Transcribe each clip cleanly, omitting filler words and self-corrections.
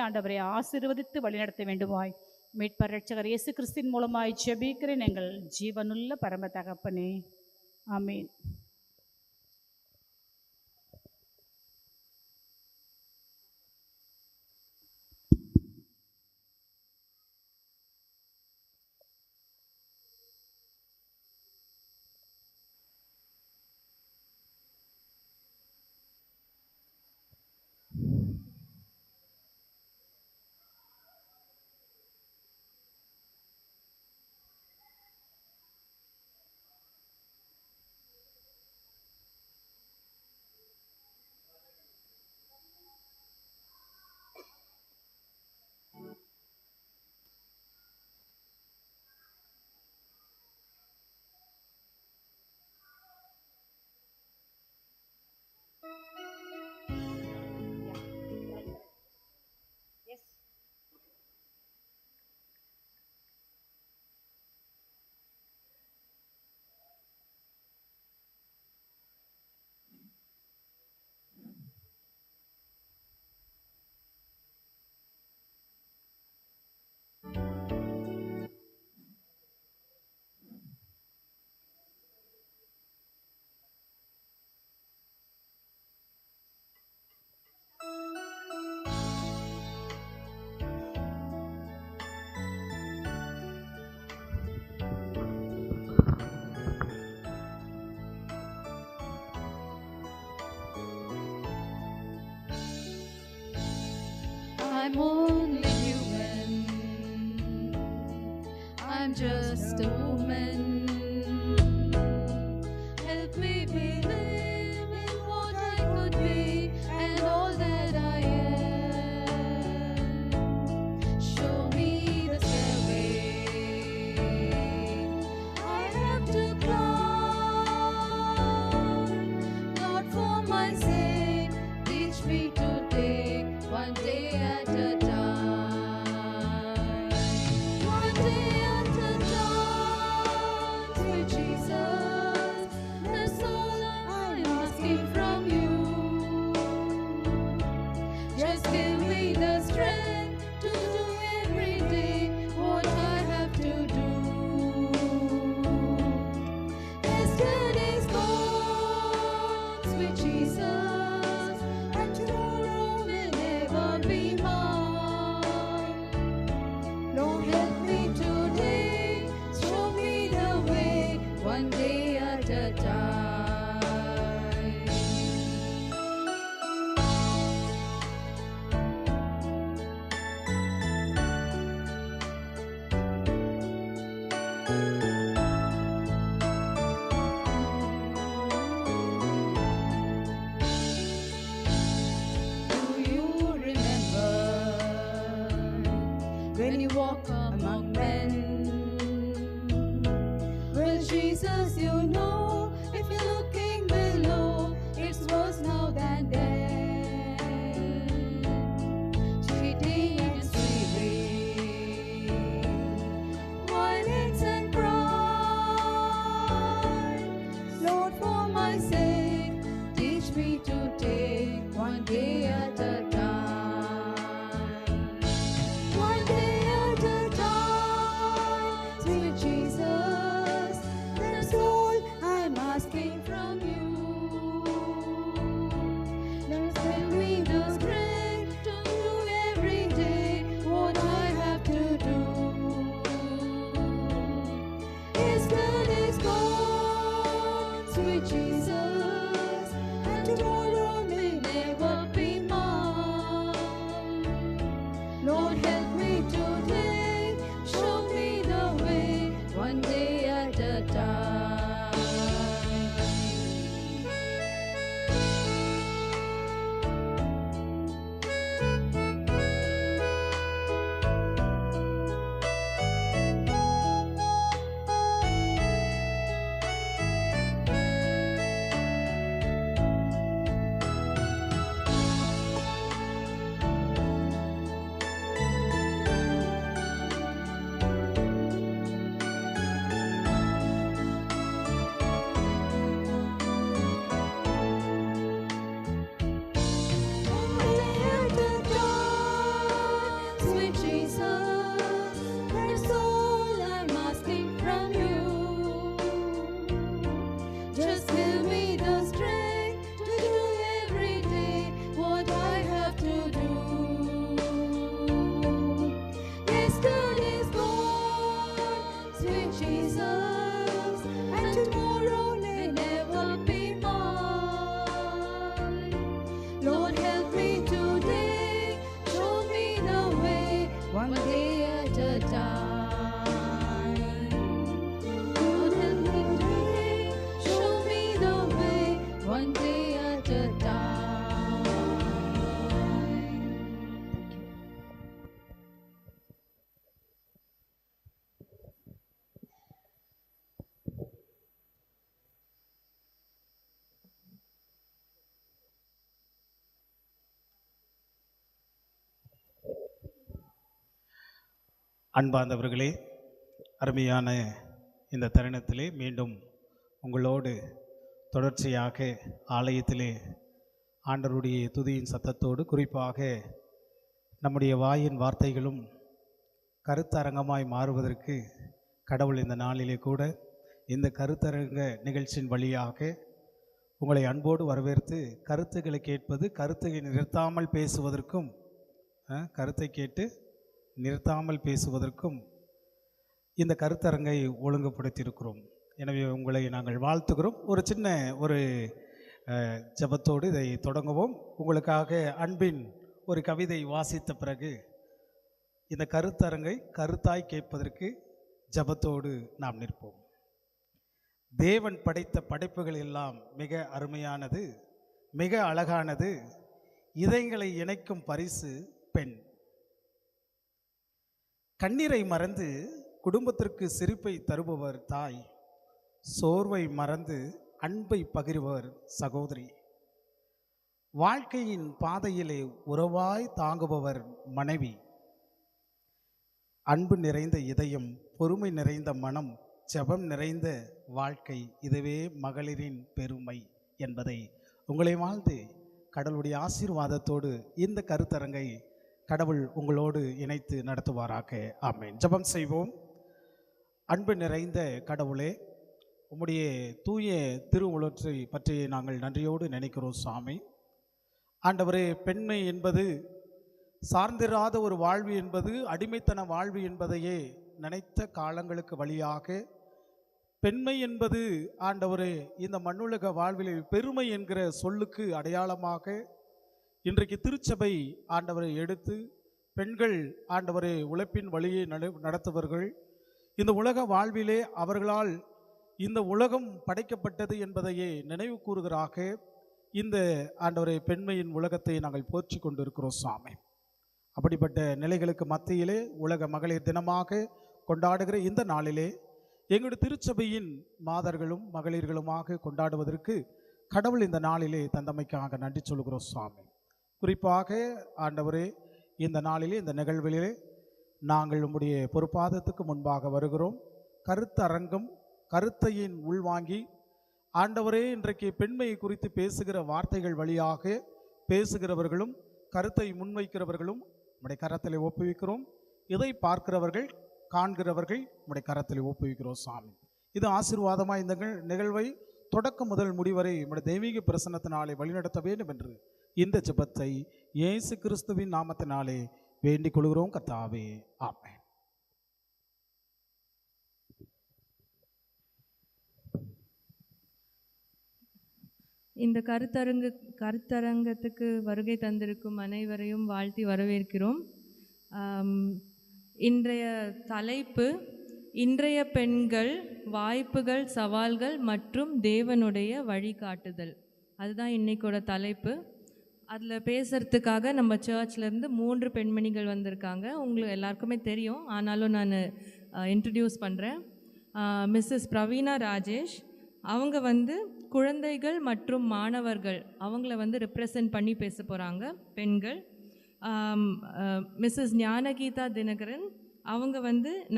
ஆண்டவரை ஆசீர்வதித்து வழிநடத்த வேண்டுமாய் மீட்பர் இரட்சகர் இயேசு கிறிஸ்துவின் மூலமாய் ஜெபிக்கிறேன் எங்கள் ஜீவனுள்ள பரம தகப்பனே. ஆமென். I'm only human. I'm just a woman. Help me believe in what I could be and all that I am. Show me the stairway I have to climb. Not for my sake, teach me today, one day at a time. One day at a time, sweet Jesus, that's all I'm asking from you. Just give me the strength to do every day what I have to do. Yesterday's gone, sweet Jesus, and tomorrow will never be mine. Lord, help me today, show me the way, one day at a time. Do you remember when you walk among men? Well, Jesus, you know, if you're looking below, it's worse now than then. Cheating and stealing, violence and crime. Lord, for my sake, teach me to take one day at a time. One day at a time. sweet Jesus, that's all I'm asking from you. Just give me the strength to do every day what I have to do. Yesterday's gone, sweet Jesus, and tomorrow may never be mine. Lord, help me today, show me the way, one day at a time. Lord, help me today, show me the way, one day at a time. அன்பார்ந்தவர்களே, அருமையான இந்த தருணத்திலே மீண்டும் உங்களோடு தொடர்ச்சியாக ஆலயத்திலே ஆண்டவருடைய துதியின் சத்தத்தோடு, குறிப்பாக நம்முடைய வாயின் வார்த்தைகளும் கருத்தரங்கமாய் மாறுவதற்கு கடவுள் இந்த நாளிலே கூட இந்த கருத்தரங்க நிகழ்ச்சியின் வழியாக உங்களை அன்போடு வரவேற்று கருத்துக்களை கேட்பது, கருத்தை நிறுத்தாமல் பேசுவதற்கும் கருத்தை கேட்டு நிறுத்தாமல் பேசுவதற்கும் இந்த கருத்தரங்கை ஒழுங்குபடுத்தியிருக்கிறோம். எனவே உங்களை நாங்கள் வாழ்த்துகிறோம். ஒரு சின்ன ஜெபத்தோடு இதை தொடங்குவோம். உங்களுக்காக அன்பின் ஒரு கவிதை வாசித்த பிறகு இந்த கருத்தரங்கை கருத்தாய் கேட்பதற்கு ஜெபத்தோடு நாம் நிற்போம். தேவன் படைத்த படைப்புகள் எல்லாம் மிக அருமையானது, மிக அழகானது. இதயங்களை இணைக்கும் பரிசு பெண். கண்ணீரை மறந்து குடும்பத்திற்கு சிரிப்பை தருபவர் தாய். சோர்வை மறந்து அன்பை பகிர்பவர் சகோதரி. வாழ்க்கையின் பாதையிலே உறவாய் தாங்குபவர் மனைவி. அன்பு நிறைந்த இதயம், பொறுமை நிறைந்த மனம், ஜெபம் நிறைந்த வாழ்க்கை, இதுவே மகளிரின் பெருமை என்பதை உங்களை வாழ்ந்து கடவுளுடைய ஆசீர்வாதத்தோடு இந்த கருத்தரங்கை கடவுள் உங்களோடு இணைத்து நடத்துவாராக. ஆமென். ஜெபம் செய்வோம். அன்பு நிறைந்த கடவுளே, உம்முடைய தூய திருவுளத்தை பற்றி நாங்கள் நன்றியோடு நினைக்கிறோம் சாமி. ஆண்டவரே, பெண்மை என்பது சார்ந்திராத ஒரு வாழ்வு என்பது அடிமைத்தன வாழ்வு என்பதையே நினைத்த காலங்களுக்கு வழியாக பெண்மை என்பது ஆண்டவரே இந்த மண்ணுலக வாழ்வில் பெருமை என்கிற சொல்லுக்கு அடையாளமாக இன்றைக்கு திருச்சபை ஆண்டவரை எடுத்து பெண்கள் ஆண்டவரை உழைப்பின் வழியை நடத்துவர்கள். இந்த உலக வாழ்விலே அவர்களால் இந்த உலகம் படைக்கப்பட்டது என்பதையே நினைவு கூறுகிறாக இந்த ஆண்டவரை பெண்மையின் உலகத்தை நாங்கள் போற்றி கொண்டிருக்கிறோம் சாமி. அப்படிப்பட்ட நிலைகளுக்கு மத்தியிலே உலக மகளிர் தினமாக கொண்டாடுகிற இந்த நாளிலே எங்களுடைய திருச்சபையின் மாதர்களும் மகளிர்களுமாக கொண்டாடுவதற்கு கடவுள் இந்த நாளிலே தந்தமைக்காக நன்றி சொல்கிறோம் சுவாமி. குறிப்பாக ஆண்டவரே, இந்த நாளிலே இந்த நிகழ்விலே நாங்கள் உம்முடைய பொறுப்பாதத்துக்கு முன்பாக வருகிறோம். கருத்தரங்கம் கருத்தையின் உள்வாங்கி ஆண்டவரே இன்றைக்கு பெண்மையை குறித்து பேசுகிற வார்த்தைகள் வழியாக பேசுகிறவர்களும் கருத்தை முன்வைக்கிறவர்களும் உம்முடைய கரத்திலே ஒப்புவிக்கிறோம். இதை பார்க்கிறவர்கள் காண்கிறவர்கள் உம்முடைய கரத்திலே ஒப்புவிக்கிறோம் சாமி. இது ஆசீர்வாதமாக இந்த நிகழ்வை தொடக்கம் முதல் முடிவரை உம்முடைய தெய்வீக பிரசன்னத்தினாலே வழிநடத்த வேண்டும் என்று இந்த ஜெபத்தை இயேசு கிறிஸ்துவின் நாமத்தினாலே வேண்டிக் கொள்கிறோம் கர்த்தாவே. ஆமென். இந்த கருத்தரங்கத்துக்கு வருகை தந்திருக்கும் அனைவரையும் வாழ்த்தி வரவேற்கிறோம். இன்றைய தலைப்பு இன்றைய பெண்கள், வாய்ப்புகள், சவால்கள் மற்றும் தேவனுடைய வழிகாட்டுதல். அதுதான் இன்றைக்கோட தலைப்பு. அதில் பேசுகிறதுக்காக நம்ம சர்ச்லேருந்து 3 பெண்மணிகள் வந்திருக்காங்க. உங்களுக்கு எல்லாருக்குமே தெரியும், ஆனாலும் நான் இன்ட்ரடியூஸ் பண்ணுறேன். மிஸ்ஸஸ் பிரவீனா ராஜேஷ், அவங்க குழந்தைகள் மற்றும் மாணவர்கள் அவங்கள ரெப்ரசன்ட் பண்ணி பேச போகிறாங்க, பெண்கள். மிஸ்ஸஸ் ஞானகீதா தினகரன், அவங்க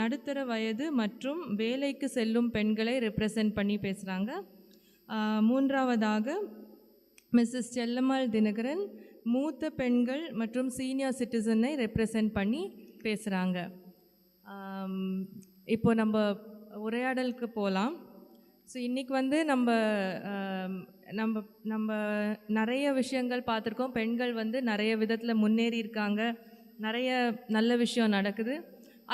நடுத்தர வயது மற்றும் வேலைக்கு செல்லும் பெண்களை ரெப்ரசன்ட் பண்ணி பேசுகிறாங்க. மூன்றாவதாக மிஸ்ஸஸ் செல்லம்மாள் தினகரன் மூத்த பெண்கள் மற்றும் சீனியர் சிட்டிசனை ரெப்ரசன்ட் பண்ணி பேசுகிறாங்க. இப்போ நம்ம உரையாடலுக்கு போகலாம். ஸோ இன்றைக்கி வந்து நம்ம நம்ம நம்ம நிறைய விஷயங்கள் பார்த்துருக்கோம். பெண்கள் வந்து நிறைய விதத்தில் முன்னேறி இருக்காங்க, நிறைய நல்ல விஷயம் நடக்குது,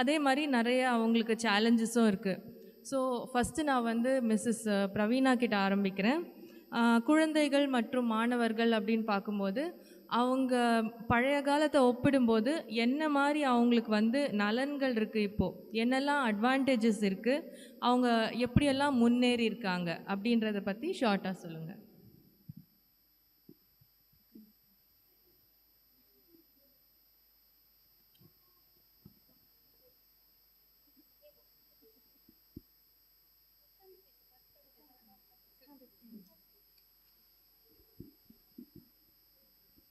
அதே மாதிரி நிறைய அவங்களுக்கு சேலஞ்சஸும் இருக்குது. ஸோ ஃபஸ்ட்டு நான் வந்து மிஸ்ஸஸ் பிரவீனா கிட்ட ஆரம்பிக்கிறேன். குழந்தைகள் மற்றும் மாணவர்கள் அப்படின்னு பார்க்கும்போது அவங்க பழைய காலத்தை ஒப்பிடும்போது என்ன மாதிரி அவங்களுக்கு வந்து நலன்கள் இருக்குது, இப்போது என்னெல்லாம் அட்வான்டேஜஸ் இருக்குது, அவங்க எப்படியெல்லாம் முன்னேறி இருக்காங்க அப்படின்றத பற்றி ஷார்ட்டாக சொல்லுங்கள்.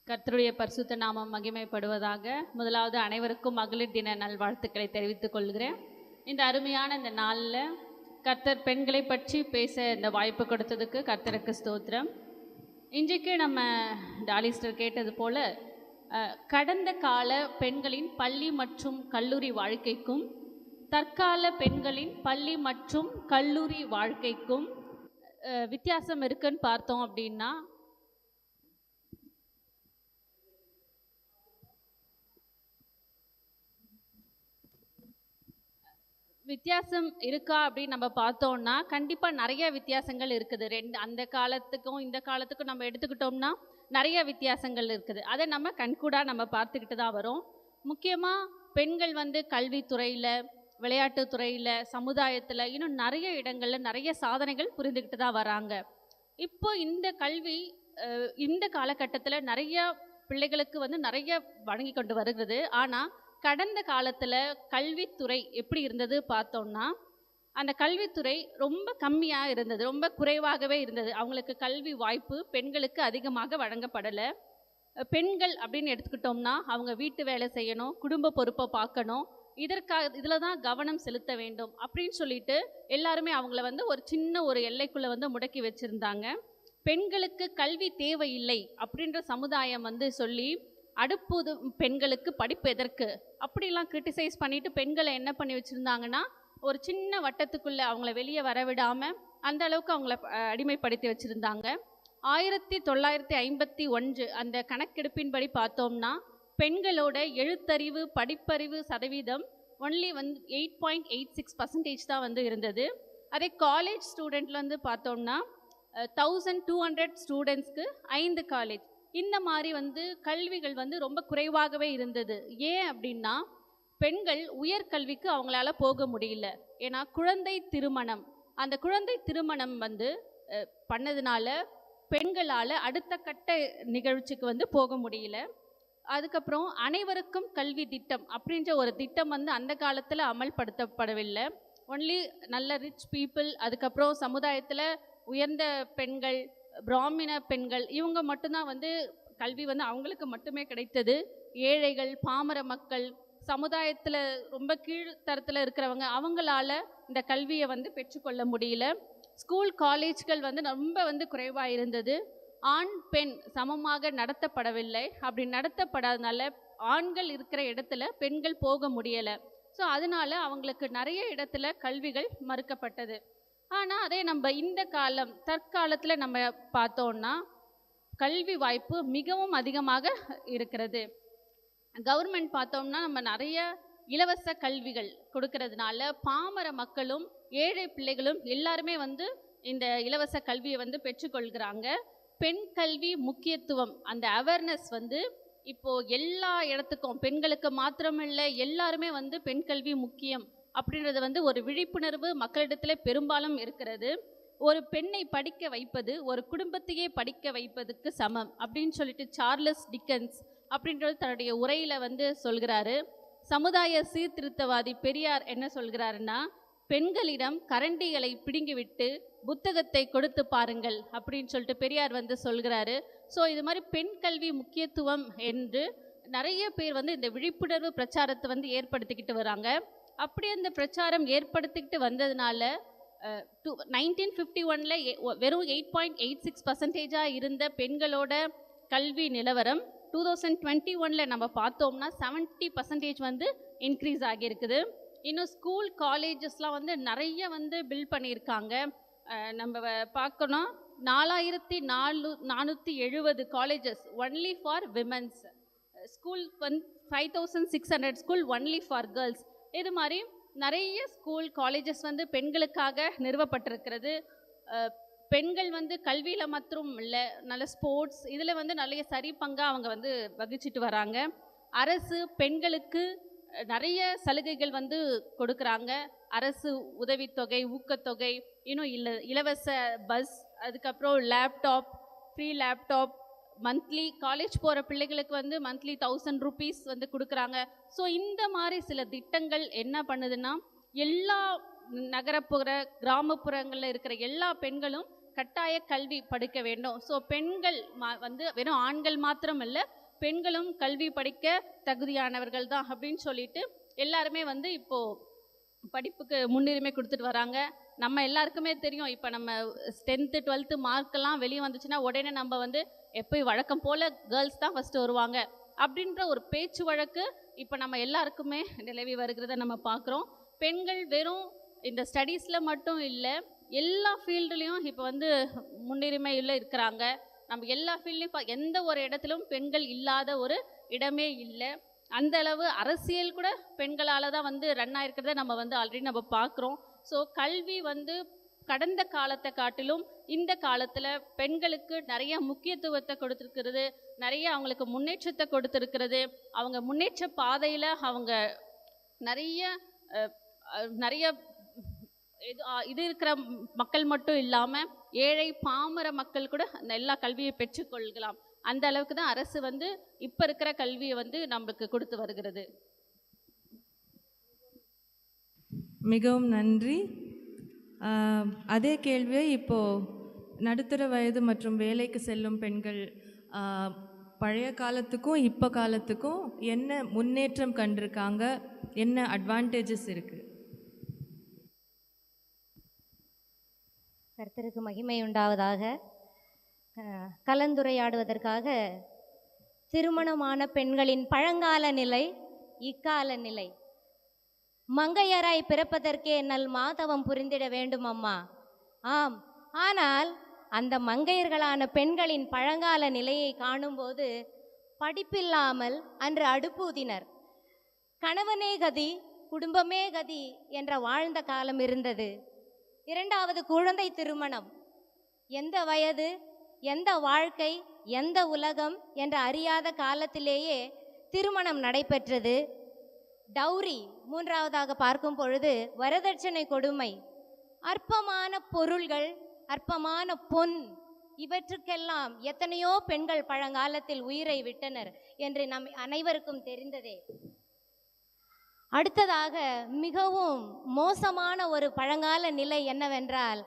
கர்த்தருடைய பரிசுத்த நாமம் மகிமைப்படுவதாக. முதலாவது அனைவருக்கும் மகளிர் தின நல்வாழ்த்துக்களை தெரிவித்துக் கொள்கிறேன். இந்த அருமையான இந்த நாளில் கர்த்தர் பெண்களை பற்றி பேச இந்த வாய்ப்பு கொடுத்ததுக்கு கர்த்தருக்கு ஸ்தோத்திரம். இன்றைக்கு நம்ம டாலிஸ்டர் கேட்டது போல கடந்த கால பெண்களின் பள்ளி மற்றும் கல்லூரி வாழ்க்கைக்கும் தற்கால பெண்களின் பள்ளி மற்றும் கல்லூரி வாழ்க்கைக்கும் வித்தியாசம் இருக்குன்னு பார்த்தோம் அப்படின்னா, வித்தியாசம் இருக்கா அப்படின்னு நம்ம பார்த்தோம்னா கண்டிப்பாக நிறைய வித்தியாசங்கள் இருக்குது. அந்த காலத்துக்கும் இந்த காலத்துக்கும் நம்ம எடுத்துக்கிட்டோம்னா நிறைய வித்தியாசங்கள் இருக்குது. அதை நம்ம கண்கூடாக நம்ம பார்த்துக்கிட்டு தான் வரோம். முக்கியமாக பெண்கள் வந்து கல்வித்துறையில், விளையாட்டுத்துறையில், சமுதாயத்தில், இன்னும் நிறைய இடங்களில் நிறைய சாதனைகள் புரிந்துக்கிட்டு தான் வராங்க. இப்போ இந்த காலகட்டத்தில் நிறைய பிள்ளைகளுக்கு வந்து நிறைய வழங்கி கொண்டு வருகிறது. ஆனால் கடந்த காலத்தில் கல்வித்துறை எப்படி இருந்தது பார்த்தோம்னா, அந்த கல்வித்துறை ரொம்ப கம்மியாக இருந்தது, ரொம்ப குறைவாகவே இருந்தது. அவங்களுக்கு கல்வி வாய்ப்பு பெண்களுக்கு அதிகமாக வழங்கப்படலை. பெண்கள் அப்படின்னு எடுத்துக்கிட்டோம்னா அவங்க வீட்டு வேலை செய்யணும், குடும்ப பொறுப்பை பார்க்கணும், இதில் தான் கவனம் செலுத்த வேண்டும் அப்படின்னு சொல்லிட்டு எல்லாருமே அவங்கள வந்து ஒரு சின்ன ஒரு எல்லைக்குள்ளே வந்து முடக்கி வச்சுருந்தாங்க. பெண்களுக்கு கல்வி தேவையில்லை அப்படின்ற சமுதாயம் வந்து சொல்லி அடுப்புது பெண்களுக்கு படிப்பு எதற்கு அப்படிலாம் கிரிட்டிசைஸ் பண்ணிட்டு பெண்களை என்ன பண்ணி வச்சுருந்தாங்கன்னா ஒரு சின்ன வட்டத்துக்குள்ளே அவங்கள வெளியே வரவிடாமல் அந்த அளவுக்கு அவங்கள அடிமைப்படுத்தி வச்சுருந்தாங்க. 1951 அந்த கணக்கெடுப்பின்படி பார்த்தோம்னா பெண்களோட எழுத்தறிவு படிப்பறிவு சதவீதம் ஒன்லி வந்து 8.86% தான் வந்து இருந்தது. அதே காலேஜ் ஸ்டூடெண்ட்டில் வந்து பார்த்தோம்னா 1200 ஸ்டூடெண்ட்ஸ்க்கு 5 காலேஜ், இந்த மாதிரி வந்து கல்விகள் வந்து ரொம்ப குறைவாகவே இருந்தது. ஏன் அப்படின்னா பெண்கள் உயர்கல்விக்கு அவங்களால போக முடியல. ஏன்னா குழந்தை திருமணம் வந்து பண்ணதுனால பெண்களால் அடுத்த கட்ட நிகழ்ச்சிக்கு வந்து போக முடியல. அதுக்கப்புறம் அனைவருக்கும் கல்வி திட்டம் அப்படின்ற ஒரு திட்டம் வந்து அந்த காலத்தில் அமல்படுத்தப்படவில்லை. ஒன்லி நல்ல ரிச் பீப்புள், அதுக்கப்புறம் சமுதாயத்தில் உயர்ந்த பெண்கள், பிராமண பெண்கள், இவங்க மட்டும்தான் வந்து கல்வி வந்து அவங்களுக்கு மட்டுமே கிடைத்தது. ஏழைகள், பாமர மக்கள், சமுதாயத்தில் ரொம்ப கீழ்த்தரத்தில் இருக்கிறவங்க அவங்களால இந்த கல்வியை வந்து பெற்றுக்கொள்ள முடியல. ஸ்கூல் காலேஜ்கள் வந்து ரொம்ப வந்து குறைவாக இருந்தது. ஆண் பெண் சமமாக நடத்தப்படவில்லை. அப்படி நடத்தப்படாதனால ஆண்கள் இருக்கிற இடத்துல பெண்கள் போக முடியலை. ஸோ அதனால அவங்களுக்கு நிறைய இடத்துல கல்விகள் மறுக்கப்பட்டது. ஆனால் அதே நம்ம இந்த தற்காலத்தில் நம்ம பார்த்தோன்னா கல்வி வாய்ப்பு மிகவும் அதிகமாக இருக்கிறது. கவர்மெண்ட் பார்த்தோம்னா நம்ம நிறைய இலவச கல்விகள் கொடுக்கறதுனால பாமர மக்களும் ஏழை பிள்ளைகளும் எல்லாருமே வந்து இந்த இலவச கல்வியை வந்து பெற்றுக்கொள்கிறாங்க. பெண் கல்வி முக்கியத்துவம், அந்த அவேர்னஸ் வந்து இப்போது எல்லா இடத்துக்கும், பெண்களுக்கு மாத்திரமில்லை எல்லாருமே வந்து பெண் கல்வி முக்கியம் அப்படின்றது வந்து ஒரு விழிப்புணர்வு மக்களிடத்தில் பெரும்பாலும் இருக்கிறது. ஒரு பெண்ணை படிக்க வைப்பது ஒரு குடும்பத்தையே படிக்க வைப்பதுக்கு சமம் அப்படின்னு சொல்லிட்டு சார்லஸ் டிக்கன்ஸ் அப்படின்றது தன்னுடைய உரையில் வந்து சொல்கிறாரு. சமுதாய சீர்திருத்தவாதி பெரியார் என்ன சொல்கிறாருன்னா, பெண்களிடம் கரண்டிகளை பிடுங்கிவிட்டு புத்தகத்தை கொடுத்து பாருங்கள் அப்படின்னு சொல்லிட்டு பெரியார் வந்து சொல்கிறாரு. ஸோ இது மாதிரி பெண் கல்வி முக்கியத்துவம் என்று நிறைய பேர் வந்து இந்த விழிப்புணர்வு பிரச்சாரத்தை வந்து ஏற்படுத்திக்கிட்டு வராங்க. அப்படி அந்த பிரச்சாரம் ஏற்படுத்திக்கிட்டு வந்ததுனால 1951 வெறும் 8.86% இருந்த பெண்களோட கல்வி நிலவரம் 2021 நம்ம பார்த்தோம்னா 70% வந்து இன்க்ரீஸ் ஆகியிருக்குது. இன்னும் ஸ்கூல் காலேஜஸ்லாம் வந்து நிறைய வந்து பில்ட் பண்ணியிருக்காங்க. நம்ம பார்க்கணும் 4470 colleges only for women's. School வந்து 5600 ஸ்கூல் ஒன்லி ஃபார் கேர்ள்ஸ். இது மாதிரி நிறைய ஸ்கூல் காலேஜஸ் வந்து பெண்களுக்காக நிறுவப்பட்டிருக்கிறது. பெண்கள் வந்து கல்வியில் மாத்திரம் இல்லை, நல்ல ஸ்போர்ட்ஸ் இதில் வந்து நிறைய சரி பங்காக அவங்க வந்து வகிச்சிட்டு வராங்க. அரசு பெண்களுக்கு நிறைய சலுகைகள் வந்து கொடுக்குறாங்க. அரசு உதவித்தொகை, ஊக்கத்தொகை, இன்னும் இலவச பஸ், அதுக்கப்புறம் laptop, free laptop, monthly college போகிற பிள்ளைகளுக்கு வந்து மந்த்லி 1000 rupees வந்து கொடுக்குறாங்க. ஸோ இந்த மாதிரி சில திட்டங்கள் என்ன பண்ணுதுன்னா, எல்லா நகரப்புற கிராமப்புறங்களில் இருக்கிற எல்லா பெண்களும் கட்டாய கல்வி படிக்க வேண்டும். ஸோ பெண்கள் வந்து வெறும் ஆண்கள் மாத்திரம் இல்லை, பெண்களும் கல்வி படிக்க தகுதியானவர்கள் தான் அப்படின்னு சொல்லிட்டு எல்லாருமே வந்து இப்போது படிப்புக்கு முன்னுரிமை கொடுத்துட்டு வராங்க. நம்ம எல்லாருக்குமே தெரியும், இப்போ நம்ம 10th 12th மார்க்கெல்லாம் வெளியே வந்துச்சுன்னா உடனே நம்ம வந்து எப்போயும் வழக்கம் போல் கேர்ள்ஸ் தான் ஃபஸ்ட்டு வருவாங்க அப்படின்ற ஒரு பேச்சு வழக்கு இப்போ நம்ம எல்லாருக்குமே நிலவி வருகிறத நம்ம பார்க்குறோம். பெண்கள் வெறும் இந்த ஸ்டடீஸில் மட்டும் இல்லை, எல்லா ஃபீல்டுலேயும் இப்போ வந்து முன்னுரிமையில் இருக்கிறாங்க. நம்ம எல்லா ஃபீல்ட்லேயும் எந்த ஒரு இடத்திலும் பெண்கள் இல்லாத ஒரு இடமே இல்லை. அந்த அளவு அரசியல் கூட பெண்களால் தான் வந்து ரன் ஆகிருக்கிறத நம்ம வந்து ஆல்ரெடி நம்ம பார்க்குறோம். ஸோ கல்வி வந்து கடந்த காலத்தை காட்டிலும் இந்த காலத்தில் பெண்களுக்கு நிறைய முக்கியத்துவத்தை கொடுத்துருக்கிறது, நிறைய அவங்களுக்கு முன்னேற்றத்தை கொடுத்துருக்கிறது. அவங்க முன்னேற்ற பாதையில் அவங்க நிறைய நிறைய இது இருக்கிற மக்கள் மட்டும் இல்லாமல் ஏழை பாமர மக்கள் கூட எல்லா கல்வியை பெற்றுக்கொள்ளலாம். அந்த அளவுக்கு தான் அரசு வந்து இப்போ இருக்கிற கல்வியை வந்து நம்மளுக்கு கொடுத்து வருகிறது. மிகவும் நன்றி. அதே கேள்வியை இப்போது நடுத்தர வயது மற்றும் வேலைக்கு செல்லும் பெண்கள் பழைய காலத்துக்கும் இப்போ காலத்துக்கும் என்ன முன்னேற்றம் கண்டிருக்காங்க, என்ன அட்வான்டேஜஸ் இருக்குது? கர்த்தருக்கு மகிமை உண்டாவதாக. கலந்துரையாடுவதற்காக திருமணமான பெண்களின் பழங்கால நிலை, இக்கால நிலை. மங்கையராய் பிறப்பதற்கே நல் மாதவம் புரிந்திட வேண்டும் அம்மா. ஆம், ஆனால் அந்த மங்கையர்களான பெண்களின் பழங்கால நிலையை காணும்போது படிப்பில்லாமல் அன்று அடுப்பூதினர். கணவனே கதி, குடும்பமே கதி என்ற வாழ்ந்த காலம் இருந்தது. இரண்டாவது குழந்தை திருமணம். எந்த வயது, எந்த வாழ்க்கை, எந்த உலகம் என்ற அறியாத காலத்திலேயே திருமணம் நடைபெற்றது. டௌரி மூன்றாவதாக பார்க்கும் பொழுது வரதட்சணை கொடுமை, அற்பமான பொருள்கள், அற்பமான பொன், இவற்றுக்கெல்லாம் எத்தனையோ பெண்கள் பழங்காலத்தில் உயிரை விட்டனர் என்று நம் அனைவருக்கும் தெரிந்ததே. அடுத்ததாக மிகவும் மோசமான ஒரு பழங்கால நிலை என்னவென்றால்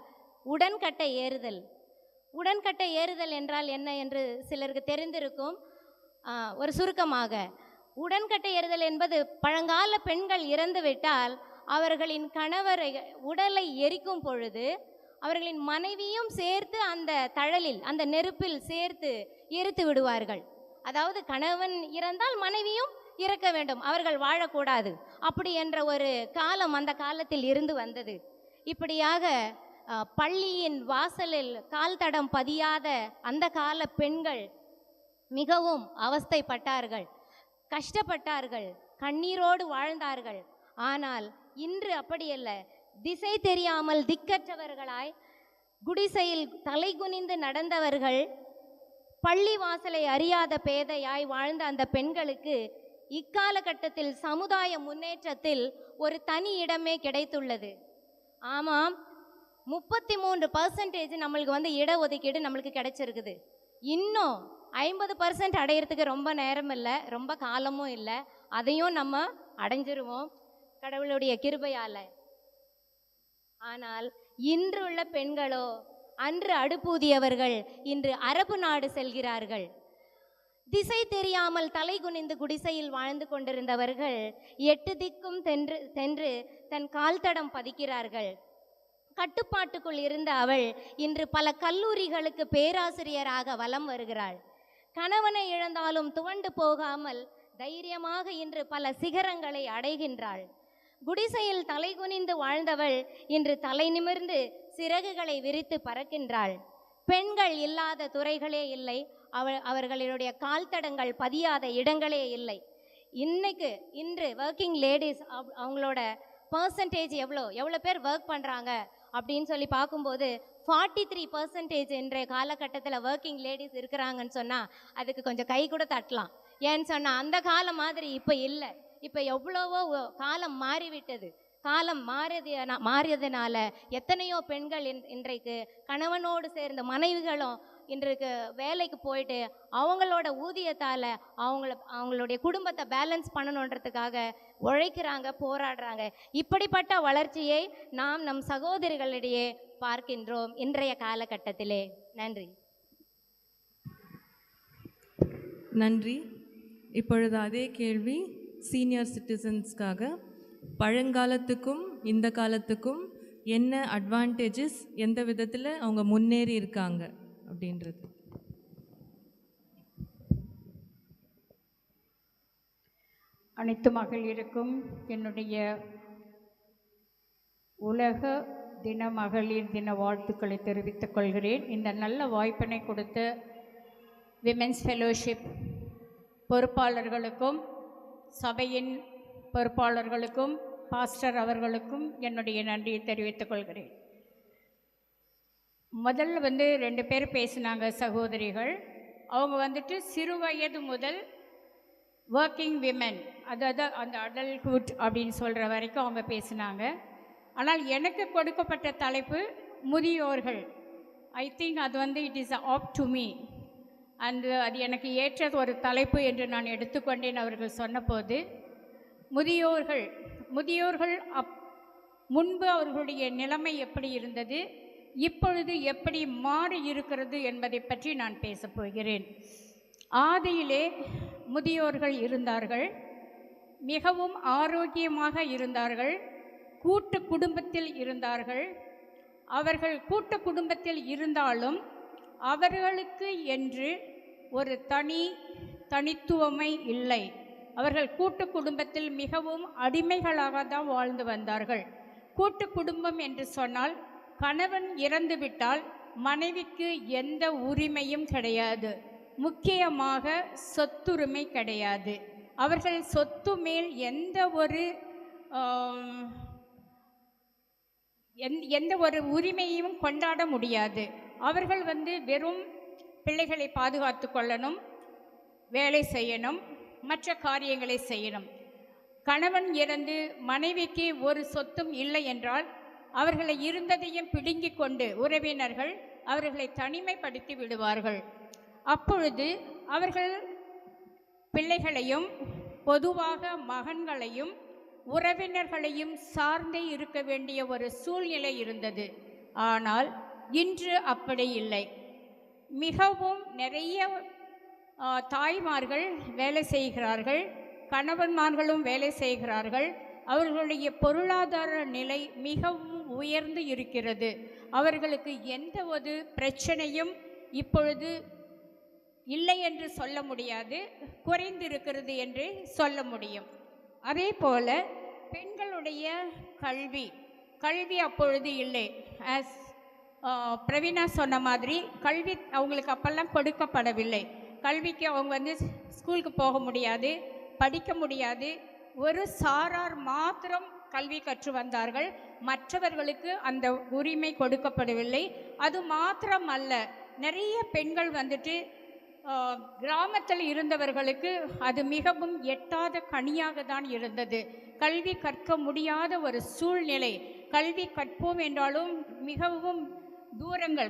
உடன்கட்டை ஏறுதல். உடன்கட்டை ஏறுதல் என்றால் என்ன என்று சிலருக்கு தெரிந்திருக்கும். ஒரு சுருக்கமாக, உடன்கட்டை ஏறுதல் என்பது பழங்கால பெண்கள் இறந்துவிட்டால் அவர்களின் கணவரை உடலை எரிக்கும் பொழுது அவர்களின் மனைவியும் சேர்த்து அந்த தழலில், அந்த நெருப்பில் சேர்த்து எரித்து விடுவார்கள். அதாவது கணவன் இறந்தால் மனைவியும் இறக்க வேண்டும், அவர்கள் வாழக்கூடாது, அப்படி என்ற ஒரு காலம் அந்த காலத்தில் இருந்து வந்தது. இப்படியாக பள்ளியின் வாசலில் கால் தடம் பதியாத அந்த கால பெண்கள் மிகவும் அவஸ்தைப்பட்டார்கள், கஷ்டப்பட்டார்கள், கண்ணீரோடு வாழ்ந்தார்கள். ஆனால் இன்று அப்படியல்ல. திசை தெரியாமல் திக்கற்றவர்களாய் குடிசையில் தலை குனிந்து நடந்தவர்கள், பள்ளி வாசலை அறியாத பேதையாய் வாழ்ந்த அந்த பெண்களுக்கு இக்காலகட்டத்தில் சமுதாய முன்னேற்றத்தில் ஒரு தனி இடமே கிடைத்துள்ளது. ஆமாம், 33% நம்மளுக்கு வந்து இடஒதுக்கீடு நம்மளுக்கு கிடைச்சிருக்குது. இன்னும் 50% அடையிறதுக்கு ரொம்ப நேரம் இல்லை, ரொம்ப காலமும் இல்லை. அதையும் நம்ம அடைஞ்சிருவோம் கடவுளுடைய கிருபையால். ஆனால் இன்று உள்ள பெண்களோ, அன்று அடுப்பூதியவர்கள் இன்று அரபு நாடு செல்கிறார்கள். திசை தெரியாமல் தலை குனிந்து குடிசையில் வாழ்ந்து கொண்டிருந்தவர்கள் 8 திக்கும் சென்று தன் கால் தடம் பதிக்கிறார்கள். கட்டுப்பாட்டுக்குள் இருந்த அவள் இன்று பல கல்லூரிகளுக்கு பேராசிரியராக வலம் வருகிறாள். கணவனை இழந்தாலும் துவண்டு போகாமல் தைரியமாக இன்று பல சிகரங்களை அடைகின்றாள். குடிசையில் தலை குனிந்து வாழ்ந்தவள் இன்று தலை நிமிர்ந்து சிறகுகளை விரித்து பறக்கின்றாள். பெண்கள் இல்லாத துறைகளே இல்லை, அவர்களுடைய கால் தடங்கள் பதியாத இடங்களே இல்லை. இன்று ஒர்க்கிங் லேடிஸ் அவங்களோட பர்சன்டேஜ் எவ்வளோ பேர் ஒர்க் பண்ணுறாங்க அப்படின்னு சொல்லி பார்க்கும்போது 43% இன்றைய காலகட்டத்தில் ஒர்க்கிங் லேடிஸ் இருக்கிறாங்கன்னு சொன்னால் அதுக்கு கொஞ்சம் கை கூட தட்டலாம். ஏன்னு சொன்னால் அந்த காலம் மாதிரி இப்போ இல்லை. இப்போ எவ்வளவோ காலம் மாறிவிட்டது. காலம் மாறியதுனால எத்தனையோ பெண்கள் இன்றைக்கு கணவனோடு சேர்ந்த மனைவிகளும் இன்றைக்கு வேலைக்கு போயிட்டு அவங்களோட ஊதியத்தால் அவங்களுடைய குடும்பத்தை பேலன்ஸ் பண்ணணுன்றதுக்காக உழைக்கிறாங்க, போராடுறாங்க. இப்படிப்பட்ட வளர்ச்சியை நாம் நம் சகோதரிகளிடையே பார்க்கின்றோம் இன்றைய காலகட்டத்திலே. நன்றி. நன்றி. இப்பொழுது அதே கேள்வி சீனியர் சிட்டிசன்ஸ்க்காக. பழங்காலத்துக்கும் இந்த காலத்துக்கும் என்ன அட்வான்டேஜஸ், எந்த விதத்தில் அவங்க முன்னேறி இருக்காங்க அப்படின்றது. அனைத்து மகளிருக்கும் என்னுடைய உலக தின மகளிர் தின வாழ்த்துக்களை தெரிவித்துக் கொள்கிறேன். இந்த நல்ல வாய்ப்பினை கொடுத்த விமென்ஸ் ஃபெலோஷிப் பொறுப்பாளர்களுக்கும் சபையின் பொறுப்பாளர்களுக்கும் பாஸ்டர் அவர்களுக்கும் என்னுடைய நன்றியை தெரிவித்துக் கொள்கிறேன். முதல்ல 2 பேர் பேசினாங்க சகோதரிகள். அவங்க சிறு வயது முதல் ஒர்க்கிங் விமென், அதாவது அந்த அடல்ட்ஹுட் அப்படின்னு சொல்கிற வரைக்கும் அவங்க பேசினாங்க. ஆனால் எனக்கு கொடுக்கப்பட்ட தலைப்பு முதியோர்கள். ஐ திங்க் அது it is up to me. அது எனக்கு ஏற்ற ஒரு தலைப்பு என்று நான் எடுத்துக்கொண்டேன் அவர்கள் சொன்னபோது. முதியோர்கள் முன்பு அவர்களுடைய நிலைமை எப்படி இருந்தது, இப்பொழுது எப்படி மாறி இருக்கிறது என்பதை பற்றி நான் பேசப் போகிறேன். ஆதியிலே முதியோர்கள் இருந்தார்கள், மிகவும் ஆரோக்கியமாக இருந்தார்கள், கூட்டு குடும்பத்தில் இருந்தார்கள். அவர்கள் கூட்டு குடும்பத்தில் இருந்தாலும் அவர்களுக்கு என்று ஒரு தனித்துவமை இல்லை. அவர்கள் கூட்டு குடும்பத்தில் மிகவும் அடிமைகளாக தான் வாழ்ந்து வந்தார்கள். கூட்டு குடும்பம் என்று சொன்னால் கணவன் இறந்துவிட்டால் மனைவிக்கு எந்த உரிமையும் கிடையாது, முக்கியமாக சொத்துரிமை கிடையாது. அவர்கள் சொத்து மேல் எந்த ஒரு உரிமையும் கொண்டாட முடியாது. அவர்கள் வெறும் பிள்ளைகளை பாதுகாத்து கொள்ளணும், வேலை செய்யணும், மற்ற காரியங்களை செய்யணும். கணவன் இறந்து மனைவிக்கு ஒரு சொத்தும் இல்லை என்றால் அவர்களை இருந்ததையும் பிடுங்கி கொண்டு உறவினர்கள் அவர்களை தனிமைப்படுத்தி விடுவார்கள். அப்பொழுது அவர்கள் பிள்ளைகளையும் பொதுவாக மகன்களையும் உறவினர்களையும் சார்ந்தே இருக்க வேண்டிய ஒரு சூழ்நிலை இருந்தது. ஆனால் இன்று அப்படி இல்லை. மிகவும் நிறைய தாய்மார்கள் வேலை செய்கிறார்கள், கணவன்மார்களும் வேலை செய்கிறார்கள். அவர்களுடைய பொருளாதார நிலை மிகவும் உயர்ந்து இருக்கிறது. அவர்களுக்கு எந்த ஒரு பிரச்சனையும் இப்பொழுது இல்லை என்று சொல்ல முடியாது, குறைந்திருக்கிறது என்று சொல்ல முடியும். அதே போல பெண்களுடைய கல்வி அப்பொழுது இல்லை. ஆஸ் பிரவீனா சொன்ன மாதிரி கல்வி அவங்களுக்கு அப்பெல்லாம் கொடுக்கப்படவில்லை. கல்விக்கு அவங்க ஸ்கூலுக்கு போக முடியாது, படிக்க முடியாது. ஒரு சாரார் மாத்திரம் கல்வி கற்று வந்தார்கள், மற்றவர்களுக்கு அந்த உரிமை கொடுக்கப்படவில்லை. அது மாத்திரம் அல்ல, நிறைய பெண்கள் கிராமத்தில் இருந்தவர்களுக்கு அது மிகவும் எட்டாத கனியாக தான் இருந்தது. கல்வி கற்க முடியாத ஒரு சூழ்நிலை. கல்வி கற்போம் என்றாலும் மிகவும் தூரங்கள்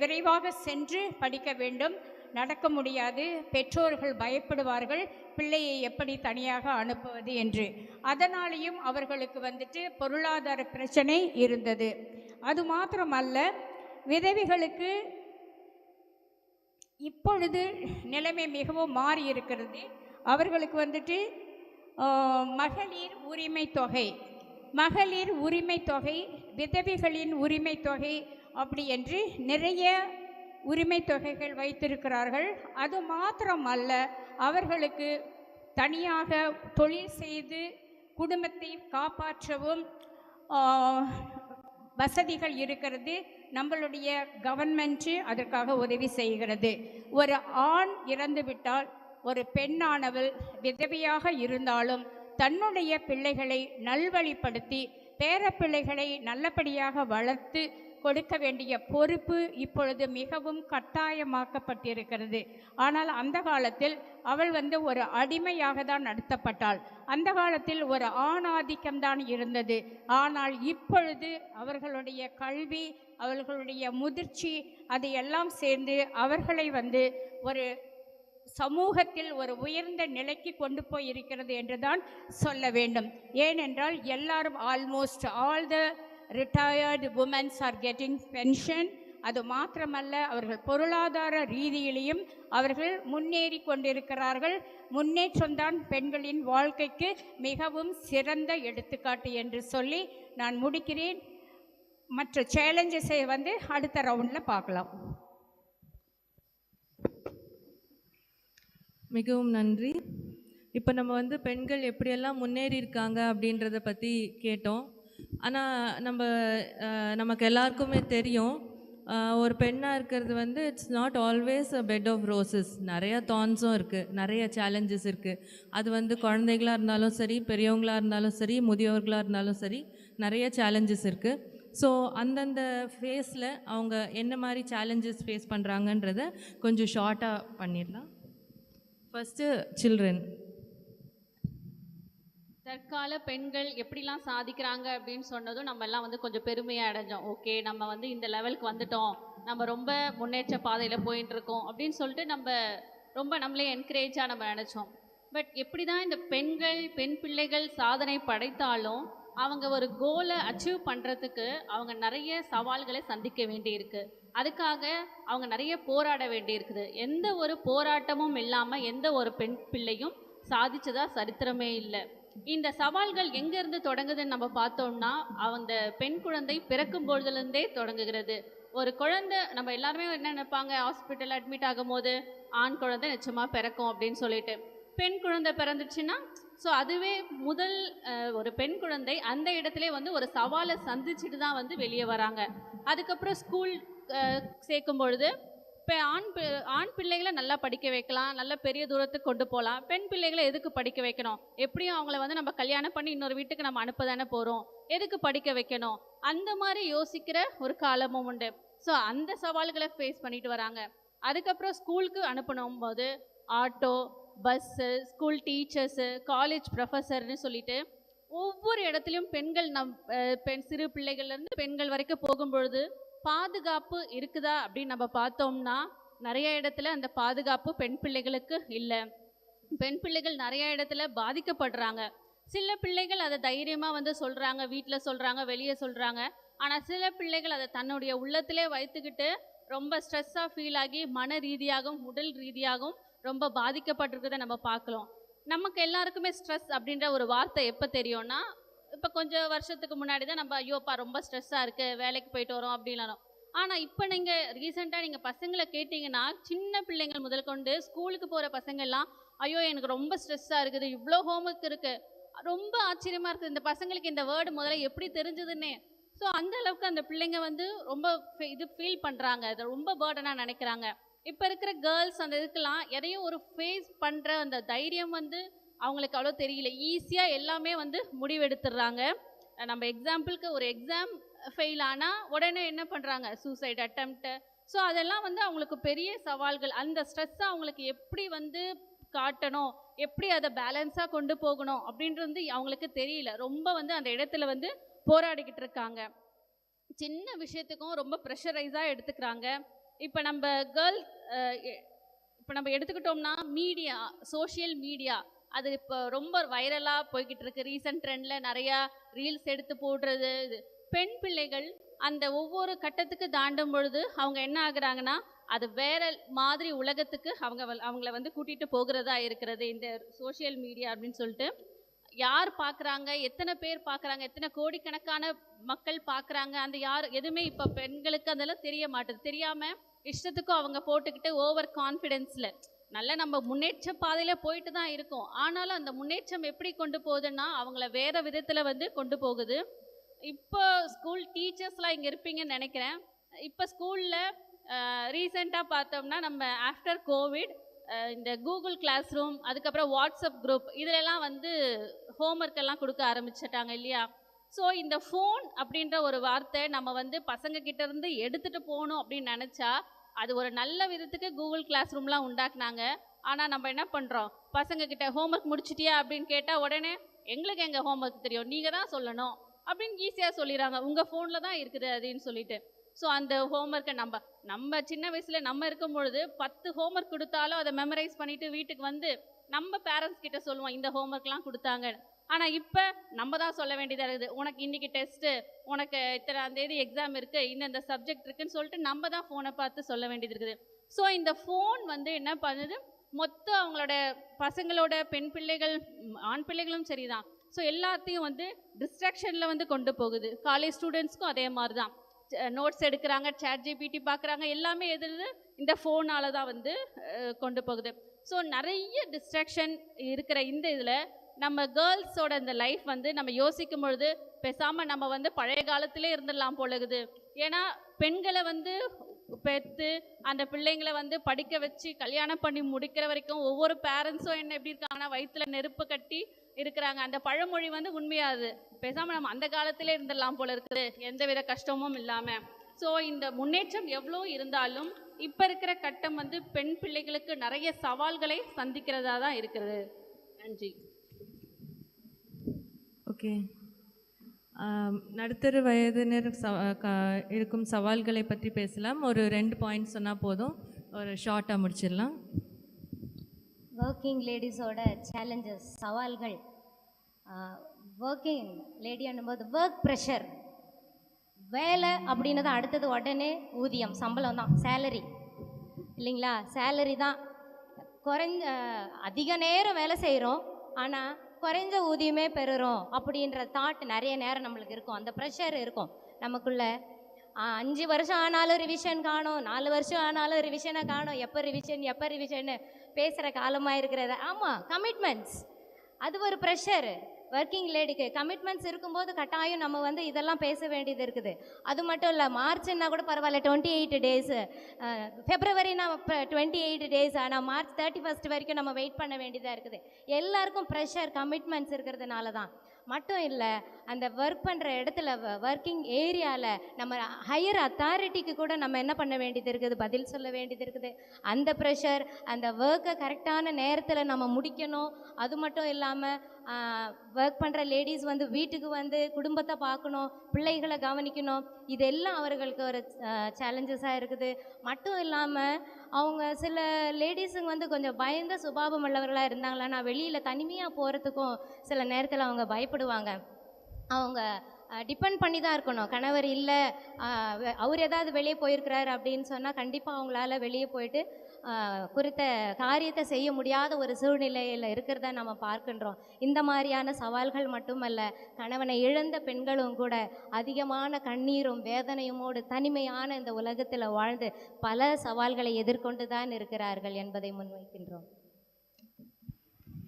விரைவாக சென்று படிக்க வேண்டும், நடக்க முடியாது. பெற்றோர்கள் பயப்படுவார்கள், பிள்ளையை எப்படி தனியாக அனுப்புவது என்று. அதனாலேயும் அவர்களுக்கு பொருளாதார பிரச்சனை இருந்தது. அது மாத்திரமல்ல, விதவைகளுக்கு இப்பொழுது நிலைமை மிகவும் மாறி இருக்கிறது. அவர்களுக்கு மகளிர் உரிமை தொகை, விதவைகளின் உரிமை தொகை அப்படி என்று நிறைய உரிமை தொகைகள் வைத்திருக்கிறார்கள். அது மாத்திரமல்ல, அவர்களுக்கு தனியாக தொழில் செய்து குடும்பத்தை காப்பாற்றவும் வசதிகள் இருக்கிறது. நம்மளுடைய கவர்மெண்ட்டு அதற்காக உதவி செய்கிறது. ஒரு ஆண் இறந்துவிட்டால் ஒரு பெண்ணானவள் விதவையாக இருந்தாலும் தன்னுடைய பிள்ளைகளை நல்வழிப்படுத்தி பேரப்பிள்ளைகளை நல்லபடியாக வளர்த்து கொடுக்க வேண்டிய பொறுப்பு இப்பொழுது மிகவும் கட்டாயமாக்கப்பட்டிருக்கிறது. ஆனால் அந்த காலத்தில் அவள் ஒரு அடிமையாக தான் நடத்தப்பட்டாள். அந்த காலத்தில் ஒரு ஆணாதிக்கம்தான் இருந்தது. ஆனால் இப்பொழுது அவர்களுடைய கல்வி, அவர்களுடைய முதிர்ச்சி, அதையெல்லாம் சேர்ந்து அவர்களை ஒரு சமூகத்தில் ஒரு உயர்ந்த நிலைக்கு கொண்டு போயிருக்கிறது என்று தான் சொல்ல வேண்டும். ஏனென்றால் எல்லாரும் almost all the retired women's are getting pension. அது மாத்திரமல்ல, அவர்கள் பொருளாதார ரீதியிலையும் அவர்கள் முன்னேறி கொண்டிருக்கிறார்கள். முன்னேற்றம்தான் பெண்களின் வாழ்க்கைக்கு மிகவும் சிறந்த எடுத்துக்காட்டு என்று சொல்லி நான் முடிக்கிறேன். மற்ற சேலஞ்சஸை அடுத்த ரவுண்டில் பார்க்கலாம். மிகவும் நன்றி. இப்போ நம்ம பெண்கள் எப்படியெல்லாம் முன்னேறி இருக்காங்க அப்படின்றத பற்றி கேட்டோம். ஆனால் நமக்கு எல்லாருக்குமே தெரியும், ஒரு பெண்ணாக இருக்கிறது it's not always a bed of roses. நிறையா தான்ஸும் இருக்குது, நிறைய சேலஞ்சஸ் இருக்குது. அது குழந்தைகளாக இருந்தாலும் சரி, பெரியவங்களாக இருந்தாலும் சரி, முதியவர்களாக இருந்தாலும் சரி, நிறைய சேலஞ்சஸ் இருக்குது. ஸோ அந்தந்த ஃபேஸில் அவங்க என்ன மாதிரி சேலஞ்சஸ் ஃபேஸ் பண்ணுறாங்கன்றத கொஞ்சம் ஷார்ட்டாக பண்ணிடலாம். First children. தற்கால பெண்கள் எப்படிலாம் சாதிக்கிறாங்க அப்படின்னு சொன்னதும் நம்ம எல்லாம் கொஞ்சம் பெருமையாக அடைஞ்சோம். ஓகே, நம்ம இந்த லெவலுக்கு வந்துட்டோம், நம்ம ரொம்ப முன்னேற்ற பாதையில் போயிட்டு இருக்கோம் அப்படின்னு சொல்லிட்டு நம்ம ரொம்ப நம்மளே என்கரேஜாக நம்ம நினச்சோம். பட் எப்படி தான் இந்த பெண் பிள்ளைகள் சாதனை படைத்தாலும் அவங்க ஒரு கோலை அச்சீவ் பண்ணுறதுக்கு அவங்க நிறைய சவால்களை சந்திக்க வேண்டியிருக்கு. அதுக்காக அவங்க நிறைய போராட வேண்டியிருக்குது. எந்த ஒரு போராட்டமும் இல்லாமல் எந்த ஒரு பெண் பிள்ளையும் சாதிச்சதா சரித்திரமே இல்லை. இந்த சவால்கள் எங்கேருந்து தொடங்குதுன்னு நம்ம பார்த்தோம்னா, அந்த பெண் குழந்தை பிறக்கும் பொழுதுலேருந்தே தொடங்குகிறது. ஒரு குழந்தை, நம்ம எல்லாருமே என்ன நினைப்பாங்க, ஹாஸ்பிட்டல் அட்மிட் ஆகும் போது ஆண் குழந்தை நிச்சயமாக பிறக்கும் அப்படின்னு சொல்லிட்டு. பெண் குழந்தை பிறந்துச்சுன்னா அதுவே முதல் ஒரு பெண் குழந்தை அந்த இடத்துல ஒரு சவாலை சந்திச்சுட்டு தான் வெளியே வராங்க. அதுக்கப்புறம் ஸ்கூல் சேர்க்கும் பொழுது இப்போ ஆண் பிள்ளைகளை நல்லா படிக்க வைக்கலாம், நல்ல பெரிய தூரத்துக்கு கொண்டு போகலாம். பெண் பிள்ளைகளை எதுக்கு படிக்க வைக்கணும்? எப்படியும் அவங்கள நம்ம கல்யாணம் பண்ணி இன்னொரு வீட்டுக்கு நம்ம அனுப்ப தானே போகிறோம், எதுக்கு படிக்க வைக்கணும்? அந்த மாதிரி யோசிக்கிற ஒரு காலமும் உண்டு. ஸோ அந்த சவால்களை ஃபேஸ் பண்ணிட்டு வராங்க. அதுக்கப்புறம் ஸ்கூலுக்கு அனுப்பணும் போது auto, bus, school teachers, college ப்ரொஃபஸர்னு சொல்லிட்டு ஒவ்வொரு இடத்துலையும் பெண்கள் சிறு பிள்ளைகள்லேருந்து பெண்கள் வரைக்கும் போகும்பொழுது பாதுகாப்பு இருக்குதா அப்படின்னு நம்ம பார்த்தோம்னா நிறைய இடத்துல அந்த பாதுகாப்பு பெண் பிள்ளைகளுக்கு இல்லை. பெண் பிள்ளைகள் நிறைய இடத்துல பாதிக்கப்படுறாங்க. சில பிள்ளைகள் அதை தைரியமாக சொல்கிறாங்க, வீட்டில் சொல்கிறாங்க, வெளியே சொல்கிறாங்க. ஆனால் சில பிள்ளைகள் அதை தன்னுடைய உள்ளத்திலே வைத்துக்கிட்டு ரொம்ப ஸ்ட்ரெஸ்ஸாக ஃபீல் ஆகி மன ரீதியாகவும் உடல் ரீதியாகவும் ரொம்ப பாதிக்கப்பட்டிருக்கிறத நம்ம பார்க்கலாம். நமக்கு எல்லாருக்குமே ஸ்ட்ரெஸ் அப்படின்ற ஒரு வார்த்தை எப்போ தெரியும்னா, இப்போ கொஞ்சம் வருஷத்துக்கு முன்னாடி தான் நம்ம ஐயோப்பா ரொம்ப ஸ்ட்ரெஸ்ஸாக இருக்குது, வேலைக்கு போயிட்டு வரோம் அப்படின்னாலும். ஆனால் இப்போ நீங்கள் ரீசெண்டாக நீங்கள் பசங்களை கேட்டிங்கன்னா, சின்ன பிள்ளைங்கள் முதல் கொண்டு ஸ்கூலுக்கு போகிற பசங்கள்லாம் ஐயோ எனக்கு ரொம்ப ஸ்ட்ரெஸ்ஸாக இருக்குது, இவ்வளோ ஹோம்ஒர்க் இருக்குது. ரொம்ப ஆச்சரியமாக இருக்குது, இந்த பசங்களுக்கு இந்த வேர்டு முதல்ல எப்படி தெரிஞ்சதுன்னே. ஸோ அந்த அளவுக்கு அந்த பிள்ளைங்க ரொம்ப ஃபீல் பண்ணுறாங்க, அதை ரொம்ப பேர்டனாக நினைக்கிறாங்க. இப்போ இருக்கிற கேர்ள்ஸ் அந்த இதுக்கெல்லாம் எதையும் ஒரு ஃபேஸ் பண்ணுற அந்த தைரியம் அவங்களுக்கு அவ்வளோ தெரியல. ஈஸியாக எல்லாமே முடிவெடுத்துடுறாங்க. நம்ம எக்ஸாம்பிளுக்கு ஒரு எக்ஸாம் ஃபெயில் ஆனால் உடனே என்ன பண்ணுறாங்க, சூசைட் அட்டெம்ப்ட்டு. ஸோ அதெல்லாம் அவங்களுக்கு பெரிய சவால்கள். அந்த ஸ்ட்ரெஸ்ஸை அவங்களுக்கு எப்படி காட்டணும், எப்படி அதை பேலன்ஸாக கொண்டு போகணும் அப்படின்றது அவங்களுக்கு தெரியல. ரொம்ப அந்த இடத்துல போராடிக்கிட்டு இருக்காங்க. சின்ன விஷயத்துக்கும் ரொம்ப ப்ரெஷரைஸாக எடுத்துக்கிறாங்க. இப்போ நம்ம இப்போ நம்ம எடுத்துக்கிட்டோம்னா மீடியா, சோஷியல் மீடியா அது இப்போ ரொம்ப வைரலாக போய்கிட்டு இருக்கு. ரீசன்ட் ட்ரெண்டில் நிறையா ரீல்ஸ் எடுத்து போடுறது. இது பெண் பிள்ளைகள் அந்த ஒவ்வொரு கட்டத்துக்கு தாண்டும் பொழுது அவங்க என்ன ஆகுறாங்கன்னா, அது வேற மாதிரி உலகத்துக்கு அவங்கள கூட்டிகிட்டு போகிறதா இருக்கிறது இந்த சோஷியல் மீடியா அப்படின்னு சொல்லிட்டு. யார் பார்க்குறாங்க, எத்தனை பேர் பார்க்குறாங்க, எத்தனை கோடிக்கணக்கான மக்கள் பார்க்குறாங்க, அந்த எதுவுமே இப்போ பெண்களுக்கு அதெல்லாம் தெரிய மாட்டுது. தெரியாமல் இஷ்டத்துக்கும் அவங்க போட்டுக்கிட்டு ஓவர் கான்ஃபிடென்ஸில் நல்ல நம்ம முன்னேற்ற பாதையில் போயிட்டு தான் இருக்கோம். ஆனாலும் அந்த முன்னேற்றம் எப்படி கொண்டு போகுதுன்னா அவங்கள வேறு விதத்தில் வந்து கொண்டு போகுது. இப்போ ஸ்கூல் டீச்சர்ஸ்லாம் இங்கே இருப்பீங்கன்னு நினைக்கிறேன். இப்போ ஸ்கூலில் ரீசெண்டாக பார்த்தோம்னா நம்ம ஆஃப்டர் கோவிட் இந்த கூகுள் கிளாஸ் ரூம், அதுக்கப்புறம் வாட்ஸ்அப் குரூப், இதிலெல்லாம் வந்து ஹோம்ஒர்க் எல்லாம் கொடுக்க ஆரம்பிச்சிட்டாங்க இல்லையா? ஸோ இந்த ஃபோன் அப்படின்ற ஒரு வார்த்தை நம்ம வந்து பசங்க கிட்ட இருந்து எடுத்துகிட்டு போகணும் அப்படின்னு நினச்சா அது ஒரு நல்ல விதத்துக்கு கூகுள் கிளாஸ் ரூம்லாம் உண்டாக்குனாங்க. ஆனால் நம்ம என்ன பண்ணுறோம், பசங்க கிட்ட ஹோம்ஒர்க் முடிச்சிட்டியா அப்படின்னு கேட்டால் உடனே எங்களுக்கு எங்கள் ஹோம்ஒர்க் தெரியும், நீங்கள் தான் சொல்லணும் அப்படின்னு ஈஸியாக சொல்லிடுறாங்க, உங்கள் ஃபோனில் தான் இருக்குது அப்படின்னு சொல்லிட்டு. ஸோ அந்த ஹோம்ஒர்க்கை நம்ம சின்ன வயசில் நம்ம இருக்கும் பொழுது 10 ஹோம்ஒர்க் கொடுத்தாலும் அதை மெமரைஸ் பண்ணிவிட்டு வீட்டுக்கு வந்து நம்ம பேரண்ட்ஸ் கிட்ட சொல்லுவோம் இந்த ஹோம்ஒர்க்லாம் கொடுத்தாங்க. ஆனால் இப்போ நம்ம தான் சொல்ல வேண்டியதாக இருக்குது, உனக்கு இன்றைக்கி டெஸ்ட்டு, உனக்கு இத்தனாம் தேதி எக்ஸாம் இருக்குது, இந்த சப்ஜெக்ட் இருக்குதுன்னு சொல்லிட்டு நம்ம தான் ஃபோனை பார்த்து சொல்ல வேண்டியது இருக்குது. ஸோ இந்த ஃபோன் வந்து என்ன பண்ணுது, மொத்தம் அவங்களோட பசங்களோட பெண் பிள்ளைகள் ஆண் பிள்ளைகளும் சரி தான், ஸோ எல்லாத்தையும் வந்து டிஸ்ட்ராக்ஷனில் வந்து கொண்டு போகுது. காலேஜ் ஸ்டூடெண்ட்ஸ்க்கும் அதே மாதிரி தான், நோட்ஸ் எடுக்கிறாங்க, சேட் ஜிபிடி பார்க்குறாங்க, எல்லாமே எதிர்த்து இந்த ஃபோனால் தான் வந்து கொண்டு போகுது. ஸோ நிறைய டிஸ்ட்ராக்ஷன் இருக்கிற இந்த இதில் நம்ம கேர்ள்ஸோட இந்த லைஃப் வந்து நம்ம யோசிக்கும் பொழுது பேசாமல் நம்ம வந்து பழைய காலத்திலே இருந்துடலாம் போலகுது. ஏன்னா பெண்களை வந்து பெற்று அந்த பிள்ளைங்களை வந்து படிக்க வச்சு கல்யாணம் பண்ணி முடிக்கிற வரைக்கும் ஒவ்வொரு பேரண்ட்ஸும் என்ன எப்படி இருக்காங்கன்னா வயிற்றுல நெருப்பு கட்டி இருக்கிறாங்க. அந்த பழமொழி வந்து உண்மையாது. பேசாமல் நம்ம அந்த காலத்திலே இருந்துடலாம் போல இருக்குது, எந்தவித கஷ்டமும் இல்லாமல். ஸோ இந்த முன்னேற்றம் எவ்வளோ இருந்தாலும் இப்போ இருக்கிற கட்டம் வந்து பெண் பிள்ளைகளுக்கு நிறைய சவால்களை சந்திக்கிறதா தான் இருக்கிறது. நன்றி. ஓகே, நடுத்தர வயதினர் இருக்கும் சவால்களை பற்றி பேசலாம். ஒரு 2 பாயிண்ட் சொன்னால் போதும், ஒரு ஷார்ட்டாக முடிச்சிடலாம். ஒர்க்கிங் லேடிஸோட சேலஞ்சஸ், சவால்கள். ஒர்க்கிங் லேடி என்னும்போது ஒர்க் ப்ரெஷர், வேலை அப்படின்னது அடுத்தது உடனே ஊதியம், சம்பளம் தான், சேலரி இல்லைங்களா? சேலரி தான் அதிக நேரம் வேலை செய்கிறோம், ஆனால் குறைஞ்ச ஊதியமே பெறுறோம் அப்படின்ற தாட் நிறைய நேரம் நம்மளுக்கு இருக்கும். அந்த ப்ரெஷர் இருக்கும் நமக்குள்ள. 5 வருஷம் ஆனாலும் ரிவிஷன் காணும், 4 வருஷம் ஆனாலும் ரிவிஷனை காணும், எப்போ ரிவிஷன்னு பேசுகிற காலமாக இருக்கிறது. ஆமாம், கமிட்மெண்ட்ஸ், அது ஒரு ப்ரெஷர். ஒர்க்கிங் லேடிக்கு கமிட்மெண்ட்ஸ் இருக்கும்போது கட்டாயம் நம்ம வந்து இதெல்லாம் பேச வேண்டியது இருக்குது. அது மட்டும் இல்லை, மார்ச்னா கூட பரவாயில்ல, 28 டேஸு, ஃபெப்ரவரினா 28 டேஸ், ஆனால் மார்ச் 31 வரைக்கும் நம்ம வெயிட் பண்ண வேண்டியதாக இருக்குது. எல்லாருக்கும் ப்ரெஷர், கமிட்மெண்ட்ஸ் இருக்கிறதுனால தான் மட்டும் இல்லை, அந்த ஒர்க் பண்ணுற இடத்துல ஒர்க்கிங் ஏரியாவில் நம்ம ஹையர் அத்தாரிட்டிக்கு கூட நம்ம என்ன பண்ண வேண்டியது இருக்குது, பதில் சொல்ல வேண்டியது இருக்குது. அந்த ப்ரெஷர், அந்த ஒர்க்கை கரெக்டான நேரத்தில் நம்ம முடிக்கணும். அது மட்டும் இல்லாமல் ஒர்க் பண்ணுற லேடிஸ் வந்து வீட்டுக்கு வந்து குடும்பத்தை பார்க்கணும், பிள்ளைகளை கவனிக்கணும். இதெல்லாம் அவர்களுக்கு ஒரு சேலஞ்சஸாக இருக்குது. மட்டும் இல்லாமல் அவங்க சில லேடிஸுங்க வந்து கொஞ்சம் பயந்த சுபாவம் உள்ளவர்களாக இருந்தாங்களா, வெளியில் தனிமையாக போகிறதுக்கும் சில நேரத்தில் அவங்க பயப்படுவாங்க. அவங்க டிபெண்ட் பண்ணி தான் இருக்கணும். கணவர் இல்லை, அவர் ஏதாவது வெளியே போயிருக்கிறாரு அப்படின்னு சொன்னால் கண்டிப்பாக அவங்களால வெளியே போயிட்டு குறித்த காரியத்தை செய்ய முடியாத ஒரு சூழ்நிலையில் இருக்கிறத நம்ம பார்க்கின்றோம். இந்த மாதிரியான சவால்கள் மட்டுமல்ல, கணவனை இழந்த பெண்களும் கூட அதிகமான கண்ணீரும் வேதனையுமோடு தனிமையான இந்த உலகத்தில் வாழ்ந்து பல சவால்களை எதிர்கொண்டு தான் இருக்கிறார்கள் என்பதை முன்வைக்கின்றோம்.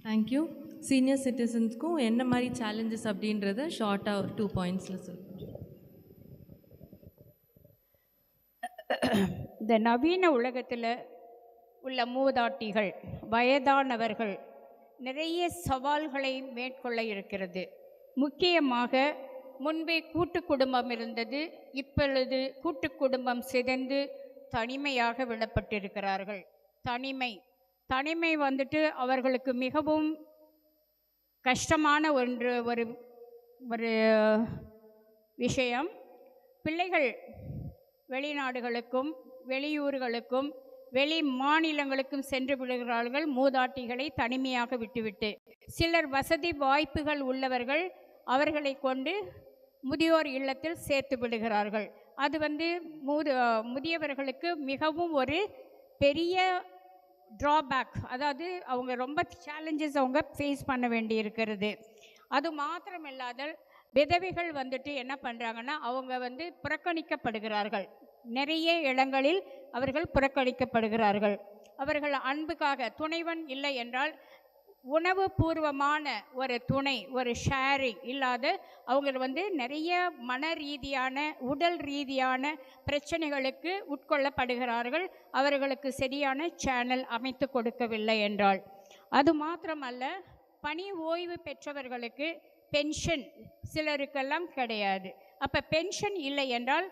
தேங்க்யூ. சீனியர் சிட்டிசன்ஸ்க்கும் என்ன மாதிரி சேலஞ்சஸ் அப்படின்றத ஷார்ட்டாக ஒரு 2 பாயிண்ட்ஸில் சொல்லுங்கள். இந்த நவீன உலகத்தில் உள்ள மூதாட்டிகள், வயதானவர்கள் நிறைய சவால்களை மேற்கொள்ள இருக்கிறது. முக்கியமாக முன்பே கூட்டு குடும்பம் இருந்தது, இப்பொழுது கூட்டு குடும்பம் சிதைந்து தனிமையாக விடப்பட்டிருக்கிறார்கள். தனிமை வந்துட்டு அவர்களுக்கு மிகவும் கஷ்டமான ஒரு விஷயம். பிள்ளைகள் வெளிநாடுகளுக்கும் வெளியூர்களுக்கும் வெளி மாநிலங்களுக்கும் சென்று விடுகிறார்கள், மூதாட்டிகளை தனிமையாக விட்டுவிட்டு. சிலர் வசதி வாய்ப்புகள் உள்ளவர்கள் அவர்களை கொண்டு முதியோர் இல்லத்தில் சேர்த்து விடுகிறார்கள். அது முதியவர்களுக்கு மிகவும் ஒரு பெரிய ட்ராபேக். அதாவது அவங்க ரொம்ப சேலஞ்சஸ் அவங்க ஃபேஸ் பண்ண வேண்டி இருக்கிறது. அது மாத்திரமில்லாத விதவைகள் வந்துட்டு என்ன பண்ணுறாங்கன்னா, அவங்க புறக்கணிக்கப்படுகிறார்கள். நிறைய இடங்களில் அவர்கள் புறக்கணிக்கப்படுகிறார்கள். அவர்கள் அன்புக்காக துணைவன் இல்லை என்றால் உணவு பூர்வமான ஒரு துணை, ஒரு ஷேரிங் இல்லாத அவங்க நிறைய மன ரீதியான உடல் ரீதியான பிரச்சனைகளுக்கு உட்கொள்ளப்படுகிறார்கள். அவர்களுக்கு சரியான சேனல் அமைத்து கொடுக்கவில்லை என்றால். அது மாத்திரமல்ல, பணி ஓய்வு பெற்றவர்களுக்கு பென்ஷன் சிலருக்கெல்லாம் கிடையாது. அப்போ பென்ஷன் இல்லை என்றால்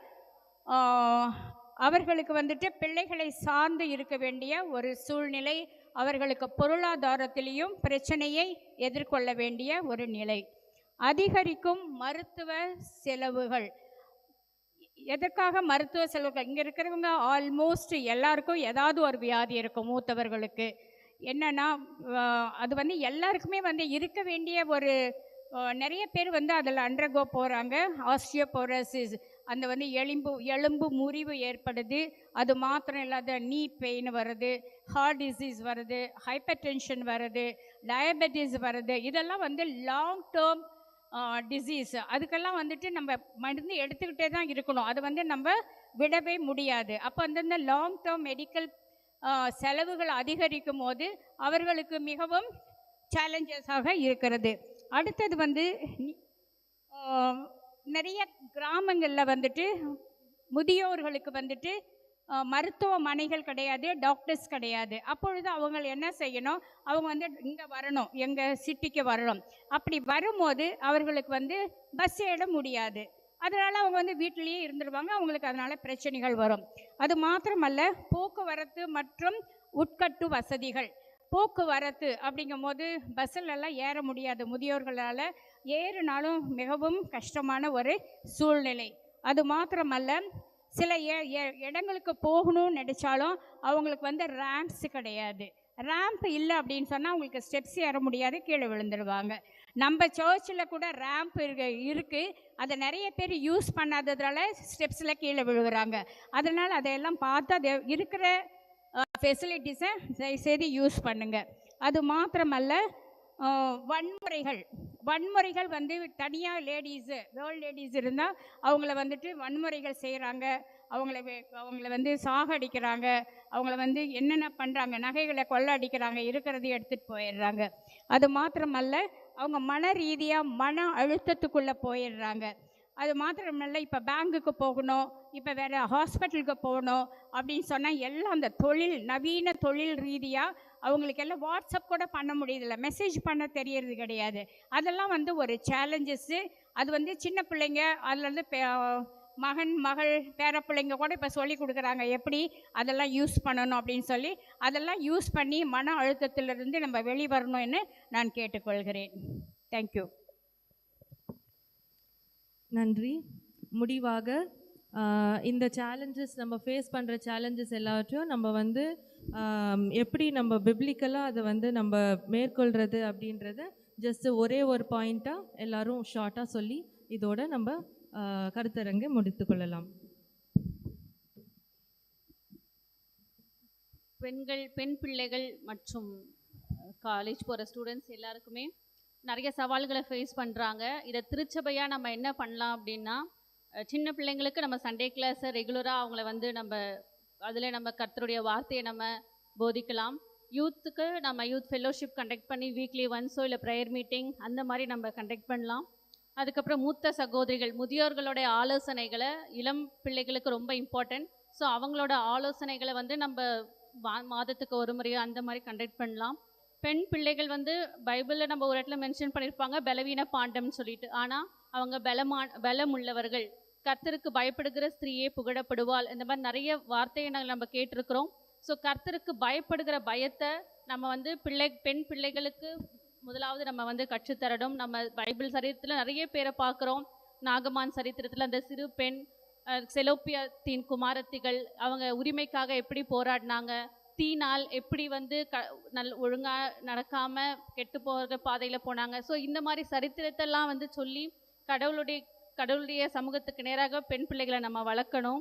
அவர்களுக்கு பிள்ளைகளை சார்ந்து இருக்க வேண்டிய ஒரு சூழ்நிலை, அவர்களுக்கு பொருளாதாரத்திலையும் பிரச்சனையை எதிர்கொள்ள வேண்டிய ஒரு நிலை. அதிகரிக்கும் மருத்துவ செலவுகள். எதற்காக மருத்துவ செலவுகள்? இங்கே இருக்கிறவங்க ஆல்மோஸ்ட் எல்லாருக்கும் ஏதாவது ஒரு வியாதி இருக்கும். மூத்தவர்களுக்கு என்னென்னா அது எல்லாருக்குமே இருக்க வேண்டிய ஒரு நிறைய பேர் அதில் அண்டர்கோ போகிறாங்க. ஆஸ்டியோபோரோசிஸ், அந்த எலும்பு முறிவு ஏற்படுது. அது மாத்திரம் இல்லாத நீ பெயின் வருது, ஹார்ட் டிசீஸ் வருது, ஹைப்பர் டென்ஷன் வருது, டயபெட்டிஸ் வருது. இதெல்லாம் லாங் டேர்ம் டிசீஸ். அதுக்கெல்லாம் நம்ம மருந்து எடுத்துக்கிட்டே தான் இருக்கணும். அது நம்ம விடவே முடியாது. அப்போ அந்தந்த லாங் டேர்ம் மெடிக்கல் செலவுகள் அதிகரிக்கும் போது அவர்களுக்கு மிகவும் சேலஞ்சஸாக இருக்கிறது. அடுத்தது நிறைய கிராமங்களில் முதியோர்களுக்கு மருத்துவமனைகள் கிடையாது, டாக்டர்ஸ் கிடையாது. அப்பொழுது அவங்க என்ன செய்யணும்? அவங்க இங்கே வரணும், எங்கள் சிட்டிக்கு வரணும். அப்படி வரும்போது அவர்களுக்கு பஸ் ஏற முடியாது. அதனால் அவங்க வீட்டிலேயே இருந்துருவாங்க. அவங்களுக்கு அதனால் பிரச்சனைகள் வரும். அது மாத்திரமல்ல, போக்குவரத்து மற்றும் உட்கட்டு வசதிகள். போக்குவரத்து அப்படிங்கும் போது பஸ்ஸிலெல்லாம் ஏற முடியாது. முதியோர்களால் ஏறினாலும் மிகவும் கஷ்டமான ஒரு சூழ்நிலை. அது மாத்திரமல்ல, சில இடங்களுக்கு போகணும்னு நினச்சாலும் அவங்களுக்கு ரேம்ப்ஸ் கிடையாது. ரேம்ப் இல்லை அப்படின்னு சொன்னால் அவங்களுக்கு ஸ்டெப்ஸ் ஏற முடியாது, கீழே விழுந்துடுவாங்க. நம்ம சர்ச்சில் கூட ரேம்ப் இருக்குது. அதை நிறைய பேர் யூஸ் பண்ணாததால் ஸ்டெப்ஸில் கீழே விழுகிறாங்க. அதனால் அதையெல்லாம் பார்த்து அதை இருக்கிற ஃபெசிலிட்டிஸை தயவுசெய்து யூஸ் பண்ணுங்கள். அது மாத்திரமல்ல, வன்முறைகள் தனியாக கேர்ள் லேடிஸ் இருந்தால் அவங்கள வன்முறைகள் செய்கிறாங்க. அவங்கள சாகடிக்கிறாங்க. அவங்கள என்னென்ன பண்ணுறாங்க, நகைகளை கொள்ளடிக்கிறாங்க, இருக்கிறது எடுத்துகிட்டு போயிடுறாங்க. அது மாத்திரமல்ல, அவங்க மன ரீதியாக மன அழுத்தத்துக்குள்ளே போயிடுறாங்க. அது மாத்திரமல்ல, இப்போ பேங்குக்கு போகணும், இப்போ வேறு ஹாஸ்பிட்டலுக்கு போகணும் அப்படின்னு சொன்னால் எல்லாம் அந்த நவீன தொழில் ரீதியாக அவங்களுக்கு எல்லாம் வாட்ஸ்அப் கூட பண்ண முடியதில்லை, மெசேஜ் பண்ண தெரியறது கிடையாது. அதெல்லாம் ஒரு சேலஞ்சஸ்ஸு. அது சின்ன பிள்ளைங்க, அதில் மகன் மகள் பேர பிள்ளைங்க கூட இப்போ சொல்லி கொடுக்குறாங்க எப்படி அதெல்லாம் யூஸ் பண்ணணும் அப்படின்னு சொல்லி. அதெல்லாம் யூஸ் பண்ணி மன அழுத்தத்திலிருந்து நம்ம வெளிவரணும்னு நான் கேட்டுக்கொள்கிறேன். தேங்க்யூ. நன்றி. முடிவாக இந்த சேலஞ்சஸ், நம்ம ஃபேஸ் பண்ணுற சேலஞ்சஸ் எல்லாத்தையும் நம்ம எப்படி நம்ம பிப்ளிக்கலாக அதை நம்ம மேற்கொள்கிறது அப்படின்றத ஜஸ்ட் ஒரே ஒரு பாயிண்ட்டாக எல்லாரும் ஷார்ட்டாக சொல்லி இதோட நம்ம கருத்தரங்கை முடித்து கொள்ளலாம். பெண் பிள்ளைகள் மற்றும் காலேஜ் போகிற ஸ்டூடெண்ட்ஸ் எல்லாருக்குமே நிறைய சவால்களை ஃபேஸ் பண்ணுறாங்க. இதை திருச்சபையாக நம்ம என்ன பண்ணலாம் அப்படின்னா, சின்ன பிள்ளைங்களுக்கு நம்ம சண்டே கிளாஸை ரெகுலராக அவங்கள நம்ம கர்த்தருடைய வார்த்தையை நம்ம போதிக்கலாம். யூத்துக்கு நம்ம யூத் ஃபெல்லோஷிப் கண்டக்ட் பண்ணி வீக்லி ஒன்ஸோ இல்லை ப்ரேயர் மீட்டிங் அந்த மாதிரி நம்ம கண்டக்ட் பண்ணலாம். அதுக்கப்புறம் மூத்த சகோதரிகள், முதியோர்களுடைய ஆலோசனைகளை இளம் பிள்ளைகளுக்கு ரொம்ப இம்பார்ட்டன்ட். ஸோ அவங்களோட ஆலோசனைகளை நம்ம மாதத்துக்கு ஒரு முறையோ அந்த மாதிரி கண்டக்ட் பண்ணலாம். பெண் பிள்ளைகள் பைபிளில் நம்ம ஒரு இடத்துல மென்ஷன் பண்ணியிருப்பாங்க பலவீன பாண்டம்னு சொல்லிட்டு. ஆனால் அவங்க பலம் உள்ளவர்கள். கர்த்தருக்கு பயப்படுகிற ஸ்திரீயே புகழப்படுவாள். இந்த மாதிரி நிறைய வார்த்தையை நம்ம கேட்டிருக்கிறோம். ஸோ கர்த்தருக்கு பயப்படுகிற பயத்தை நம்ம பெண் பிள்ளைகளுக்கு முதலாவது நம்ம கற்றுத்தரணும். நம்ம பைபிள் சரித்திரத்தில் நிறைய பேரை பார்க்குறோம். நாகமான் சரித்திரத்தில் அந்த சிறு பெண் செலோப்பியத்தின் குமாரத்திகள் அவங்க உரிமைக்காக எப்படி போராடினாங்க, தீனால் எப்படி ஒழுங்காக நடக்காமல் கெட்டு போகிற பாதையில் போனாங்க. ஸோ இந்த மாதிரி சரித்திரத்தெல்லாம் சொல்லி கடவுளுடைய சமூகத்துக்கு நேராக பெண் பிள்ளைகளை நம்ம வளர்க்கணும்.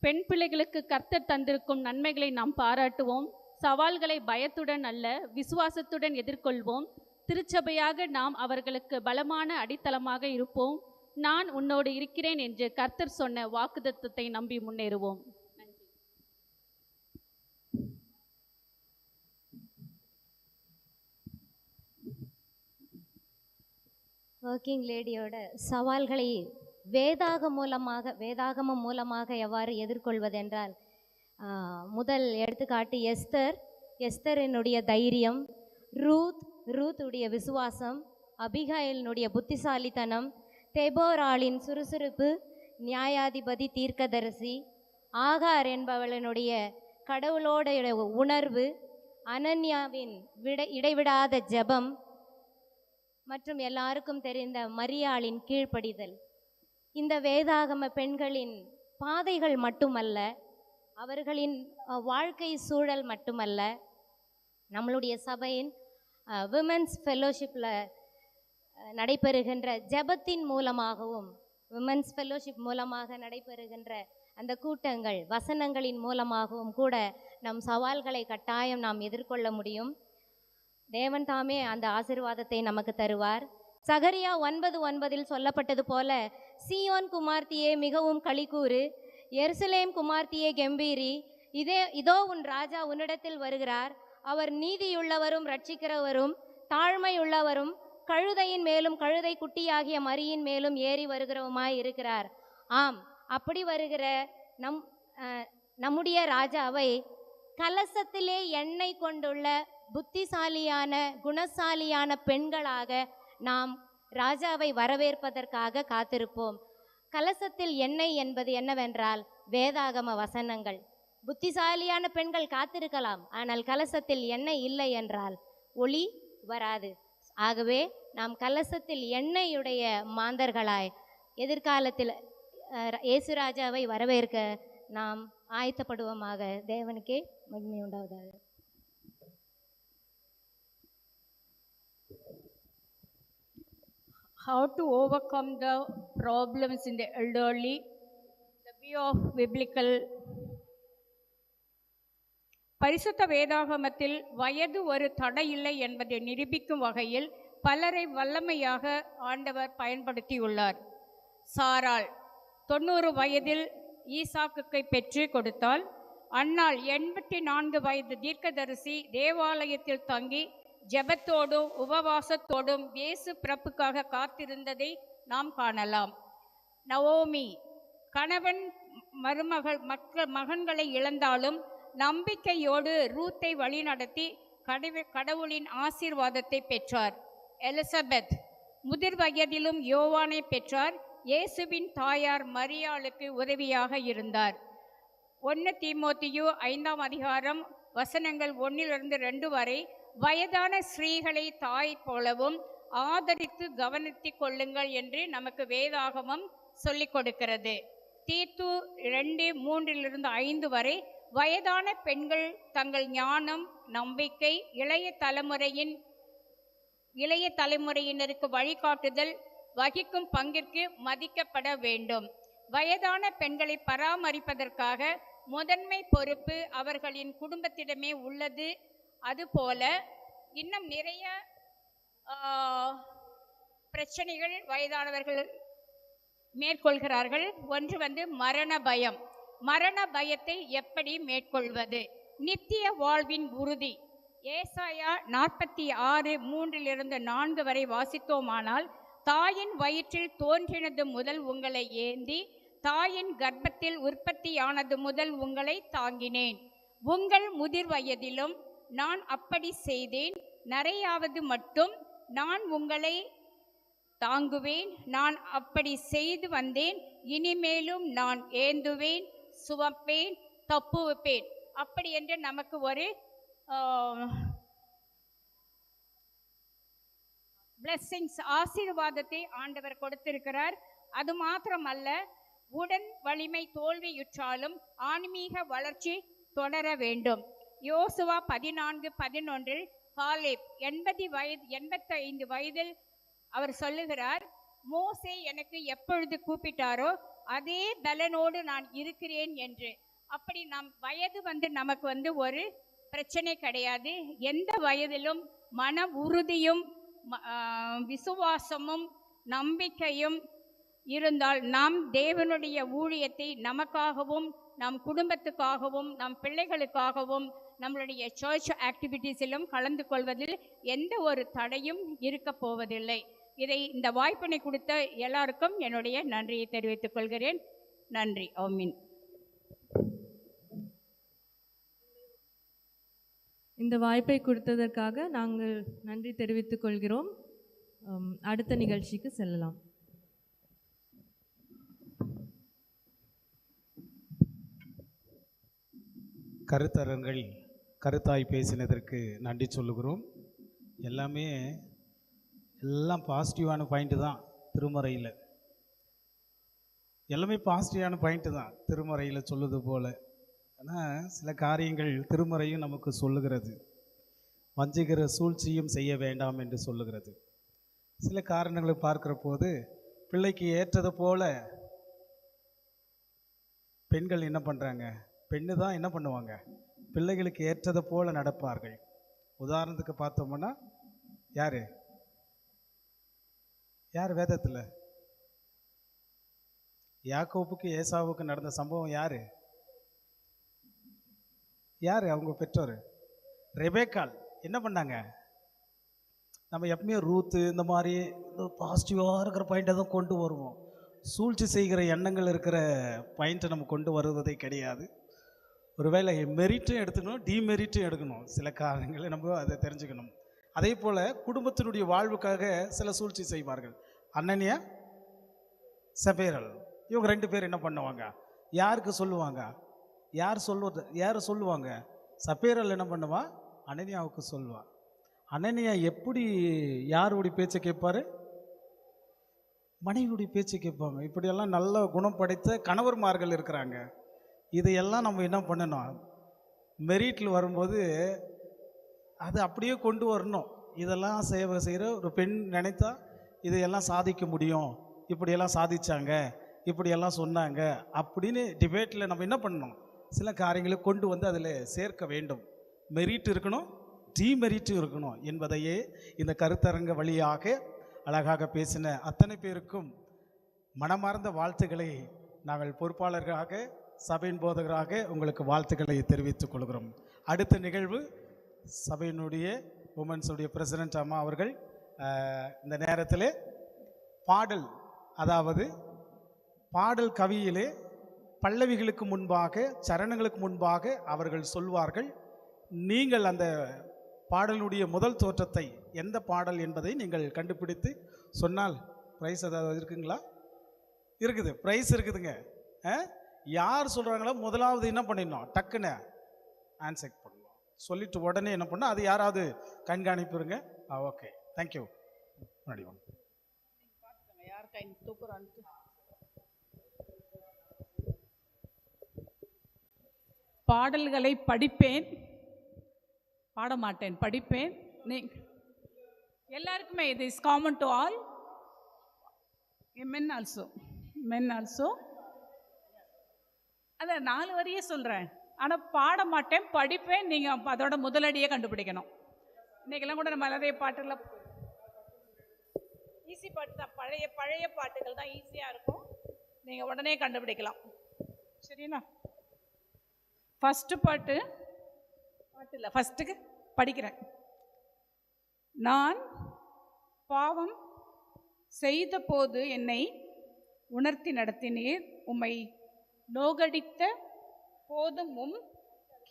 பெண் பிள்ளைகளுக்கு கர்த்தர் தந்திருக்கும் நன்மைகளை நாம் பாராட்டுவோம். சவால்களை பயத்துடன் அல்ல, விசுவாசத்துடன் எதிர்கொள்வோம். திருச்சபையாக நாம் அவர்களுக்கு பலமான அடித்தளமாக இருப்போம். நான் உன்னோடு இருக்கிறேன் என்று கர்த்தர் சொன்ன வாக்குத்தத்தத்தை நம்பி முன்னேறுவோம். ஒர்க்கிங் லேடியோட சவால்களை வேதாகமம் மூலமாக எவ்வாறு எதிர்கொள்வதென்றால், முதல் எடுத்துக்காட்டு எஸ்தரினுடைய தைரியம், ரூத்துடைய விசுவாசம், அபிகாயிலினுடைய புத்திசாலித்தனம், தெபோராளின் சுறுசுறுப்பு, நியாயாதிபதி தீர்க்கதரிசி, ஆகார் என்பவளினுடைய கடவுளோட உணர்வு, அனன்யாவின் இடைவிடாத ஜெபம் மற்றும் எல்லாருக்கும் தெரிந்த மரியாளின் கீழ்ப்படிதல். இந்த வேதாகம பெண்களின் பாதைகள் மட்டுமல்ல, அவர்களின் வாழ்க்கை சூழல் மட்டுமல்ல, நம்மளுடைய சபையின் விமென்ஸ் ஃபெல்லோஷிப்பில் நடைபெறுகின்ற ஜெபத்தின் மூலமாகவும், விமென்ஸ் ஃபெல்லோஷிப் மூலமாக நடைபெறுகின்ற அந்த கூட்டங்கள், வசனங்களின் மூலமாகவும் கூட நம் சவால்களை கட்டாயம் நாம் எதிர்கொள்ள முடியும். தேவன் தாமே அந்த ஆசீர்வாதத்தை நமக்கு தருவார். சகரியா 9:9 சொல்லப்பட்டது போல, சீயோன் குமார்த்தியே மிகவும் களிகூறு, எருசலேம் குமார்த்தியே கெம்பீரி, இதோ உன் ராஜா உன்னிடத்தில் வருகிறார், அவர் நீதியுள்ளவரும் ரட்சிக்கிறவரும் தாழ்மையுள்ளவரும் கழுதையின் மேலும் கழுதை குட்டியாகிய மரியின் மேலும் ஏறி வருகிறவுமாய் இருக்கிறார். ஆம், அப்படி வருகிற நம்முடைய ராஜாவை கலசத்திலே எண்ணெய் கொண்டுள்ள புத்திசாலியான குணசாலியான பெண்களாக நாம் ராஜாவை வரவேற்பதற்காக காத்திருப்போம். கலசத்தில் எண்ணெய் என்பது என்னவென்றால் வேதாகம வசனங்கள். புத்திசாலியான பெண்கள் காத்திருக்கலாம், ஆனால் கலசத்தில் எண்ணெய் இல்லை என்றால் ஒளி வராது. ஆகவே நாம் கலசத்தில் எண்ணெயுடைய மாந்தர்களாய் எதிர்காலத்தில் இயேசுராஜாவை வரவேற்க நாம் ஆயத்தப்படுவோமாக. தேவனுக்கே மகிமை உண்டாவதாக. How to overcome the problems in the elderly, the view of biblical. பரிசுத்த வேதாகமத்தில் வயது ஒரு தடை இல்லை என்பதை நிரூபிக்கும் வகையில் பலரை வல்லமையாக ஆண்டவர் பயன்படுத்தியுள்ளார். சாராள் 90 வயதில் ஈசாக்குக்கை பெற்று கொடுத்தால், அன்னாள் 84 வயது தீர்க்கதரிசி தேவாலயத்தில் தங்கி ஜெபத்தோடும் உபவாசத்தோடும் இயேசு பிறப்புக்காக காத்திருந்ததை நாம் காணலாம். நவோமி கணவன் மகன்களை இழந்தாலும் நம்பிக்கையோடு ரூத்தை வழிநடத்தி கடவுளின் ஆசீர்வாதத்தை பெற்றார். எலிசபெத் முதிர் வயதிலும் யோவானை பெற்றார். இயேசுவின் தாயார் மரியாளுக்கு உதவியாக இருந்தார். 1 தீமோத்தேயு 5 வசனங்கள் 1-2 வரை வயதான ஸ்ரீகளை தாய் போலவும் ஆதரித்து கவனித்து கொள்ளுங்கள் என்று நமக்கு வேதாகமம் சொல்லிக் கொடுக்கிறது. தீத்து 2:3-5 வரை வயதான பெண்கள் தங்கள் ஞானம், நம்பிக்கை, இளைய தலைமுறையினருக்கு வழிகாட்டுதல் வகிக்கும் பங்கிற்கு மதிக்கப்பட வேண்டும். வயதான பெண்களை பராமரிப்பதற்காக முதன்மை பொறுப்பு அவர்களின் குடும்பத்திடமே உள்ளது. அதுபோல இன்னும் நிறைய பிரச்சனைகள் வயதானவர்கள் மேற்கொள்கிறார்கள். ஒன்று மரண பயம். மரண பயத்தை எப்படி மேற்கொள்வது? நித்திய வாழ்வின் உறுதி. ஏசாயா 46:3-4 வரை வாசித்தோமானால், தாயின் வயிற்றில் தோன்றினது முதல் உங்களை ஏந்தி, தாயின் கர்ப்பத்தில் உற்பத்தியானது முதல் உங்களை தாங்கினேன். உங்கள் முதிர் வயதிலும் நான் அப்படி செய்தேன். நரையாவது மட்டும் நான் உங்களை தாங்குவேன். நான் அப்படி செய்து வந்தேன். இனிமேலும் நான் ஏந்துவேன், சுமப்பேன், தப்புவிப்பேன். அப்படி என்று நமக்கு ஒரு பிளெஸ்ஸிங்ஸ், ஆசீர்வாதத்தை ஆண்டவர் கொடுத்திருக்கிறார். அது மாத்திரமல்ல, உடன் வலிமை தோல்வியுற்றாலும் ஆன்மீக வளர்ச்சி தொடர வேண்டும். யோசுவா 14:11 காலேப் 85 வயதில் அவர் சொல்லுகிறார், மோசே எனக்கு எப்பொழுது கூப்பிட்டாரோ அதே பலனோடு நான் இருக்கிறேன் என்று. அப்படி நம் வயது நமக்கு ஒரு பிரச்சனை கிடையாது. எந்த வயதிலும் மன உறுதியும் விசுவாசமும் நம்பிக்கையும் இருந்தால் நாம் தேவனுடைய ஊழியத்தை நமக்காகவும் நம் குடும்பத்துக்காகவும் நம் பிள்ளைகளுக்காகவும் நம்மளுடைய சர்ச் ஆக்டிவிட்டீஸிலும் கலந்து கொள்வதில் எந்த ஒரு தடையும் இருக்க போவதில்லை. இந்த வாய்ப்பினை கொடுத்த எல்லாருக்கும் என்னுடைய நன்றியை தெரிவித்துக் கொள்கிறேன். நன்றி. ஆமீன். இந்த வாய்ப்பை கொடுத்ததற்காக நாங்கள் நன்றி தெரிவித்துக் கொள்கிறோம். அடுத்த நிகழ்ச்சிக்கு செல்லலாம். கருத்தரங்கள் கருத்தாய் பேசினதற்கு நன்றி சொல்லுகிறோம். எல்லாம் பாசிட்டிவான பாயிண்ட்டு தான். திருமறையில் எல்லாமே பாசிட்டிவான பாயிண்ட்டு தான் திருமறையில் சொல்லுது போல். ஆனால் சில காரியங்கள் திருமறையும் நமக்கு சொல்லுகிறது. வஞ்சிக்கிற சூழ்ச்சியும் செய்ய வேண்டாம் என்று சொல்லுகிறது. சில காரணங்களை பார்க்குற போது பிள்ளைக்கு ஏற்றது போல பெண்கள் என்ன பண்ணுறாங்க, பெண்ணு தான் என்ன பண்ணுவாங்க, பிள்ளைகளுக்கு ஏற்றதை போல நடப்பார்கள். உதாரணத்துக்கு பார்த்தோம்னா யார் வேதத்தில் யாக்கோப்புக்கு ஏசாவுக்கு நடந்த சம்பவம் யார் அவங்க பெற்றோர் ரெபேக்காள் என்ன பண்ணாங்க. நம்ம எப்பவுமே ரூத்து இந்த மாதிரி பாசிட்டிவாக இருக்கிற பாயிண்ட்டை தான் கொண்டு வருவோம். சூழ்ச்சி செய்கிற எண்ணங்கள் இருக்கிற பாயிண்ட்டை நம்ம கொண்டு வருவதே கிடையாது. ஒருவேளை மெரிட்டும் எடுத்துக்கணும், டிமெரிட்டும் எடுக்கணும். சில காரணங்களை நம்ம அதை தெரிஞ்சுக்கணும். அதே போல் குடும்பத்தினுடைய வாழ்வுக்காக சில சூழ்ச்சி செய்வார்கள். அனனியா சபேரல் இவங்க 2 பேர் என்ன பண்ணுவாங்க, யாருக்கு சொல்லுவாங்க, யார் சொல்லுவாங்க, சபேரல் என்ன பண்ணுவா, அனனியாவுக்கு சொல்லுவா. அனனியா எப்படி யாருடைய பேச்சை கேட்பாரு, மனைவியுடைய பேச்சை கேட்பாங்க. இப்படியெல்லாம் நல்ல குணம் படைத்த கணவர்மார்கள் இருக்கிறாங்க. இதையெல்லாம் நம்ம என்ன பண்ணணும், மெரிட்டில் வரும்போது அது அப்படியே கொண்டு வரணும். இதெல்லாம் சேவை செய்கிற ஒரு பெண் நினைத்தா இதையெல்லாம் சாதிக்க முடியும், இப்படியெல்லாம் சாதிச்சாங்க, இப்படியெல்லாம் சொன்னாங்க அப்படின்னு டிபேட்டில் நம்ம என்ன பண்ணணும், சில காரியங்களை கொண்டு வந்து அதில் சேர்க்க வேண்டும். மெரிட் இருக்கணும், டிமெரிட் இருக்கணும் என்பதையே இந்த கருத்தரங்க வழியாக அழகாக பேசின அத்தனை பேருக்கும் மனமார்ந்த வாழ்த்துக்களை நாங்கள் பொறுப்பாளர்களாக சபையின் போதகராக உங்களுக்கு வாழ்த்துக்களை தெரிவித்துக் கொள்கிறோம். அடுத்த நிகழ்வு சபையினுடைய உமன்ஸுடைய பிரசிடென்ட் அம்மா அவர்கள் இந்த நேரத்தில் பாடல், அதாவது பாடல் கவியிலே பல்லவிகளுக்கு முன்பாக சரணங்களுக்கு முன்பாக அவர்கள் சொல்வார்கள். நீங்கள் அந்த பாடலுடைய முதல் தோற்றத்தை எந்த பாடல் என்பதை நீங்கள் கண்டுபிடித்து சொன்னால் ப்ரைஸ் ஏதாவது இருக்குங்களா? இருக்குது, ப்ரைஸ் இருக்குதுங்க. யார் சொல்கிறாங்களோ முதலாவது என்ன பண்ணிடணும், டக்குன்னு ஆன்சர் பண்ணணும். சொல்லிட்டு உடனே என்ன பண்ணால் அது யாராவது கண்காணிப்புருங்க. Okay, thank you. முன்னாடி வாங்க. யார் கை தூக்குறான்ட்டு பாடல்களை படிப்பேன், பாட மாட்டேன், படிப்பேன். எல்லாருக்குமே இது is common to all men also. அதை 4 வரியே சொல்கிறேன், ஆனால் பாட மாட்டேன், படிப்பேன். நீங்கள் அதோட முதலடியே கண்டுபிடிக்கணும். இன்றைக்கெல்லாம் கூட நம்ம நிறைய பாட்டுகளை ஈஸி பாட்டு தான், பழைய பாட்டுகள் தான் ஈஸியாக இருக்கும், நீங்கள் உடனே கண்டுபிடிக்கலாம். சரிண்ணா? பாட்டு இல்லை, ஃபஸ்ட்டுக்கு படிக்கிறேன். நான் பாவம் செய்த போது என்னை உணர்த்தி நடத்தினீர், உம்மை நோகடித்த போதும்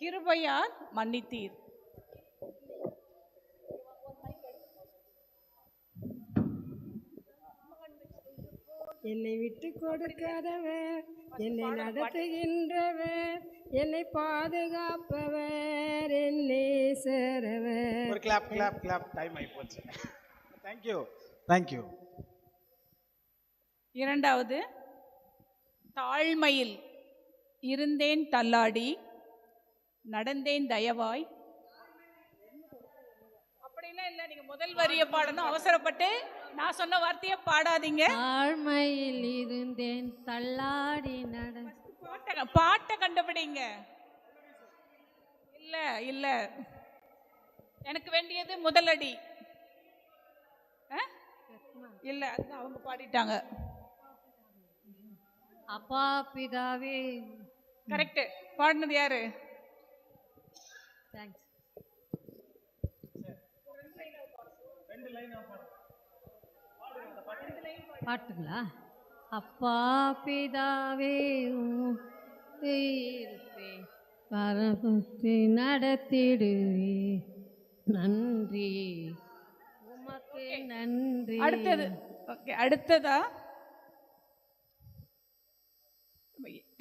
கிருபையால் மன்னித்தீர். என்னை விட்டு கொடுக்காதவர், என்னை நடத்துகின்றவர், என்னை பாதுகாப்பவர், என்னை சேரவர். ஒரு கிளாப் டைம் ஆகி போச்சு. தேங்க்யூ. இரண்டாவது, தாழ்மையில் இருந்தேன் தள்ளாடி, நடந்தேன் தயவாய். அப்படிலாம் இல்லை, நீங்க முதல் வரியை பாடணும். அவசரப்பட்டு நான் சொன்ன வார்த்தையை பாடாதீங்க. தாழ்மையில் இருந்தேன் தள்ளாடி பாட்டை கண்டுபிடிங்க. இல்ல எனக்கு வேண்டியது முதலடி. இல்ல அவங்க பாடிட்டாங்க. அப்பா பிதாவே. கரெக்ட். பாடினது யாரு? தேங்க்ஸ். பாட்டுங்களா? அப்பா பிதாவே இருப்பே பரபுத்தி நடத்திடுவே நன்றி உமக்கு நன்றி. அடுத்தது. ஓகே, அடுத்ததா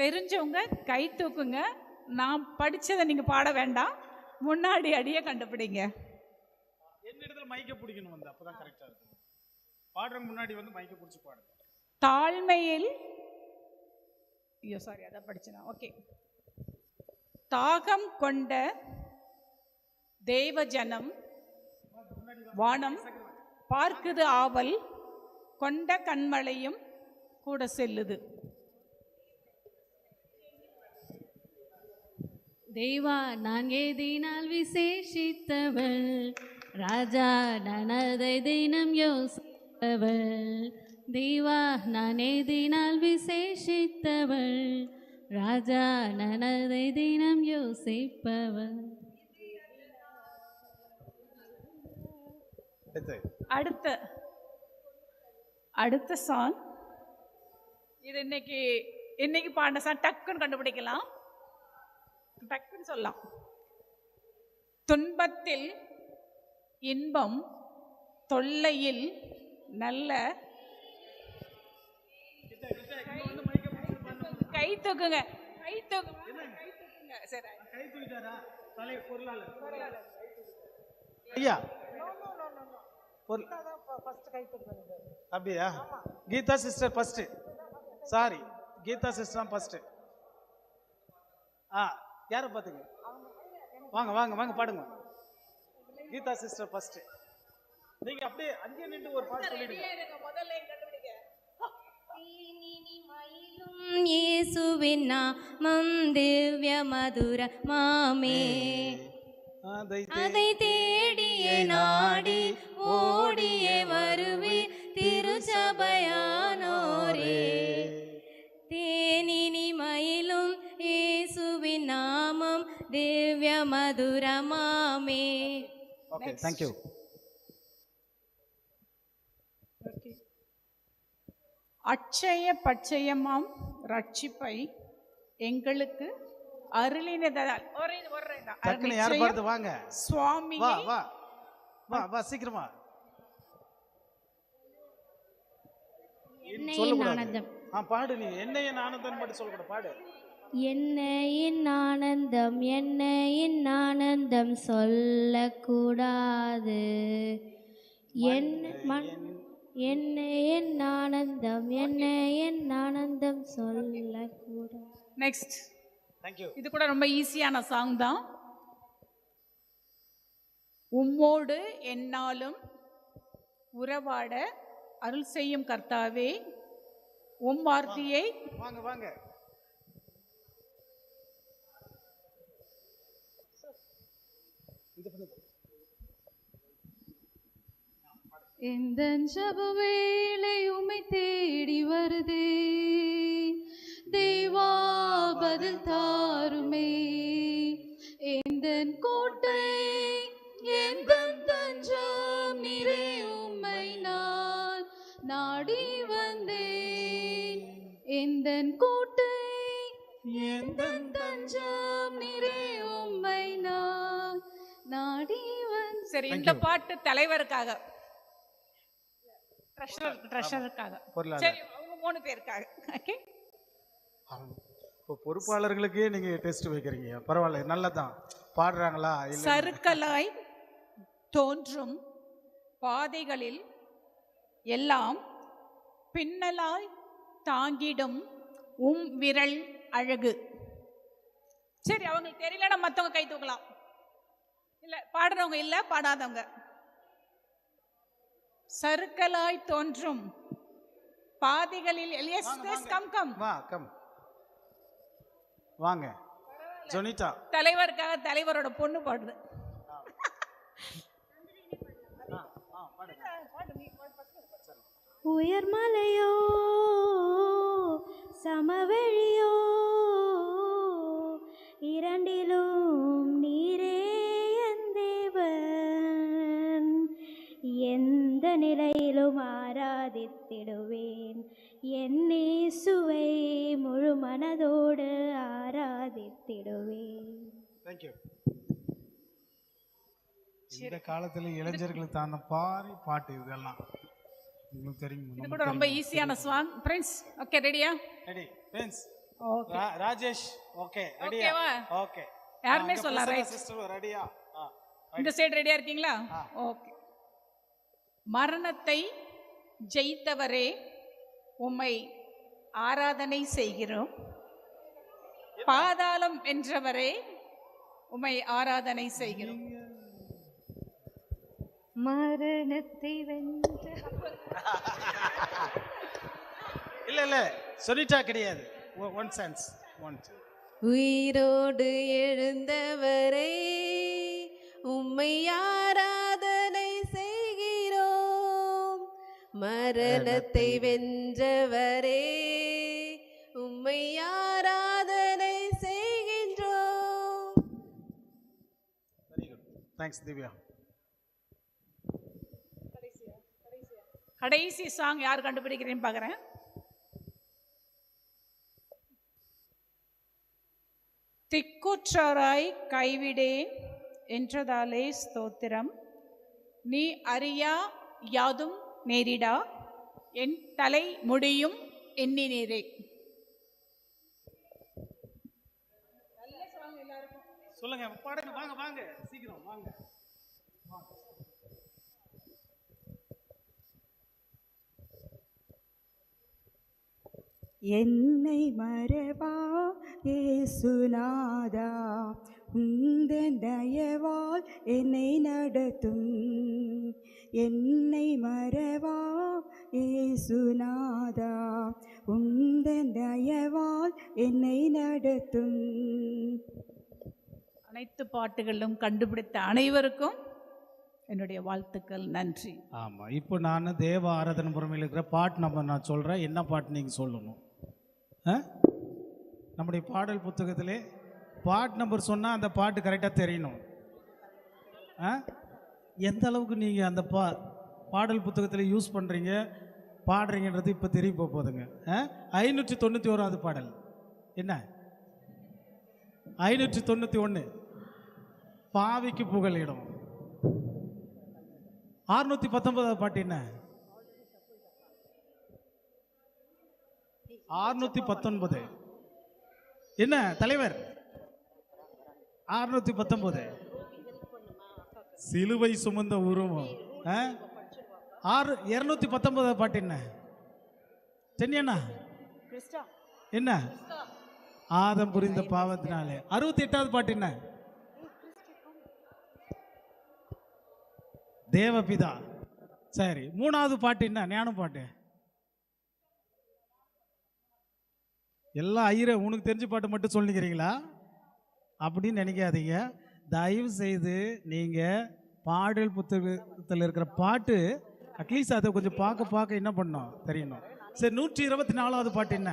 தெரிஞ்சவங்க கை தூக்குங்க. நான் படிச்சதை நீங்க பாட வேண்டாம், முன்னாடி அடியே கண்டுபிடிங்க. என்ன இடத்துல மைக்க பிடிக்கணும் வந்து, அப்பதான் கரெக்டா இருக்கும். பாடுறவங்க முன்னாடி வந்து மைக்க பிடிச்சி பாடுங்க. தாழ்மையில், ஐயோ சாரி, அதான் படிச்சேன். ஓகே. தாகம் கொண்ட தேவஜனம் வானம் பார்க்குது ஆவல் கொண்ட கண்மலையும் கூட செல்லுது. தேவா நான் ஏதினால் விசேஷித்தவள், ராஜா நான் அதை தினம் யோசித்தவள். தேவா நான் ஏதினால் விசேஷித்தவள், ராஜா நான் அதை தினம் யோசிப்பவள். அடுத்த சாங் இது. இன்னைக்கு பாடின சாங் டக்குன்னு கண்டுபிடிக்கலாம், டக்குன்னு சொல்லலாம். துன்பத்தில் இன்பம், தொல்லையில் நல்ல. கை தூக்குங்க, கை தூக்குங்க. சரி, கை தூக்கிட்டாரா தலை பொருளாளர் ஐயா? அப்படியா? Geetha sister first. Sorry, Geetha sister first. யாரை பார்த்துங்க? வாங்க வாங்க வாங்க பாடுங்க. Geetha sister first. நீங்க அப்படியே அங்கே நின்று ஒரு பாட்டு சொல்லிடுங்க. இயேசுவின் நாமம் திவ்ய மதுர மாமே, அதை தேடியே நாடி ஓடியே வருவே திருச்சபையானோரே. தேனினி மயிலும் இயேசுவின் நாமம் திவ்ய மதுர மாமே. Okay, thank you. அட்சய பட்சயமாம் ரட்சிப்பை எங்களுக்கு அருளினதால் டக்குனு யார் பாடுறது? வாங்க சுவாமி. வா வா வா வா சீக்கிரமா. சொல்லக்கூடாது. பாடு. நீ என்னையின் ஆனந்தம் மட்டும் சொல்லக்கூடாது, பாடு. என்னையின் ஆனந்தம், என்னையின் ஆனந்தம் சொல்லக்கூடாது. என்னையின் ஆனந்தம், என்னையின் ஆனந்தம் சொல்லக்கூடாது. நெக்ஸ்ட். Thank you. இது கூட ரொம்ப ஈஸியான சாங் தான். உம்மோடு என்னாலும் உறவாட அருள் செய்யும் கர்த்தாவே, உம் வார்த்தையை. வாங்க வாங்க. எந்தன் ஜெப வேளை உம்மை தேடி வருதே, தேவா பதில் தாருமே. எந்தன் கோட்டை எந்தன் தஞ்சம் நீரே, உம்மை நான் நாடி வந்தேன். எந்தன் கோட்டை எந்தன் தஞ்சம் நீரே, உம்மை நான் நாடி வந்தேன். சரி, இந்த பாட்டு தலைவருக்காக, ட்ரெஷரருக்காக. சரி, அவங்க 3 பேருக்காக. ஓகே. இப்போ பொறுப்பாளர்களுக்கே நீங்க டெஸ்ட் வைக்கிறீங்க, பரவாயில்ல, நல்லதான். பாடுறாங்களா? சறுக்கலாய் தோன்றும் பாதைகளில் எல்லாம் பின்னலாய் தாங்கிடும் உம் விரல் அழகு. சரி, அவங்களுக்கு தெரியலன்னா மற்றவங்க கை தூக்கலாம். இல்லை, பாடுறவங்க இல்லை, பாடாதவங்க. சறுக்கலாய் தோன்றும் பாதைகளில். வாங்க ஜொனிதா. தலைவருக்காக தலைவரோட பொண்ணு பாடுது. உயர்மலையோ சம மேலும் ஆராதித்திடுவேன். என் இயேசுவை முழு மனதோடு ஆராதித்திடுவேன். தேங்க்யூ. இந்த காலத்தில் இளைஞர்களுக்கு தான பாரி பாட்டு இதெல்லாம் உங்களுக்கு தெரியும். இது கூட ரொம்ப ஈஸியான சாங். பிரின்ஸ் ஓகே ரெடியா? Ready Prince. Okay Rajesh okay ரெடியா? ஓகேவா? ஓகே. யாருமே சொல்ல ரைட். சிஸ்டர் ரெடியா? இந்த சைடு ரெடியா இருக்கீங்களா? ஓகே. மரணத்தை ஜெயித்தவரே உம்மை ஆராதனை செய்கிறோம். பாதாளம் வென்றவரே உம்மை ஆராதனை செய்கிறோம். மரணத்தை வென்ற இல்ல இல்ல சொல்லிட்டா கிடையாது. ஒன் சென்ஸ் உயிரோடு எழுந்தவரை உம்மை ஆராதனை செய்கிறோம். மரணத்தை வென்றவரே உம்மை ஆராதனை செய்கின்றோம். Very good. தேங்க்ஸ் திவ்யா. கடைசி சாங் யார் கண்டுபிடிக்கிறேன்னு பார்க்குறேன். திக்குற்றாராய் கைவிடேன் என்றதாலே ஸ்தோத்திரம். நீ அறியா யாதும் நேரிடா என் தலை முடியும் எண்ணினீரே. சொல்லுங்க பாடுங்க. வாங்க வாங்க சீக்கிரம் வாங்க. என்னை மறவா இயேசுநாதா, உந்தன் தயவால் என்னை நடத்தும். என்னை மறவா இயேசுநாதா, உந்தன் தயவால் என்னை நடத்தும். அனைத்து பாட்டுகளும் கண்டுபிடித்த அனைவருக்கும் என்னுடைய வாழ்த்துக்கள். நன்றி. ஆமாம். இப்போ நான் தேவ ஆராதனை புறமையில் இருக்கிற பாட்டு நான் சொல்கிறேன். என்ன பாட்டு நீங்கள் சொல்லணும். நம்முடைய பாடல் புத்தகத்திலே பாட்டு நம்பர் சொன்னால் அந்த பாட்டு கரெக்டாக தெரியணும். எந்த அளவுக்கு நீங்கள் அந்த பாடல் புத்தகத்தில் யூஸ் பண்ணுறீங்க பாடுறீங்கன்றது இப்போ தெரிய போகுதுங்க. 591வது பாடல் என்ன? 591 பாவிக்கு புகலிடம். 619வது பாட்டு என்ன? 619 என்ன தலைவர்? 619 சிலுவை சுமந்த உருவம். 219வது பாட்டு என்ன? தென்னியண்ணா என்ன? ஆதம் புரிந்த பாவத்தினாலே. 68வது பாட்டு என்ன? தேவபிதா. சரி, 3வது பாட்டு என்ன? ஞான பாட்டு. எல்லாம் ஐயர உனக்கு தெரிஞ்ச பாட்டு மட்டும் சொல்லிக்கிறீங்களா அப்படின்னு நினைக்காதீங்க. தயவு செய்து நீங்கள் பாடல் புத்தகத்தில் இருக்கிற பாட்டு அட்லீஸ்ட் அதை கொஞ்சம் பார்க்க என்ன பண்ணணும் தெரியணும். சரி, 124வது பாட்டு என்ன?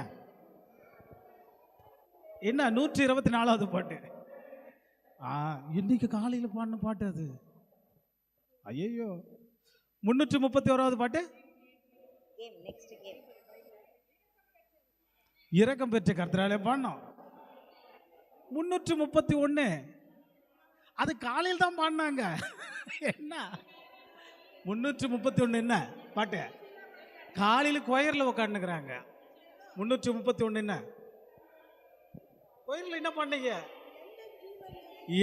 என்ன 124வது பாட்டு? இன்னைக்கு காலையில் பாடின பாட்டு அது. ஐயோ. 331வது பாட்டு இரக்கம் பெற்ற கர்த்தராலே பாடினோம். 331 அது காலையில் தான் பாடினாங்க. என்ன 331 என்ன பாட்டு? காலையில் கோயிலில் உட்காந்துக்கிறாங்க. 331 என்ன? கோயிலில் என்ன பண்ணீங்க?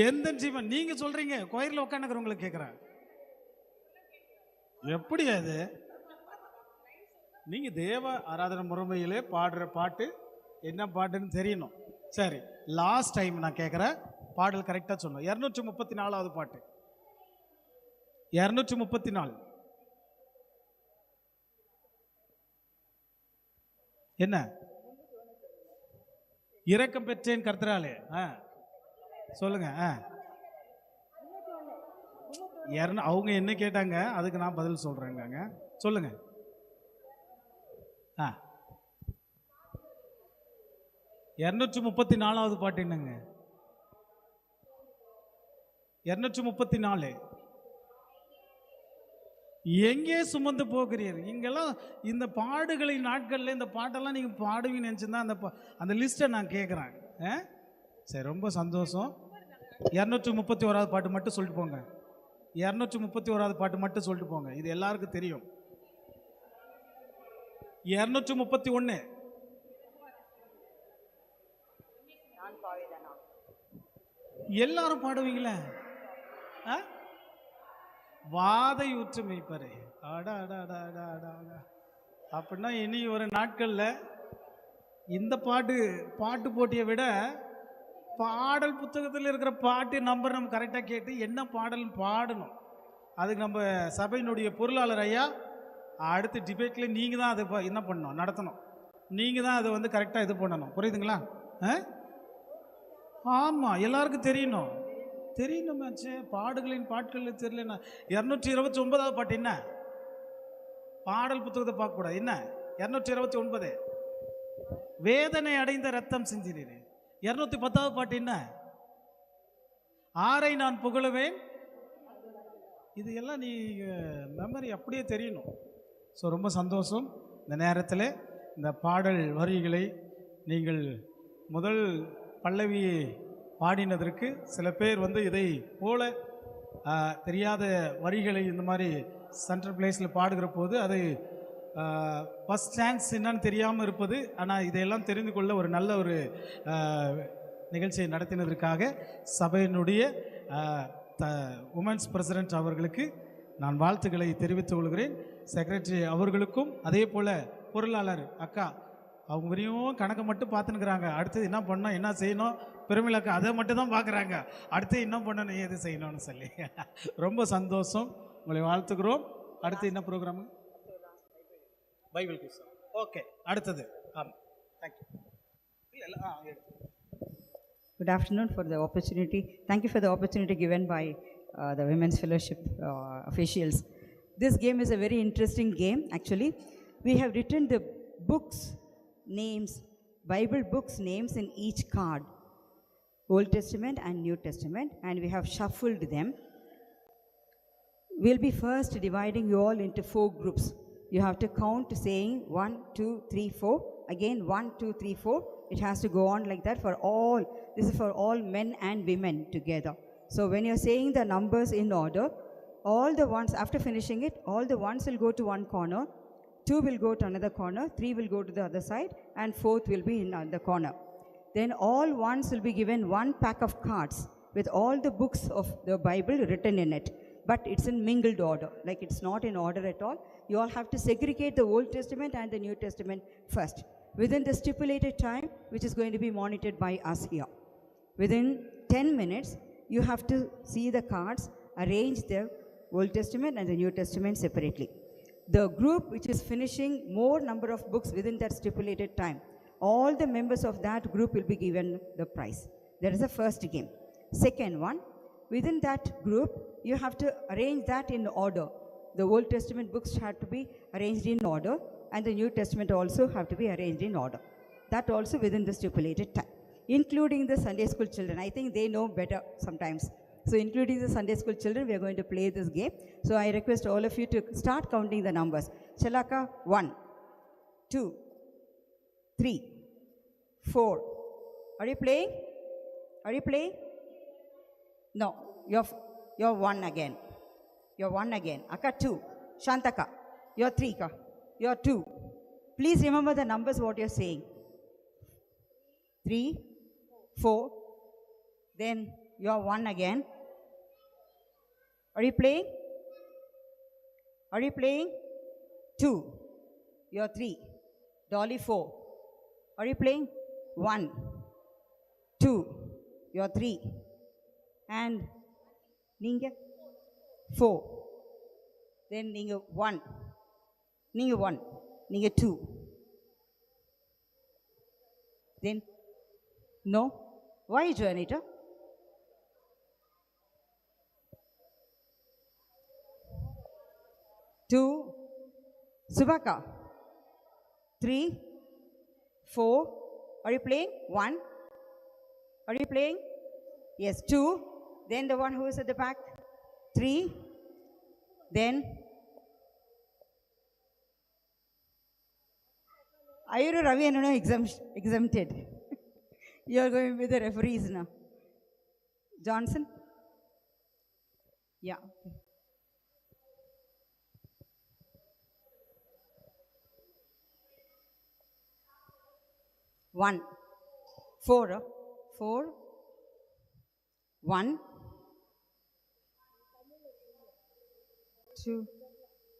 எந்த ஜீவன் நீங்க சொல்றீங்க? கோயிலில் உட்காந்துக்கிறவங்களை கேட்குறேன். எப்படி அது? நீங்க தேவ ஆராதனை முறைமையிலே பாடுற பாட்டு என்ன பாட்டுன்னு தெரியணும். சரி, லாஸ்ட் டைம் நான் கேட்குறேன், பாடல் கரெக்டாக சொன்னோம். 234வது பாட்டு. 234 என்ன? இரக்கம் பெற்றேன் கர்த்தராலே. சொல்லுங்க. அவங்க என்ன கேட்டாங்க அதுக்கு நான் பதில் சொல்றேங்க. சொல்லுங்க. 234வது பாட்டு என்னங்க? 234 எங்கே சுமந்து போகிறீர்? இங்கெல்லாம் இந்த பாடுகளின் நாட்களில் இந்த பாட்டெல்லாம் நீங்கள் பாடுவீங்கன்னு நினச்சிருந்தா அந்த லிஸ்ட்டை நான் கேட்குறேன். சரி, ரொம்ப சந்தோஷம். 231வது பாட்டு மட்டும் சொல்லிட்டு போங்க. 231வது பாட்டு மட்டும் சொல்லிட்டு போங்க. இது எல்லாருக்கும் தெரியும். 231 எல்லாரும் பாடுவீங்களே. வாதை ஊற்று மேய்ப்பரே. அடா அடா அடா அடா அடா அடா. அப்படின்னா இனி ஒரு நாட்களில் இந்த பாட்டு போட்டியை விட பாடல் புத்தகத்தில் இருக்கிற பாட்டு நம்பர் நம்ம கரெக்டாக கேட்டு என்ன பாடல் பாடணும். அதுக்கு நம்ம சபையினுடைய பொருளாளர் ஐயா அடுத்த டிபேட்டில் நீங்கள் தான் அதை என்ன பண்ணணும், நடத்தணும். நீங்கள் தான் அதை வந்து கரெக்டாக இது பண்ணணும். புரியுதுங்களா? ஆமாம், எல்லாருக்கும் தெரியணுமாச்சு. பாடுகளின் பாட்களில் தெரியலன்னா 229வது பாட்டு என்ன? பாடல் புத்தகத்தை பார்க்கக்கூடாது. என்ன 229? வேதனை அடைந்த ரத்தம் சிந்தினேன். 210வது பாட்டு என்ன? ஆரை நான் புகழுவேன். இது எல்லாம் நீ மெமரி அப்படியே தெரியணும். ஸோ ரொம்ப சந்தோஷம். இந்த நேரத்தில் இந்த பாடல் வரிகளை நீங்கள் முதல் பல்லவியை பாடினதற்கு சில பேர் வந்து இதை போல தெரியாத வரிகளை இந்த மாதிரி சென்ட்ரல் பிளேஸில் பாடுகிற போது அது ஃபஸ்ட் சான்ஸ் என்னன்னு தெரியாமல் இருப்பது. ஆனால் இதையெல்லாம் தெரிந்து கொள்ள ஒரு நல்ல ஒரு நிகழ்ச்சியை நடத்தினதற்காக சபையினுடைய உமன்ஸ் பிரசிடென்ட் அவர்களுக்கு நான் வாழ்த்துக்களை தெரிவித்துக் கொள்கிறேன். செக்ரட்டரி அவர்களுக்கும் அதே போல் பொருளாளர் அக்கா அவங்க வரையும் கணக்கை மட்டும் பார்த்துன்னுக்குறாங்க. அடுத்தது என்ன பண்ணணும், என்ன செய்யணும், பெருமிழக்கா அதை மட்டும் தான் பார்க்குறாங்க. அடுத்து என்ன பண்ணணும், ஏது செய்யணும்னு சொல்லி ரொம்ப சந்தோஷம். உங்களை வாழ்த்துக்கிறோம். அடுத்து என்ன ப்ரோக்ராமு? Bible quiz. ஓகே, அடுத்தது. ஆமாம், thank you. Good afternoon for the opportunity. Thank you for the opportunity given by the Women's Fellowship officials. This game is a very interesting game actually. We have written the books names, Bible books names in each card, Old Testament and New Testament, and we have shuffled them. We'll be first dividing you all into 4 groups. You have to count saying 1, 2, 3, 4. Again 1, 2, 3, 4. It has to go on like that for all. This is for all men and women together. So when you're saying the numbers in order, all the ones, after finishing it, all the ones will go to one corner, 2 will go to another corner, 3 will go to the other side, and 4th will be in the corner. Then all ones will be given 1 pack of cards with all the books of the Bible written in it. But it's in mingled order, like it's not in order at all. You all have to segregate the Old Testament and the New Testament first, within the stipulated time, which is going to be monitored by us here. Within 10 minutes, you have to see the cards, arrange the Old Testament and the New Testament separately. The group which is finishing more number of books within that stipulated time, all the members of that group will be given the prize. That is the first game. Second one, within that group, you have to arrange that in order. The Old Testament books have to be arranged in order, and the New Testament also have to be arranged in order. That also within the stipulated time, including the Sunday school children. I think they know better sometimes. So including the Sunday school children, we are going to play this game. So I request all of you to start counting the numbers. Chalaka, 1, 2, 3, 4. Are you playing? Are you playing? No, you're 1 again. You're 1 again. Akka 2. Shantaka, you're 3 ka. You're 2. Please remember the numbers what you're saying. 3, 4. Then you're 1 again. Are you playing? Are you playing? 2. You're 3. Dolly 4. Are you playing? 1, 2. You're 3. And Ninga 4. Then Ninga 1. Ninga 1. Ninga 2. Then no. Why, Joanita? 2. Subhaka. 3, 4. Are you playing? 1. Are you playing? Yes, 2. Then the one who is at the back. 3. Then Ayuru Ravi and exempted. You are going with the referees now. Johnson? Yeah. Okay. 1, 4, 4, 1, 2,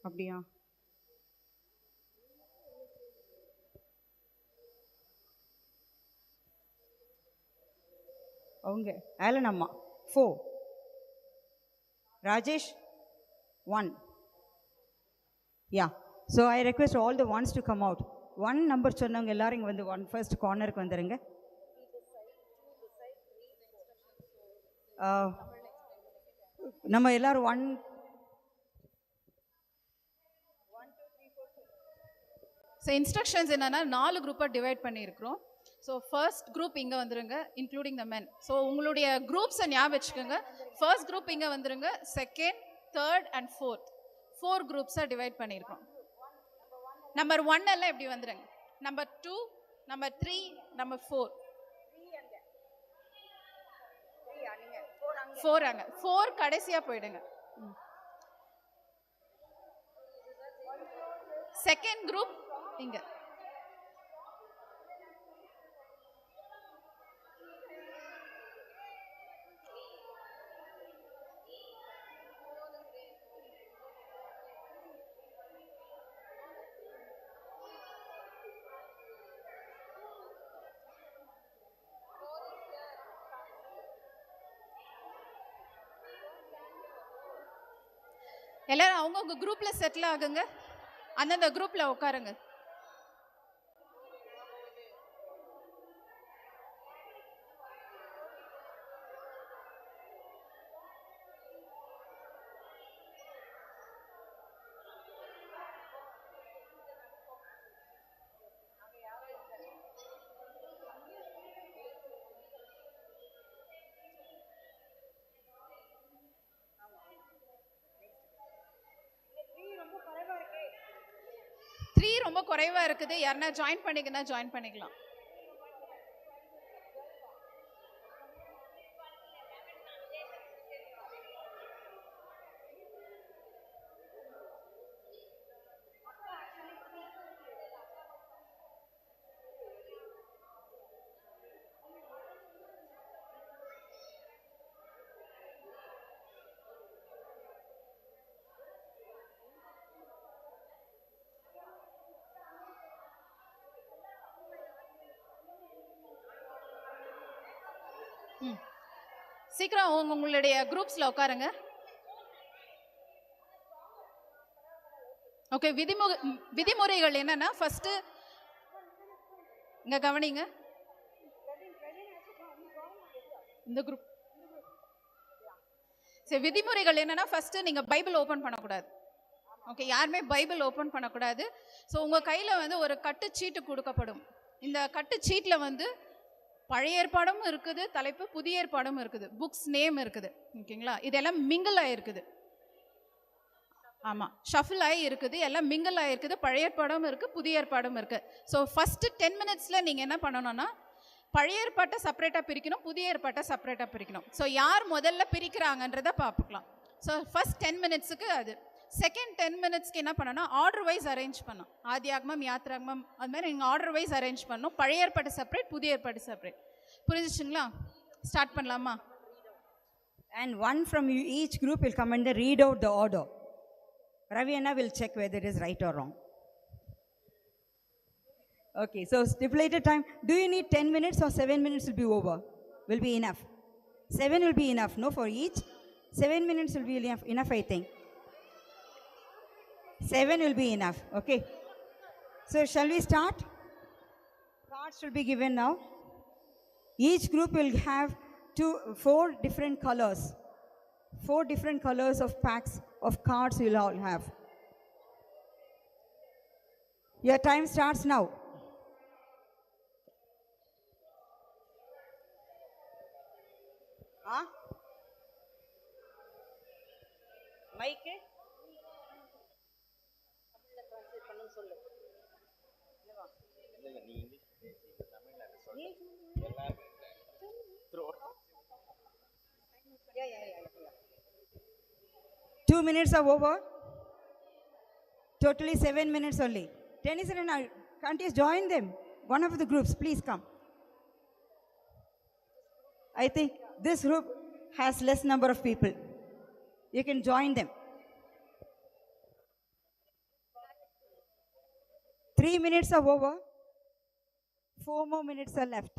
அப்படியா அவங்க Alan அம்மா 4, Rajesh 1. Yeah. So I request all the ones to come out. 1 number சொன்னவங்க எல்லாரும் இங்க வந்து first cornerக்கு வந்துருங்க. நம்ம எல்லாரும் 1. ஸோ இன்ஸ்ட்ரக்ஷன்ஸ் என்னென்னா 4 குரூப்பாக டிவைட் பண்ணியிருக்கிறோம். ஸோ ஃபர்ஸ்ட் குரூப் இங்கே வந்துருங்க, இன்க்ளூடிங் த மென். ஸோ உங்களுடைய குரூப்ஸை ஞாபகம் வச்சுக்கோங்க. ஃபர்ஸ்ட் குரூப் இங்கே வந்துருங்க, செகண்ட், தேர்ட் அண்ட் ஃபோர்த் 4 குரூப்ஸாக டிவைட் பண்ணியிருக்கோம். நம்பர் 1 எல்லாம் எப்படி வந்துடுங்க, நம்பர் 2, நம்பர் 3, நம்பர் 4. 4 அங்கே 4 கடைசியாக போயிடுங்க. செகண்ட் குரூப் இங்கே. எல்லாரும் அவங்கவுங்க குரூப்ல செட்டில் ஆகுங்க, அந்தந்த குரூப்ல உட்காருங்க. ரொம்ப குறைவா இருக்குது. யாருன்னா ஜாயின் பண்ணிக்கனா ஜாயின் பண்ணிக்கலாம். சீக்கிரம் உங்களுடைய குரூப்ஸ்ல உட்காருங்க. ஓகே, விதிமுறைகள் என்னன்னா, ஃபர்ஸ்ட் இங்க கவனிங்க. இந்த குரூப் சரி, விதிமுறைகள் என்னன்னா, ஃபர்ஸ்ட் நீங்க பைபிள் ஓபன் பண்ணக்கூடாது. ஓகே, யாருமே பைபிள் ஓபன் பண்ணக்கூடாது. ஸோ உங்க கையில வந்து ஒரு கட்டுச்சீட்டு கொடுக்கப்படும். இந்த கட்டுச்சீட்டில் வந்து பழைய ஏற்பாடும் இருக்குது, தலைப்பு புதிய ஏற்பாடும் இருக்குது, புக்ஸ் நேம் இருக்குது. ஓகேங்களா, இதெல்லாம் மிங்கிள் ஆகிருக்குது. ஆமாம், ஷஃபில் ஆகி இருக்குது, எல்லாம் மிங்கிள் ஆகிருக்குது. பழைய ஏற்பாடும் இருக்குது, புதிய ஏற்பாடும் இருக்குது. ஸோ ஃபஸ்ட்டு 10 மினிட்ஸில் நீங்கள் என்ன பண்ணணும்னா, பழைய ஏற்பாட்டை செப்பரேட்டாக பிரிக்கணும், புதிய ஏற்பாட்டை செப்பரேட்டாக பிரிக்கணும். ஸோ யார் முதல்ல பிரிக்கிறாங்கன்றதை பார்க்கலாம். ஸோ ஃபஸ்ட் 10 மினிட்ஸுக்கு அது. செகண்ட் 10 மினிட்ஸ்க்கு என்ன பண்ணணும், ஆர்டர் வைஸ் அரேஞ்ச் பண்ணணும். ஆதியாகமம், யாத்ராகமம், அது மாதிரி நீங்கள் ஆர்டர் வைஸ் அரேஞ்ச் பண்ணணும். பழைய ஏற்பாடு செப்பரேட், புதிய ஏற்பாடு செப்பரேட். புரிஞ்சிச்சுங்களா? ஸ்டார்ட் பண்ணலாமா? And one from each group will come and read out the order. Raviana will check whether it is right or wrong. Okay, so stipulated time. Do you need 10 minutes or 7 minutes will be over? Will be enough. 7 will be enough, no, for each. 7 minutes will be enough, I think. 7 will be enough, okay. So shall we start? Cards will be given now. Each group will have 4 different colors. 4 different colors of packs of cards you'll all have. Your time starts now. Mike? 2 minutes are over. Totally 7 minutes only. Tennyson and can't you join them? One of the groups, please come. I think this group has less number of people. You can join them. 3 minutes are over. 4 more minutes are left.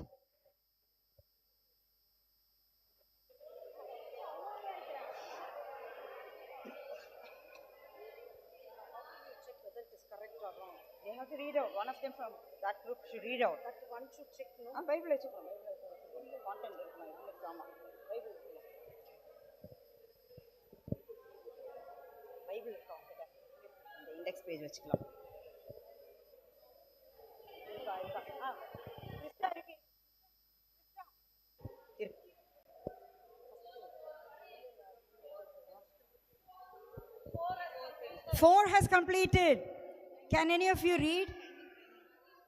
They have to read out. One of them from that group should read out. But one should check, no? Bible check. Content Bible. Bible the index page வச்சுக்கலாம். Four has completed. Can any of you read?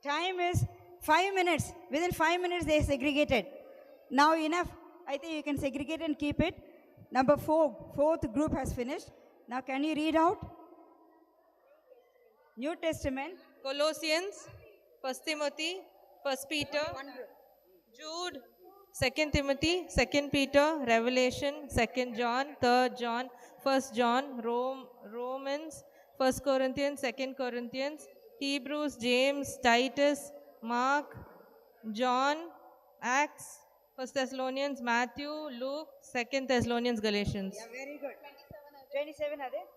Time is 5 minutes. Within 5 minutes they segregated. Now enough. I think you can segregate and keep it. Number 4, fourth group has finished. Now can you read out? New Testament. Colossians, 1 Timothy, 1 Peter, Jude, 2 Timothy, 2 Peter, Revelation, 2 John, 3 John, 1 John, Romans, 1 Corinthians, 2 Corinthians, Hebrews, James, Titus, Mark, John, Acts, 1 Thessalonians, Matthew, Luke, 2 Thessalonians, Galatians. Yeah, very good. 27 are there?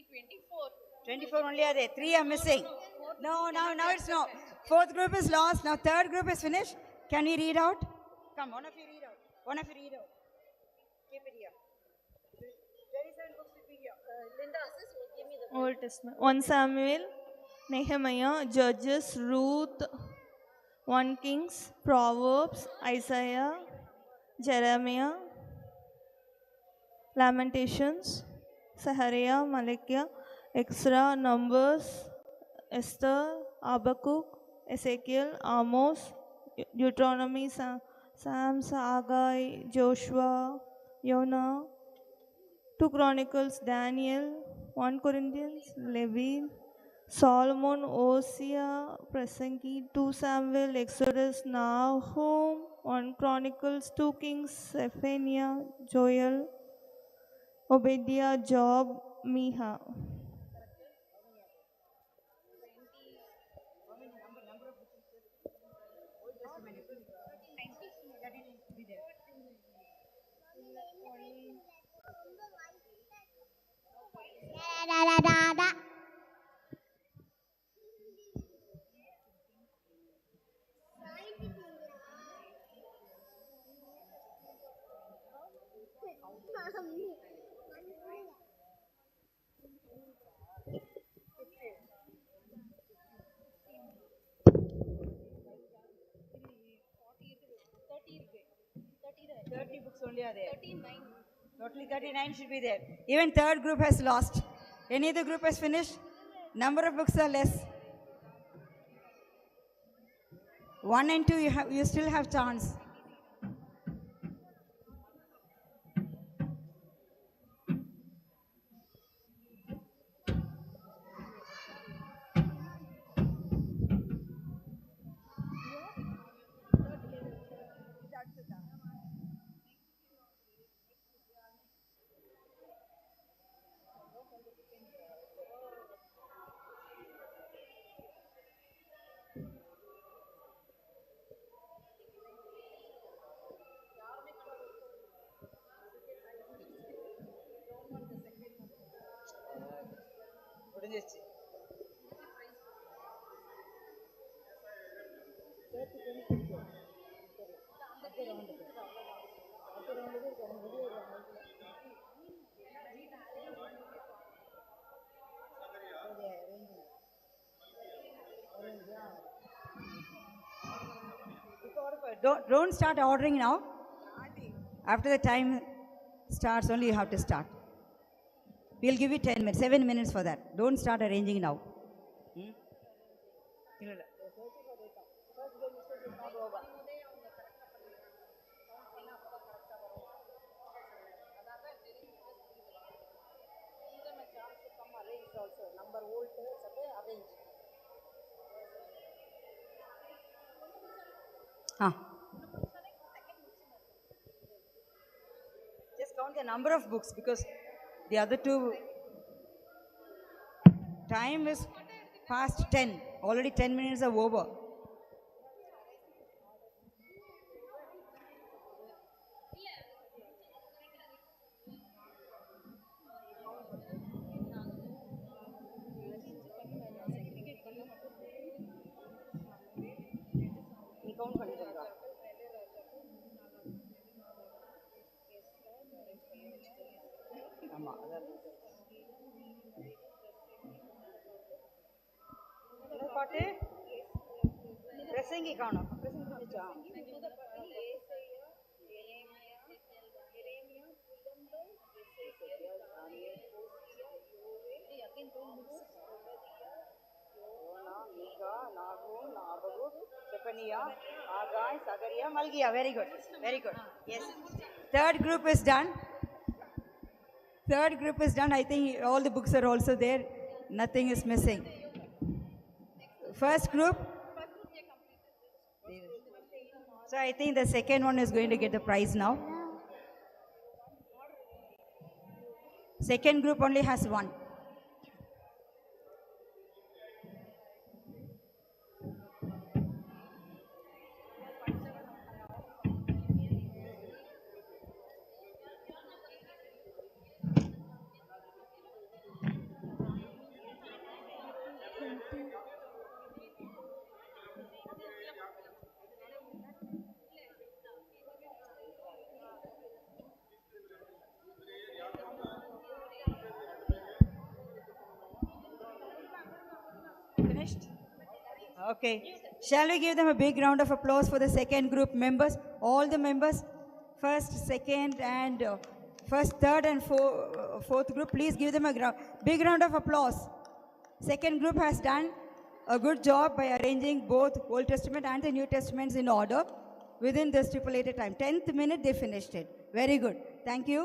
Twenty-four. 24 only are there. 3 are missing. No, now it's no. Fourth group is lost. Now third group is finished. Can you read out? Come, one of you read out. One of you read out. Keep it here. 27 books will be here. Linda, assist me. Give me the Old Testament. 1 Samuel, Nehemiah, Judges, Ruth, 1 Kings, Proverbs, Isaiah, Jeremiah, Lamentations, Sahariah, Malachiah, Extra, Numbers, Esther, Habakkuk, Ezekiel, Amos, Deuteronomy, Psalms, Haggai, Joshua, Jonah, 2 Chronicles, Daniel, 1 Corinthians, Levite, Solomon, Hosea, Prasangi, 2 Samuel, Exodus, Nahum, 1 Chronicles, 2 Kings, Zephaniah, Joel, Obadiah, Job, Miha. Books only are there. 39. Totally 39 should be there. Even third group has lost. Any other group has finished? Number of books are less. 1 and 2 you still have chance. முடிஞ்சிருச்சு. Don't start ordering now. After the time starts, only you have to start. We'll give you 10 minutes, 7 minutes for that. Don't start arranging now. Just count the number of books because the other two time is past 10. Already 10 minutes are over. பாட்டு பிரசங்கி காணோம் very good, very good. Yes, third group is done. I think all the books are also there, nothing is missing. First group, so I think the second one is going to get the prize now. Second group only has one. Finished? Okay. Shall we give them a big round of applause for the second group members? All the members, first, second, and first, third, and fourth group, please give them a big round of applause. Second group has done a good job by arranging both Old Testament and the New Testaments in order within the stipulated time. 10th minute they finished it. Very good. Thank you.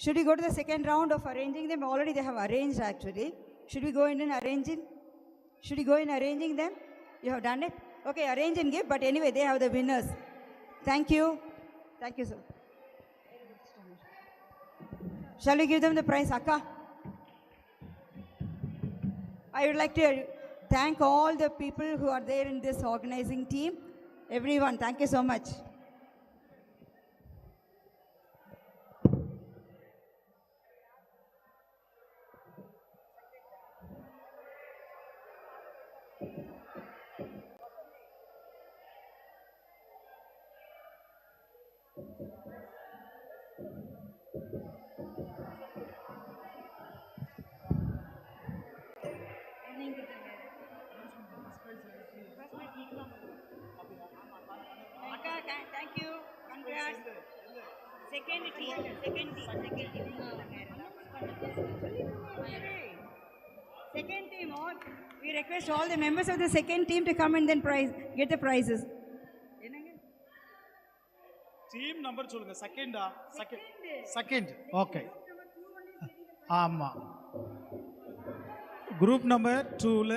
Should we go to the second round of arranging them? Already they have arranged actually. Should we go in and arranging? Should we go in arranging them? You have done it? Okay, arrange and give, but anyway, they have the winners. Thank you. Thank you, sir. Shall we give them the prize, Akka? I would like to thank all the people who are there in this organizing team. Everyone, thank you so much. Thank you. Congrats. Second team. Second team, all. We request all the members of the second team to come and then get the prizes. Team number சொல்லுங்க. Second. Okay. ஆமா. Group number 2ல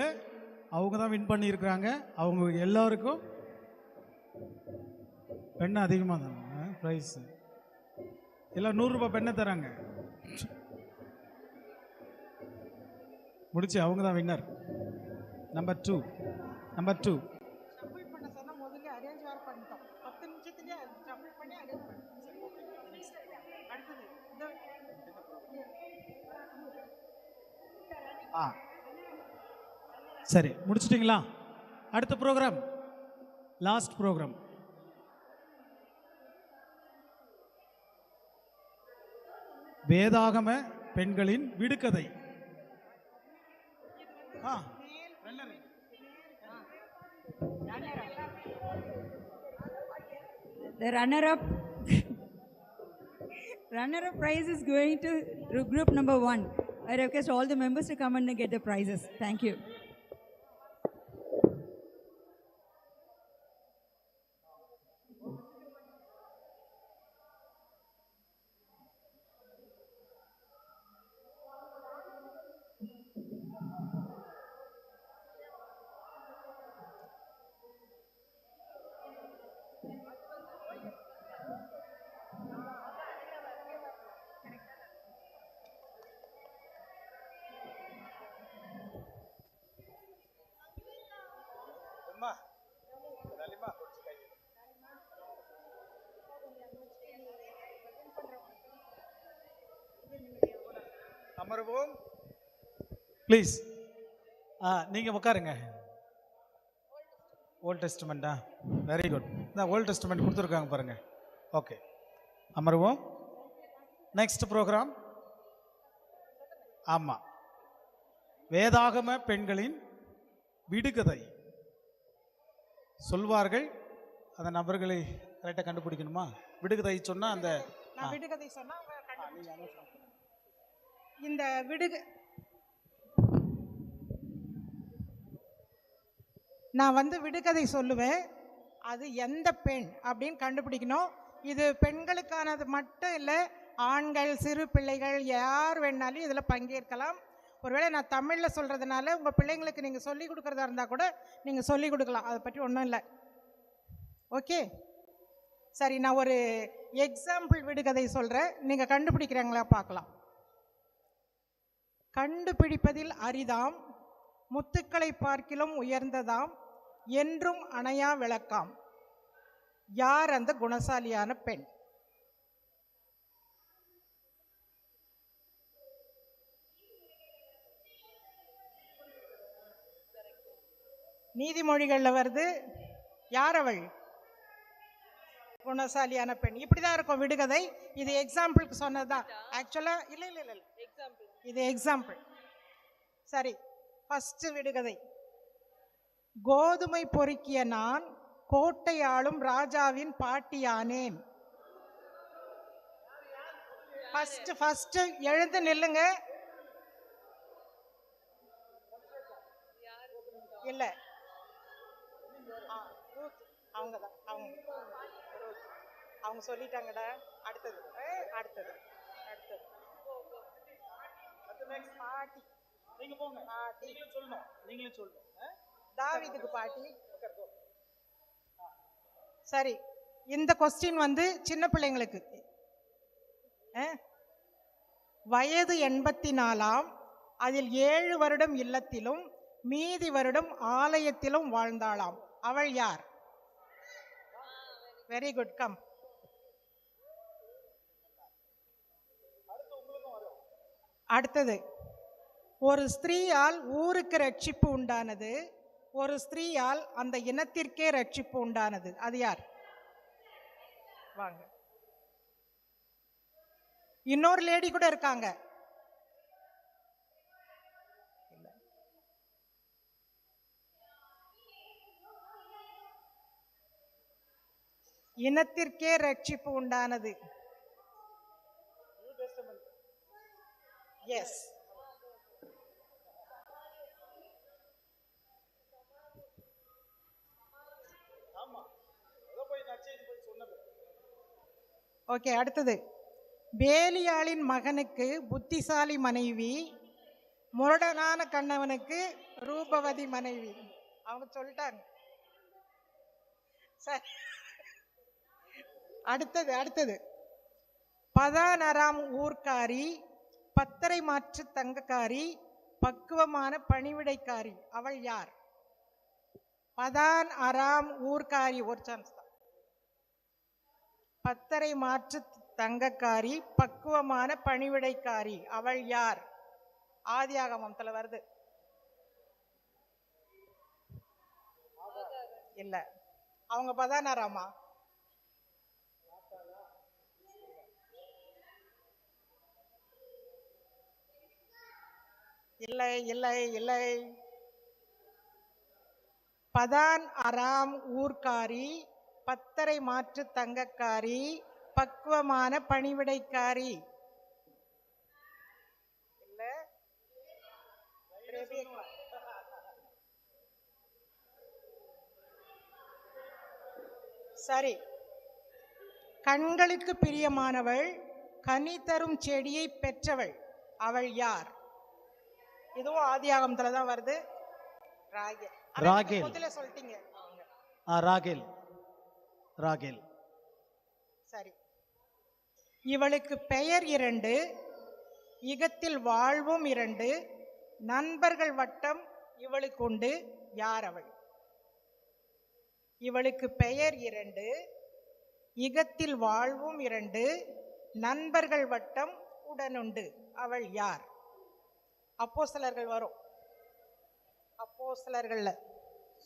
அவங்க தான் win பண்ணியிருக்கிறாங்க. அவங்க எல்லாருக்கும் பெண்ணை அதிகமாக தாங்க ப்ரைஸ். எல்லாம் 100 ரூபாய் பெண்ணை தராங்க. முடிச்சு அவங்க தான் வின்னர். நம்பர் 2. சரி, முடிச்சிட்டிங்களா? அடுத்த ப்ரோக்ராம், லாஸ்ட் ப்ரோக்ராம். வேதாகம பெண்களின் விடுகதை. The runner-up runner-up prize is going to group number 1. I request all the members to come and get the prizes. Thank you. அமர்வோம் ப்ளீஸ். நீங்கள் உட்காருங்க. ஓல்ட் டெஸ்டமெண்ட்டா? Very good. இந்த ஓல்ட் டெஸ்டமெண்ட் கொடுத்துருக்காங்க பாருங்கள். ஓகே, அமர்வோம். Next programme. ஆமாம், வேதாகம பெண்களின் விடுகதை சொல்வார்கள். அந்த நபர்களை கரெக்டாக கண்டுபிடிக்கணுமா? விடுகதை சொன்னால் அந்த நான் விடுகதை சொன்னா இந்த நான் வந்து விடுகதை சொல்லுவேன். அது எந்த பெண் அப்படின்னு கண்டுபிடிக்கணும். இது பெண்களுக்கானது மட்டும் இல்லை, ஆண்கள், சிறு பிள்ளைகள் யார் வேணாலும் இதில் பங்கேற்கலாம். ஒருவேளை நான் தமிழில் சொல்கிறதுனால உங்கள் பிள்ளைங்களுக்கு நீங்கள் சொல்லிக் கொடுக்குறதா இருந்தால் கூட நீங்கள் சொல்லிக் கொடுக்கலாம். அதை பற்றி ஒன்றும் இல்லை. ஓகே, சரி. நான் ஒரு எக்ஸாம்பிள் விடுகதை சொல்கிறேன், நீங்கள் கண்டுபிடிக்கிறாங்களா பார்க்கலாம். கண்டுபிடிப்பதில் அரிதாம், முத்துக்களை பார்க்கிலும் உயர்ந்ததாம், என்றும் அணையா விளக்காம். யார் அந்த குணசாலியான பெண்? நீதிமொழிகளில் வருது. யார் அவள்? குணசாலியான பெண். இப்படி தான் இருக்கும் விடுகதை. இது எக்ஸாம்பிளுக்கு சொன்னது தான். ஆக்சுவலாக இல்லை இல்லை இல்லை, இது எக்ஸாம்பிள். சரி, ஃபஸ்ட்டு விடுகதை. கோதுமை பொறுக்கிய நான் கோட்டையாளும் ராஜாவின் பாட்டியானேன். ஃபஸ்ட்டு எழுந்து நில்லுங்க. இல்லை, அவங்க தான், அவங்க சொல்லிட்டாங்கடா. அடுத்தது அடுத்தது அடுத்தது பாட்டி. நீங்க போங்க. நீங்களும் சொல்லணும், நீங்களும் சொல்லணும். தாவீதுக்கு பாட்டி. சரி, இந்த கொஸ்டின் வந்து சின்ன பிள்ளைங்களுக்கு. வயது 84, அதில் 7 வருடம் இல்லத்திலும் மீதி வருடம் ஆலயத்திலும் வாழ்ந்தாளாம். அவள் யார்? Very good, come. அடுத்தது. ஒரு ஸ்திரீயால் ஊருக்கு ரட்சிப்பு உண்டானது, ஒரு ஸ்திரீயால் அந்த இனத்திற்கே ரட்சிப்பு உண்டானது. அது யார்? வாங்க. இன்னொரு லேடி கூட இருக்காங்க. இனத்திற்கே ரட்சிப்பு உண்டானது. Yes, okay. அடுத்தது. பேலியாளின் மகனுக்கு புத்திசாலி மனைவி, முரடனான கண்ணவனுக்கு ரூபவதி மனைவி. அவங்க சொல்லிட்டாங்க. சரி, அடுத்தது. பதானராம் ஊர்க்காரி, பத்தரை மாற்று தங்கக்காரி, பக்குவமான பணிவிடைக்காரி. அவள் யார்? பதான் அராம் ஊர்க்காரி. ஒரு சான்ஸ் தான். பத்தரை மாற்று தங்கக்காரி, பக்குவமான பணிவிடைக்காரி. அவள் யார்? ஆதியாகமத்துல வருது. இல்ல, அவங்க பதானராமா? இல்லை இல்லை இல்லை. பதான் அராம் ஊர்க்காரி, பத்தரை மாற்று தங்கக்காரி, பக்குவமான பணிவிடைக்காரி. இல்ல ரெபேக்கா. சரி. கண்களுக்கு பிரியமானவள், கனி தரும் செடியை பெற்றவள், அவள் யார்? இதுவும் ஆதியாகமத்துல தான் வருது. ராகேல். ராகேல். முதல்ல சொல்லிட்டீங்க. ராகேல். ராகேல். சரி. இவளுக்கு பெயர் 2, இகத்தில் வாழ்வும் 2, நண்பர்கள் வட்டம் இவளுக்கு உண்டு. யார் அவள்? இவளுக்கு பெயர் 2, இகத்தில் வாழ்வும் 2, நண்பர்கள் வட்டம் உடனுண்டு. அவள் யார்? அப்போஸ்தலர்கள் வரும். அப்போஸ்தலர்கள்ல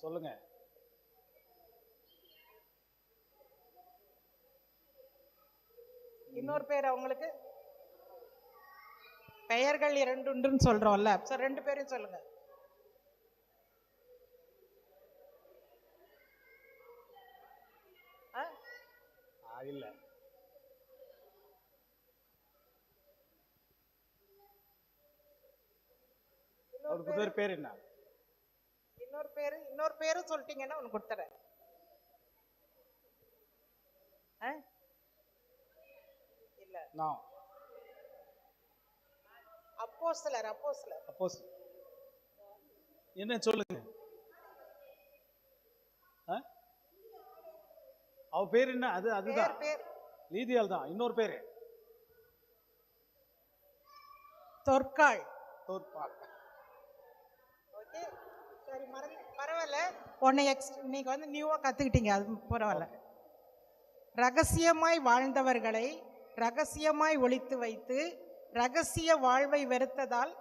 சொல்லுங்க. இன்னொரு பேர் அவங்களுக்கு பெயர்கள் 2 உண்டுன்னு சொல்றோம்ல. சார் 2 பேரையும் சொல்லுங்க. இல்ல அவருக்கு பேர் என்ன? இன்னொரு பேரும் சொல்லிட்டீங்கன்னா உனக்கு கொடுத்துறேன். இல்ல அப்போஸ்தலர். என்ன சொல்லுங்க. அவ பேர் என்ன? அதுதான் லீதியால் தான். இன்னொரு பேரு தொற்காள். ஓகே, சரி, பரவாயில்ல. உன்னை நீங்க வந்து நியூவா கத்துக்கிட்டீங்க, அது பரவாயில்ல. ரகசியமாய் வாழ்ந்தவர்களை ரகசியமாய் ஒளித்து வைத்து ரகசிய வாழ்வை வெறுத்ததால்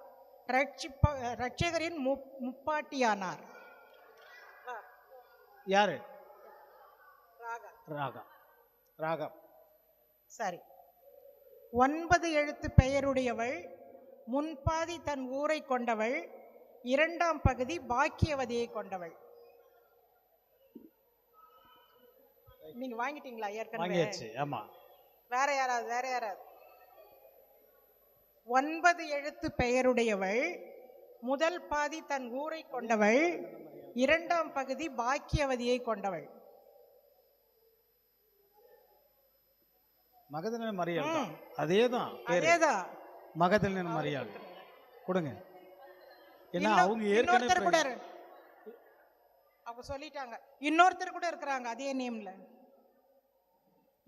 ரட்சகரின் முப்பாட்டியானார். யாரு? ராகம். சரி. 9 எழுத்து பெயருடையவள், முன்பாதி தன் ஊரை கொண்டவள், 2ஆம் பகுதி பாக்கியவதியை கொண்டவள். நீங்க வாங்கிட்டீங்களா ஏற்கனவே? ஆமா. வேற யாராவது? 9 எழுத்து பெயருடையவள், முதல் பாதி தன் ஊரை கொண்டவள், 2ஆம் பகுதி பாக்கியவதியை கொண்டவள். மகதலேன மரியாள். அதேதான். மகதலேன மரியாள் கொடுங்க. ஏன்னா அவங்க ஏற்கனவே கூட அவங்க சொல்லிட்டாங்க. இன்னொருத்தர் கூட இருக்கிறாங்க அதே நேம்ல.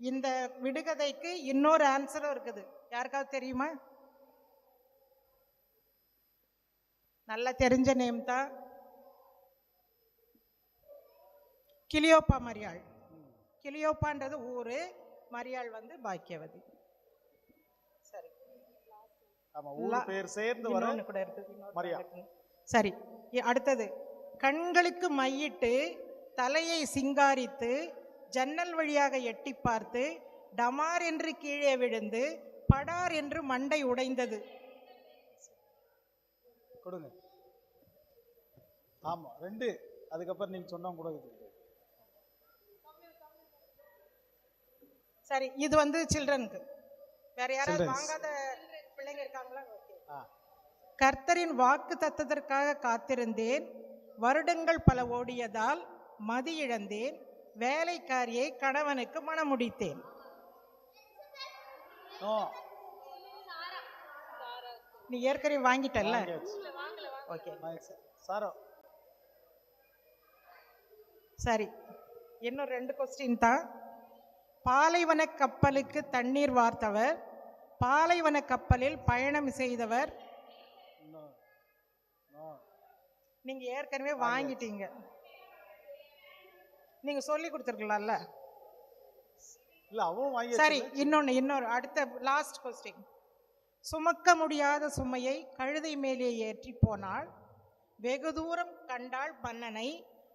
இந்த விடுகதைக்கு இன்னொரு ஆன்சரும் இருக்குது. யாருக்காவது தெரியுமா? நல்லா தெரிஞ்ச நேம் தான். கிளியோப்பா மரியாள். கிளியோப்பான்றது ஊரு, மரியாள் வந்து பாக்கியவதி. சரி. ஆமா, ஊர் பேர் சேர்ந்து வர கூட இருக்கு. சரி, அடுத்தது. கண்களுக்கு மையிட்டு தலையை சிங்காரித்து ஜன்னல் வழியாக எட்டி பார்த்து டமார் என்று கீழே விழுந்து படார் என்று மண்டை உடைந்தது. கொடுங்க. ஆமா, 2. அதுக்கப்புறம் நீங்க சொன்னா கூட. சரி, இது வந்து சில்ட்ரனுக்கு. வேற யாராவது வாங்காத பிள்ளைங்க இருக்காங்களா? கர்த்தரின் வாக்கு தத்தத்திற்காக காத்திருந்தேன், வருடங்கள் பல ஓடியதால் மதி இழந்தேன், வேலைக்காரியை கணவனுக்கு மணமுடித்தேன். நீ ஏற்கனவே வாங்கிட்டல்ல? ஓகே, சரி. இன்னும் 2 கொஸ்டின் தான். பாலைவன கப்பலுக்கு தண்ணீர் வார்த்தவர், பாலைவன கப்பலில் பயணம் செய்தவர். நீங்க ஏற்கனவே வாங்கிட்டீங்க. நீங்க சொல்லி கொடுத்துருக்கலாம்ல. சரி, இன்னொரு அடுத்த லாஸ்ட் கொஸ்டின். சுமக்க முடியாத சுமையை கழுதை மேலே ஏற்றி போனாள், வெகு தூரம் கண்டாள் மன்னனை,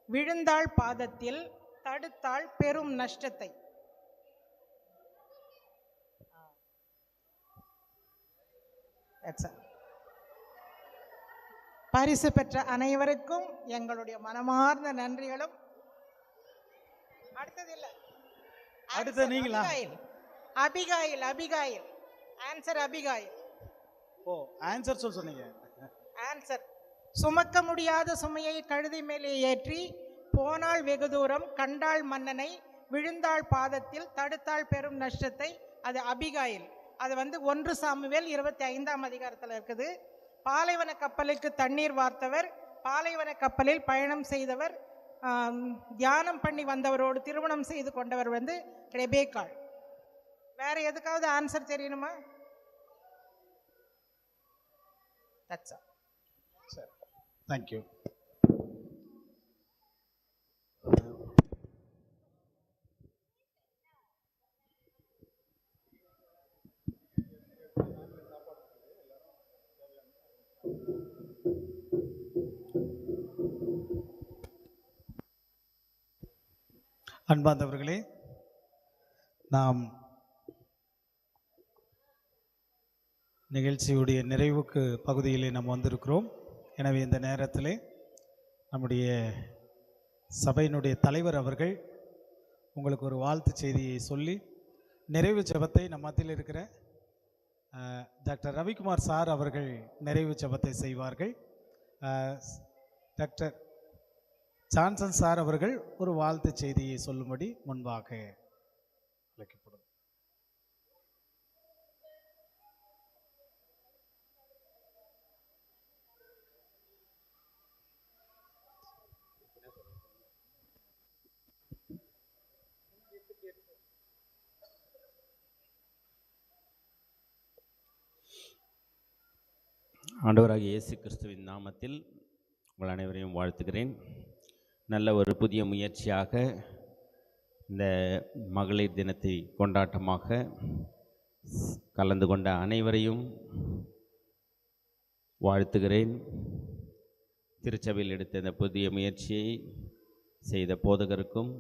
விழுந்தாள் பாதத்தில், தடுத்தாள் பெரும் நஷ்டத்தை. பரிசு பெற்ற அனைவருக்கும் எங்களுடைய மனமார்ந்த நன்றிகளும் அடுத்தது இல்லை. அடுத்த நீங்களா? அபிகாயில். அபிகாயில். Answer Abigail. ஓ, ஆன்சர் சொன்னீங்க. ஆன்சர். சுமக்க முடியாத சுமையை கழுதை மேலே ஏற்றி போனாள் வெகு தூரம், கண்டாள் மன்னனை, விழுந்தாள் பாதத்தில், தடுத்தாள் பெரும் நஷ்டத்தை. அது அபிகாயில். அது 1 சாமுவேல் 25ஆம் அதிகாரத்தில் இருக்குது. பாலைவன கப்பலுக்கு தண்ணீர் வார்த்தவர், பாலைவன கப்பலில் பயணம் செய்தவர், தியானம் பண்ணி வந்தவரோடு திருமணம் செய்து கொண்டவர் ரெபேக்காள். வேற எதுக்காவது ஆன்சர் தெரியணுமா? That's all. சரி, தேங்க்யூ. அன்பார்ந்தவர்களே, நாம் நிகழ்ச்சியுடைய நிறைவுக்கு பகுதியிலே நாம் வந்திருக்கிறோம். எனவே இந்த நேரத்திலே நம்முடைய சபையினுடைய தலைவர் அவர்கள் உங்களுக்கு ஒரு வாழ்த்து செய்தியை சொல்லி நிறைவு ஜெபத்தை நம் மத்தியில் இருக்கிற டாக்டர் ரவிக்குமார் சார் அவர்கள் நிறைவு ஜெபத்தை செய்வார்கள். டாக்டர் ஜான்சன் சார் அவர்கள் ஒரு வாழ்த்து செய்தியை சொல்லும்படி முன்பாக அழைக்கப்படும். ஆண்டவராகிய இயேசு கிறிஸ்துவின் நாமத்தில் உங்கள் அனைவரையும் வாழ்த்துகிறேன். நல்ல ஒரு புதிய முயற்சியாக இந்த மகளிர் தினத்தை கொண்டாட்டமாக கலந்து கொண்ட அனைவரையும் வாழ்த்துகிறேன். திருச்சபையில் எடுத்த இந்த புதிய முயற்சியை செய்த போதகருக்கும்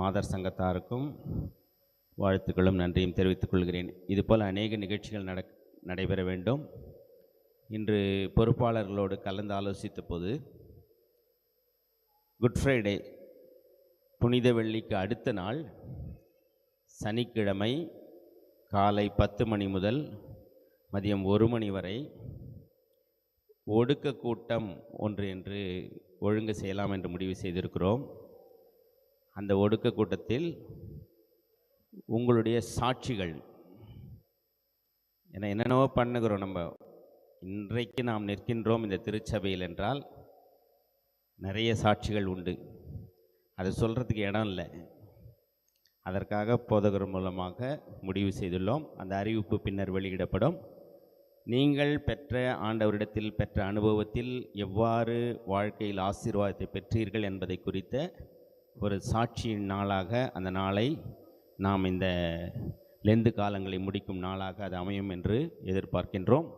மாதர் சங்கத்தாருக்கும் வாழ்த்துக்களும் நன்றியும் தெரிவித்துக் கொள்கிறேன். இதுபோல் அநேக நிகழ்ச்சிகள் நடைபெற வேண்டும். இன்று பொறுப்பாளர்களோடு கலந்து ஆலோசித்த போது குட் ஃப்ரைடே புனித வெள்ளிக்கு அடுத்த நாள் சனிக்கிழமை காலை 10 மணி முதல் மதியம் 1 மணி வரை ஒடுக்க கூட்டம் ஒன்று என்று ஒழுங்கு செய்யலாம் என்று முடிவு செய்திருக்கிறோம். அந்த ஒடுக்க கூட்டத்தில் உங்களுடைய சாட்சிகள், ஏன்னா என்னென்னவோ பண்ணுகிறோம் நம்ம, இன்றைக்கு நாம் நிற்கின்றோம் இந்த திருச்சபையில் என்றால் நிறைய சாட்சிகள் உண்டு. அதை சொல்கிறதுக்கு இடம் இல்லை. அதற்காக போதகர் மூலமாக முடிவு செய்துள்ளோம். அந்த அறிவிப்பு பின்னர் வெளியிடப்படும். நீங்கள் பெற்ற ஆண்டவரிடத்தில் பெற்ற அனுபவத்தில் எவ்வாறு வாழ்க்கையில் ஆசீர்வாதத்தை பெற்றீர்கள் என்பதை குறித்த ஒரு சாட்சியின் நாளாக அந்த நாளை நாம் இந்த லெந்து காலங்களை முடிக்கும் நாளாக அது அமையும் என்று எதிர்பார்க்கின்றோம்.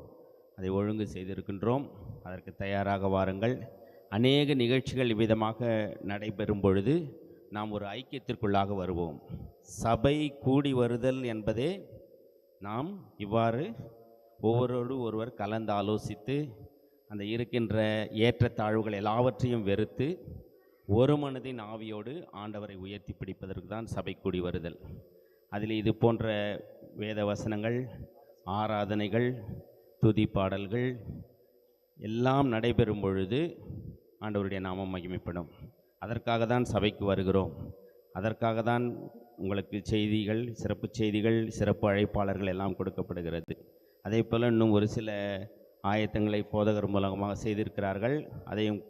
அதை ஒழுங்கு செய்திருக்கின்றோம். அதற்கு தயாராக வாருங்கள். அநேக நிகழ்ச்சிகள் இவ்விதமாக நடைபெறும் பொழுது நாம் ஒரு ஐக்கியத்திற்குள்ளாக வருவோம். சபை கூடி வருதல் என்பதே நாம் இவ்வாறு ஒவ்வொருவரோடு ஒருவர் கலந்து ஆலோசித்து அந்த இருக்கின்ற ஏற்றத்தாழ்வுகள் எல்லாவற்றையும் வெறுத்து ஒரு மனதின் ஆவியோடு ஆண்டவரை உயர்த்தி பிடிப்பதற்கு தான் சபை கூடி வருதல். அதில் இது போன்ற வேத வசனங்கள், ஆராதனைகள், துதி பாடல்கள் எல்லாம் நடைபெறும் பொழுது ஆண்டவருடைய நாமம் மகிமைப்படும். அதற்காக தான் சபைக்கு வருகிறோம். அதற்காக தான் உங்களுக்கு செய்திகள், சிறப்பு செய்திகள், சிறப்பு அழைப்பாளர்கள் எல்லாம் கொடுக்கப்படுகிறது. அதே போல் இன்னும் ஒரு சில ஆயத்தங்களை போதகர் மூலமாக செய்திருக்கிறார்கள். அதையும்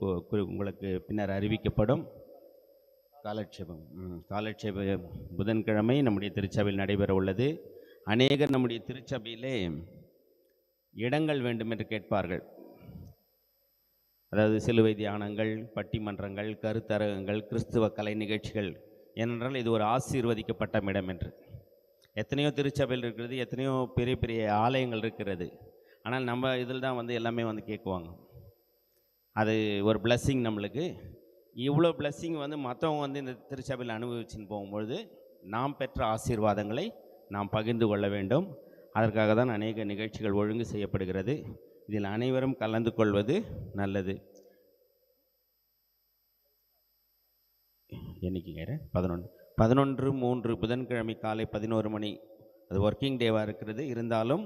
உங்களுக்கு பின்னர் அறிவிக்கப்படும். காலட்சேப புதன்கிழமை நம்முடைய திருச்சபையில் நடைபெற உள்ளது. அநேகர் நம்முடைய திருச்சபையிலே இடங்கள் வேண்டும் என்று கேட்பார்கள். அதாவது சிலுவை தியானங்கள், பட்டிமன்றங்கள், கருத்தரங்கங்கள், கிறிஸ்துவ கலை நிகழ்ச்சிகள். ஏனென்றால் இது ஒரு ஆசீர்வதிக்கப்பட்ட இடம் என்று. எத்தனையோ திருச்சபையில் இருக்கிறது, எத்தனையோ பெரிய பெரிய ஆலயங்கள் இருக்கிறது. ஆனால் நம்ம இதில் தான் எல்லாமே கேட்குவாங்க. அது ஒரு பிளஸ்ஸிங் நம்மளுக்கு. இவ்வளோ பிளஸ்ஸிங் மற்றவங்க இந்த திருச்சபையில் அனுபவிச்சுன்னு போகும்பொழுது நாம் பெற்ற ஆசீர்வாதங்களை நாம் பகிர்ந்து கொள்ள வேண்டும். அதற்காக தான் அநேக நிகழ்ச்சிகள் ஒழுங்கு செய்யப்படுகிறது. இதில் அனைவரும் கலந்து கொள்வது நல்லது. என்னைக்குங்க 11/3 புதன்கிழமை காலை 11 மணி. அது ஒர்க்கிங் டேவாக இருக்கிறது. இருந்தாலும்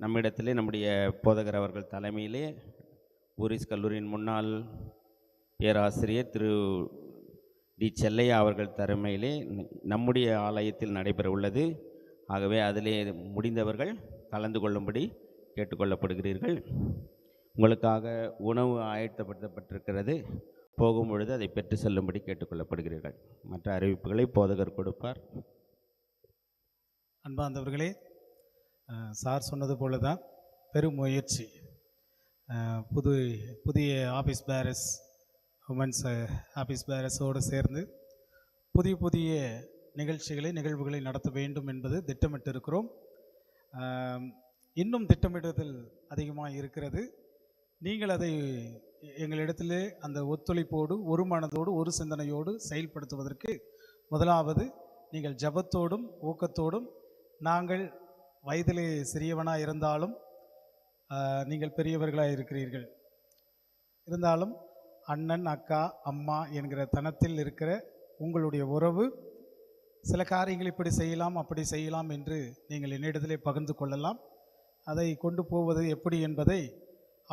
நம்மிடத்திலே நம்முடைய போதகர் அவர்கள் தலைமையிலே ஊரிஸ் கல்லூரியின் முன்னாள் பேராசிரியர் திரு டி செல்லையா அவர்கள் தலைமையிலே நம்முடைய ஆலயத்தில் நடைபெற உள்ளது. ஆகவே அதிலே முடிந்தவர்கள் கலந்து கொள்ளும்படி கேட்டுக்கொள்ளப்படுகிறீர்கள். உங்களுக்காக உணவு ஆயத்தப்படுத்தப்பட்டிருக்கிறது. போகும் பொழுது அதை பெற்று செல்லும்படி கேட்டுக்கொள்ளப்படுகிறீர்கள். மற்ற அறிவிப்புகளை போதகர் கொடுப்பார். அன்பார்ந்தவர்களே, சார் சொன்னது போல தான் பெரும் முயற்சி. புதிய ஆஃபீஸ் பேரஸ், உமன்ஸ் ஆஃபீஸ் பேரஸோடு சேர்ந்து புதிய நிகழ்வுகளை நடத்த வேண்டும் என்பது திட்டமிட்டு இருக்கிறோம். இன்னும் திட்டமிடுதல் அதிகமாக இருக்கிறது. நீங்கள் அதை எங்களிடத்திலே அந்த ஒத்துழைப்போடு, ஒரு மனதோடு, ஒரு சிந்தனையோடு செயல்படுத்துவதற்கு முதலாவது நீங்கள் ஜபத்தோடும் ஊக்கத்தோடும், நாங்கள் வயதிலே சிறியவனாக இருந்தாலும் நீங்கள் பெரியவர்களாக இருக்கிறீர்கள், இருந்தாலும் அண்ணன் அக்கா அம்மா என்கிற தனத்தில் இருக்கிற உங்களுடைய உறவு, சில காரியங்கள் இப்படி செய்யலாம் அப்படி செய்யலாம் என்று நீங்கள் என்னிடத்திலே பகிர்ந்து கொள்ளலாம். அதை கொண்டு போவது எப்படி என்பதை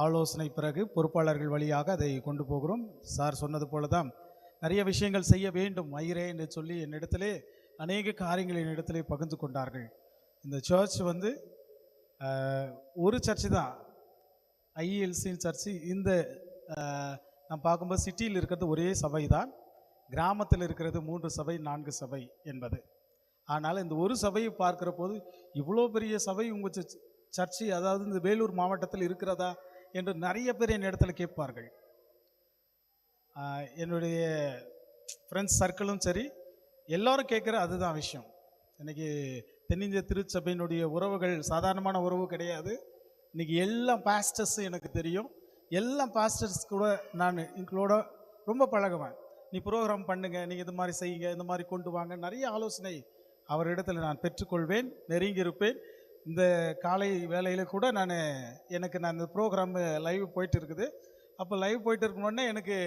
ஆலோசனை பிறகு பொறுப்பாளர்கள் வழியாக அதை கொண்டு போகிறோம். சார் சொன்னது போல தான் நிறைய விஷயங்கள் செய்ய வேண்டும் ஐயரே என்று சொல்லி என்னிடத்திலே அநேக காரியங்கள் என்னிடத்திலே பகிர்ந்து கொண்டார்கள். இந்த சர்ச் வந்து ஒரு சர்ச்சு தான், ஐஎல்சின் சர்ச்சு. இந்த நான் பார்க்கும்போது சிட்டியில் இருக்கிறது ஒரே சபை தான், கிராமத்தில் இருக்கிறது 3 சபை 4 சபை என்பது. ஆனால் இந்த ஒரு சபையை பார்க்குற போது இவ்வளோ பெரிய சபை உங்கள் சர்ச்சு, அதாவது இந்த வேலூர் மாவட்டத்தில் இருக்கிறதா என்று நிறைய பேர் என் இடத்துல கேட்பார்கள். என்னுடைய ஃப்ரெண்ட்ஸ் சர்க்கிளும் சரி, எல்லோரும் கேட்குற அதுதான் விஷயம். இன்றைக்கி தென்னிந்திய திருச்சபையினுடைய உறவுகள் சாதாரணமான உறவு கிடையாது. இன்றைக்கி எல்லா பாஸ்டர்ஸும் எனக்கு தெரியும். எல்லா பாஸ்டர்ஸ் கூட நான் எங்களோட ரொம்ப பழகுவேன். நீ ப்ரோக்ராம் பண்ணுங்கள், நீங்கள் இது மாதிரி செய்யுங்க, இந்த மாதிரி கொண்டு வாங்க, நிறைய ஆலோசனை அவரிடத்தில் நான் பெற்றுக்கொள்வேன், நெருங்கி இருப்பேன். இந்த காலை வேலையில் கூட நான் இந்த ப்ரோக்ராம் லைவ் போயிட்டு இருக்குது. அப்போ லைவ் போயிட்டு இருக்கணுன்னே எனக்கு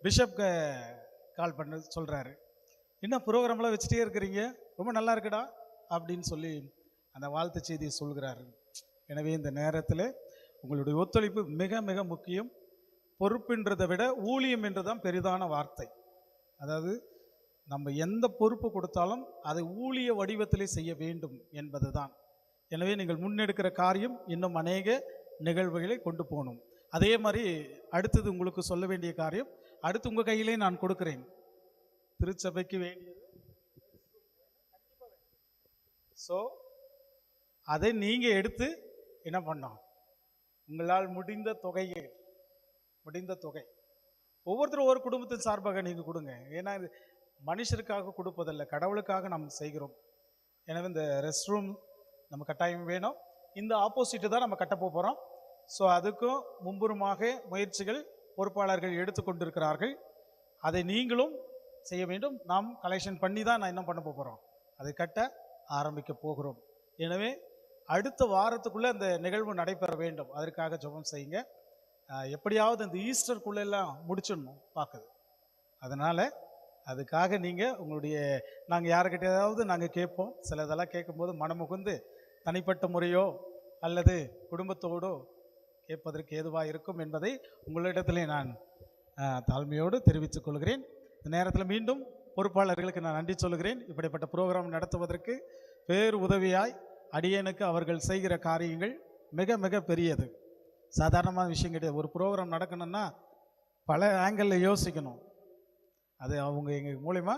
பிஷப் கால் பண்ண சொல்கிறாரு, என்ன ப்ரோக்ராம்லாம் வச்சுட்டே இருக்கிறீங்க, ரொம்ப நல்லா இருக்குடா அப்படின்னு சொல்லி அந்த வாழ்த்து செய்தியை சொல்கிறாரு. எனவே இந்த நேரத்தில் உங்களுடைய ஒத்துழைப்பு மிக மிக முக்கியம். பொறுப்புன்றதை விட ஊழியம் என்று தான் பெரிதான வார்த்தை. அதாவது நம்ம எந்த பொறுப்பு கொடுத்தாலும் அதை ஊழிய வடிவத்திலே செய்ய வேண்டும் என்பது தான். எனவே நீங்கள் முன்னெடுக்கிற காரியம் இன்னும் அநேக நிகழ்வுகளை கொண்டு போகணும். அதே மாதிரி அடுத்தது உங்களுக்கு சொல்ல வேண்டிய காரியம் அடுத்து உங்கள் கையிலே நான் கொடுக்குறேன். திருச்சபைக்கு வேண்டியது, ஸோ அதை நீங்கள் எடுத்து என்ன பண்ணோம், உங்களால் முடிந்த தொகை ஒவ்வொருத்தரும் ஒவ்வொரு குடும்பத்தின் சார்பாக நீங்கள் கொடுங்க. ஏன்னா இது மனுஷருக்காக கொடுப்பதில்லை, கடவுளுக்காக நாம் செய்கிறோம். எனவே இந்த ரெஸ்ட் ரூம் நம்ம கட்டாயம் வேணும். இந்த ஆப்போசிட்டு தான் நம்ம கட்ட போகிறோம். ஸோ அதுக்கும் மும்புறமாக முயற்சிகள் பொறுப்பாளர்கள் எடுத்துக்கொண்டிருக்கிறார்கள். அதை நீங்களும் செய்ய வேண்டும். நாம் கலெக்ஷன் பண்ணி தான் நான் என்ன பண்ண போகிறோம், அதை கட்ட ஆரம்பிக்க போகிறோம். எனவே அடுத்த வாரத்துக்குள்ளே அந்த நிகழ்வு நடைபெற வேண்டும். அதற்காக ஜெபம் செய்யுங்க. எப்படியாவது இந்த ஈஸ்டருக்குள்ளெல்லாம் முடிச்சிடணும் பார்க்குது. அதனால் அதுக்காக நீங்கள் உங்களுடைய, நாங்கள் யாருக்கிட்டையாவது நாங்கள் கேட்போம். சிலதெல்லாம் கேட்கும்போது மனமுகுந்து தனிப்பட்ட முறையோ அல்லது குடும்பத்தோடோ கேட்பதற்கு ஏதுவாக இருக்கும் என்பதை உங்களிடத்திலே நான் தாழ்மையோடு தெரிவித்துக் கொள்கிறேன். இந்த நேரத்தில் மீண்டும் பொறுப்பாளர்களுக்கு நான் நன்றி சொல்கிறேன். இப்படிப்பட்ட ப்ரோக்ராம் நடத்துவதற்கு பேர் உதவியாய் அடியனுக்கு அவர்கள் செய்கிற காரியங்கள் மிக மிக பெரியது, சாதாரணமான விஷயம் கிடையாது. ஒரு ப்ரோக்ராம் நடக்கணும்னா பல ஆங்கிளில் யோசிக்கணும். அது அவங்க எங்கள் மூலமா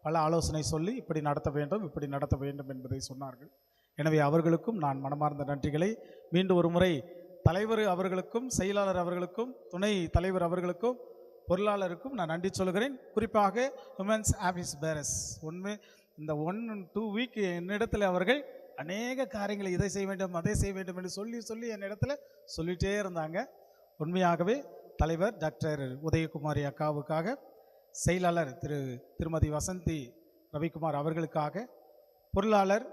பல ஆலோசனை சொல்லி இப்படி நடத்த வேண்டும் என்பதை சொன்னார்கள். எனவே அவர்களுக்கும் நான் மனமார்ந்த நன்றிகளை மீண்டும் ஒரு முறை தலைவர் அவர்களுக்கும், செயலாளர் அவர்களுக்கும், துணை தலைவர் அவர்களுக்கும், பொருளாளருக்கும் நான் நன்றி சொல்கிறேன். குறிப்பாக உமன்ஸ் ஆஃபீஸ் பேரஸ் உண்மை இந்த 1-2 வீக் என்னிடத்தில் அவர்கள் அநேக காரியங்களை இதை செய்ய வேண்டும் அதை செய்ய வேண்டும் என்று சொல்லி என்னிடத்தில் சொல்லிகிட்டே இருந்தாங்க. உண்மையாகவே தலைவர் டாக்டர் உதயகுமாரி அக்காவுக்காக, செயலாளர் திருமதி வசந்தி ரவிக்குமார் அவர்களுக்காக, பொருளாளர்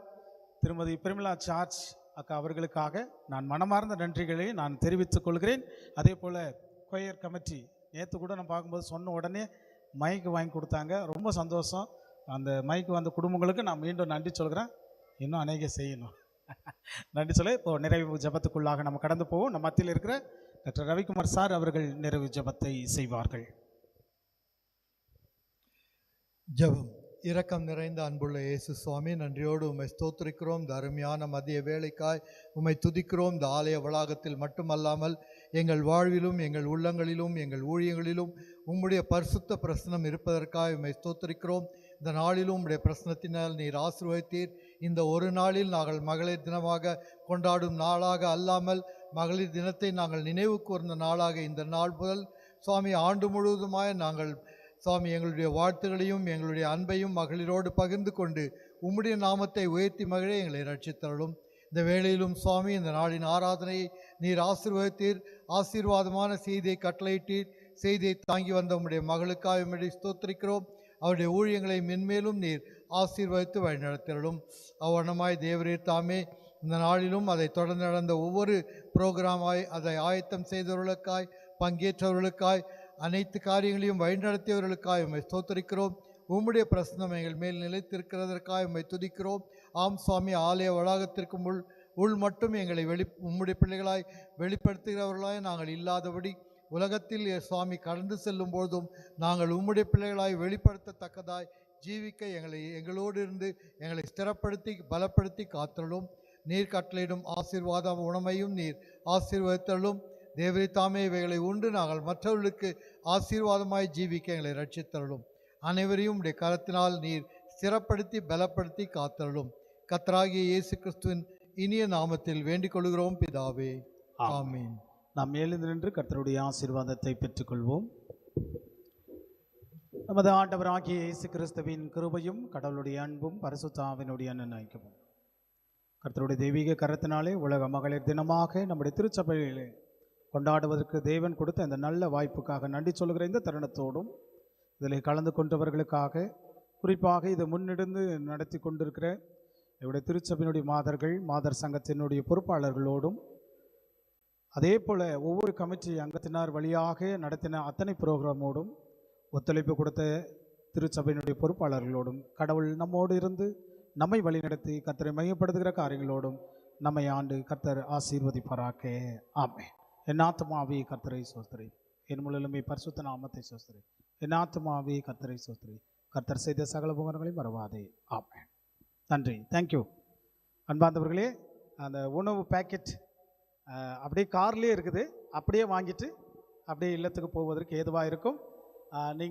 திருமதி பிரமிளா சார்ஜ் அக்கா அவர்களுக்காக நான் மனமார்ந்த நன்றிகளை நான் தெரிவித்துக் கொள்கிறேன். அதே போல் கொயர் கமிட்டி நேற்று கூட நான் பார்க்கும்போது சொன்ன உடனே மைக்கு வாங்கி கொடுத்தாங்க. ரொம்ப சந்தோஷம். அந்த மைக்கு வந்த குடும்பங்களுக்கு நான் மீண்டும் நன்றி சொல்கிறேன். இன்னும் அநேக செய்யணும். நன்றி சொல்ல இப்போ நிறைவு ஜெபத்துக்குள்ளாக நம்ம கடந்து போவோம். நம்ம மத்தியில் இருக்கிற டாக்டர் ரவிக்குமார் சார் அவர்கள் நிறைவு ஜெபத்தை செய்வார்கள். ஜெபம். இரக்கம் நிறைந்த அன்புள்ள இயேசு சுவாமி, நன்றியோடு உம்மை ஸ்தோத்திரிக்கிறோம். இந்த அருமையான மதிய வேளைக்காய் உம்மை துதிக்கிறோம். இந்த ஆலய வளாகத்தில் மட்டுமல்லாமல் எங்கள் வாழ்விலும் எங்கள் உள்ளங்களிலும் எங்கள் ஊழியங்களிலும் உம்முடைய பரிசுத்த பிரசனம் இருப்பதற்காக உம்மை ஸ்தோத்திரிக்கிறோம். இந்த நாளிலும் உம்முடைய பிரசனத்தினால் நீர் ஆசீர்வதித்தீர். இந்த ஒரு நாளில் நாங்கள் மகளிர் தினமாக கொண்டாடும் நாளாக அல்லாமல் மகளிர் தினத்தை நாங்கள் நினைவு கூர்ந்த நாளாக இந்த நாள் முதல் சுவாமி ஆண்டு முழுவதுமாய் நாங்கள் சுவாமி எங்களுடைய வாழ்த்துகளையும் எங்களுடைய அன்பையும் மகளிரோடு பகிர்ந்து கொண்டு உம்முடைய நாமத்தை உயர்த்தி மகிழ எங்களை ரட்சித்தருளும். இந்த வேளையிலும் சுவாமி இந்த நாளின் ஆராதனையை நீர் ஆசீர்வதித்தீர். ஆசீர்வாதமான செய்தியை கட்டளையிட்டீர். செய்தியை தாங்கி வந்த உம்முடைய மகளுக்காக உம்முடைய ஸ்தோத்திரிக்கிறோம். அவருடைய ஊழியங்களை மென்மேலும் நீர் ஆசீர்வதித்து வழிநடத்திடலும். அவ்வண்ணமாய் தேவரீர் தாமே இந்த நாளிலும் அதை தொடர்ந்து நடந்த ஒவ்வொரு புரோகிராமாய் அதை ஆயத்தம் செய்தவர்களுக்காய் பங்கேற்றவர்களுக்காய் அனைத்து காரியங்களையும் வழிநடத்தியவர்களுக்காக உம்மை ஸ்தோத்திரிக்கிறோம். உம்முடைய பிரசனம் எங்கள் மேல் நிலைத்திருக்கிறதற்காக உம்மை துதிக்கிறோம். ஆம் சுவாமி, ஆலய வளாகத்திற்கு உள் மட்டும் எங்களை உம்முடைய பிள்ளைகளாய் வெளிப்படுத்துகிறவர்களாய் நாங்கள் இல்லாதபடி உலகத்தில் சுவாமி கடந்து செல்லும் போதும் நாங்கள் உம்முடைய பிள்ளைகளாய் வெளிப்படுத்தத்தக்கதாய் ஜீவிக்க எங்களோடு இருந்து எங்களை ஸ்திரப்படுத்தி பலப்படுத்தி காத்தலும். நீர் கட்டளையிடும் ஆசீர்வாத உணவையும் நீர் ஆசீர்வதித்தலும். தேவரே தாமே இவைகளை உண்டு நாங்கள் மற்றவர்களுக்கு ஆசீர்வாதமாய் ஜீவிக்க எங்களை ரட்சித்தருளும். அனைவரையும் உடைய கரத்தினால் நீர் ஸ்திரப்படுத்தி பலப்படுத்தி காத்தருளும். கர்த்தராகிய இயேசு கிறிஸ்துவின் இனிய நாமத்தில் வேண்டிக் கொள்கிறோம் பிதாவே, ஆமீன். நாம் எழுந்து நின்று கர்த்தருடைய ஆசீர்வாதத்தை பெற்றுக்கொள்வோம். நமது ஆண்டவராகிய இயேசு கிறிஸ்துவின் கிருபையும் கடவுளுடைய அன்பும் பரிசுத்த ஆவியினுடைய ஐக்கியமும் கர்த்தருடைய தெய்வீக கரத்தினாலே உலக மகளிர் தினமாக நம்முடைய திருச்சபையிலே கொண்டாடுவதற்கு தேவன் கொடுத்த இந்த நல்ல வாய்ப்புக்காக நன்றி சொல்கிற இந்த தருணத்தோடும் இதில் கலந்து கொண்டவர்களுக்காக குறிப்பாக இதை முன்னெடுத்து நடத்தி கொண்டிருக்கிற என்னுடைய திருச்சபையினுடைய மாதர் சங்கத்தினுடைய பொறுப்பாளர்களோடும் அதே போல் ஒவ்வொரு கமிட்டி அங்கத்தினர் வழியாக நடத்தின அத்தனை புரோகிராமோடும் ஒத்துழைப்பு கொடுத்த திருச்சபையினுடைய பொறுப்பாளர்களோடும் கடவுள் நம்மோடு இருந்து நம்மை வழிநடத்தி கர்த்தரை மையப்படுத்துகிற காரியங்களோடும் நம்மை ஆண்டு கர்த்தர் ஆசீர்வதிப்பாராக. ஆமென். என் ஆத்துமாவே கர்த்தரை சோஸ்திரி, என் முழுமை பரிசுத்த நாமத்தை சோஸ்திரி. என் ஆத்துமாவே கர்த்தரை சோஸ்திரி, கர்த்தர் செய்த சகல உபகாரங்களையும் மறவாதே. ஆமென். நன்றி. தேங்க்யூ. அன்பார்ந்தவர்களே, அந்த உணவு பேக்கெட் அப்படியே கார்லேயே இருக்குது. அப்படியே வாங்கிட்டு அப்படியே இல்லத்துக்கு போவதற்கு ஏதுவாக இருக்கும். நீங்கள்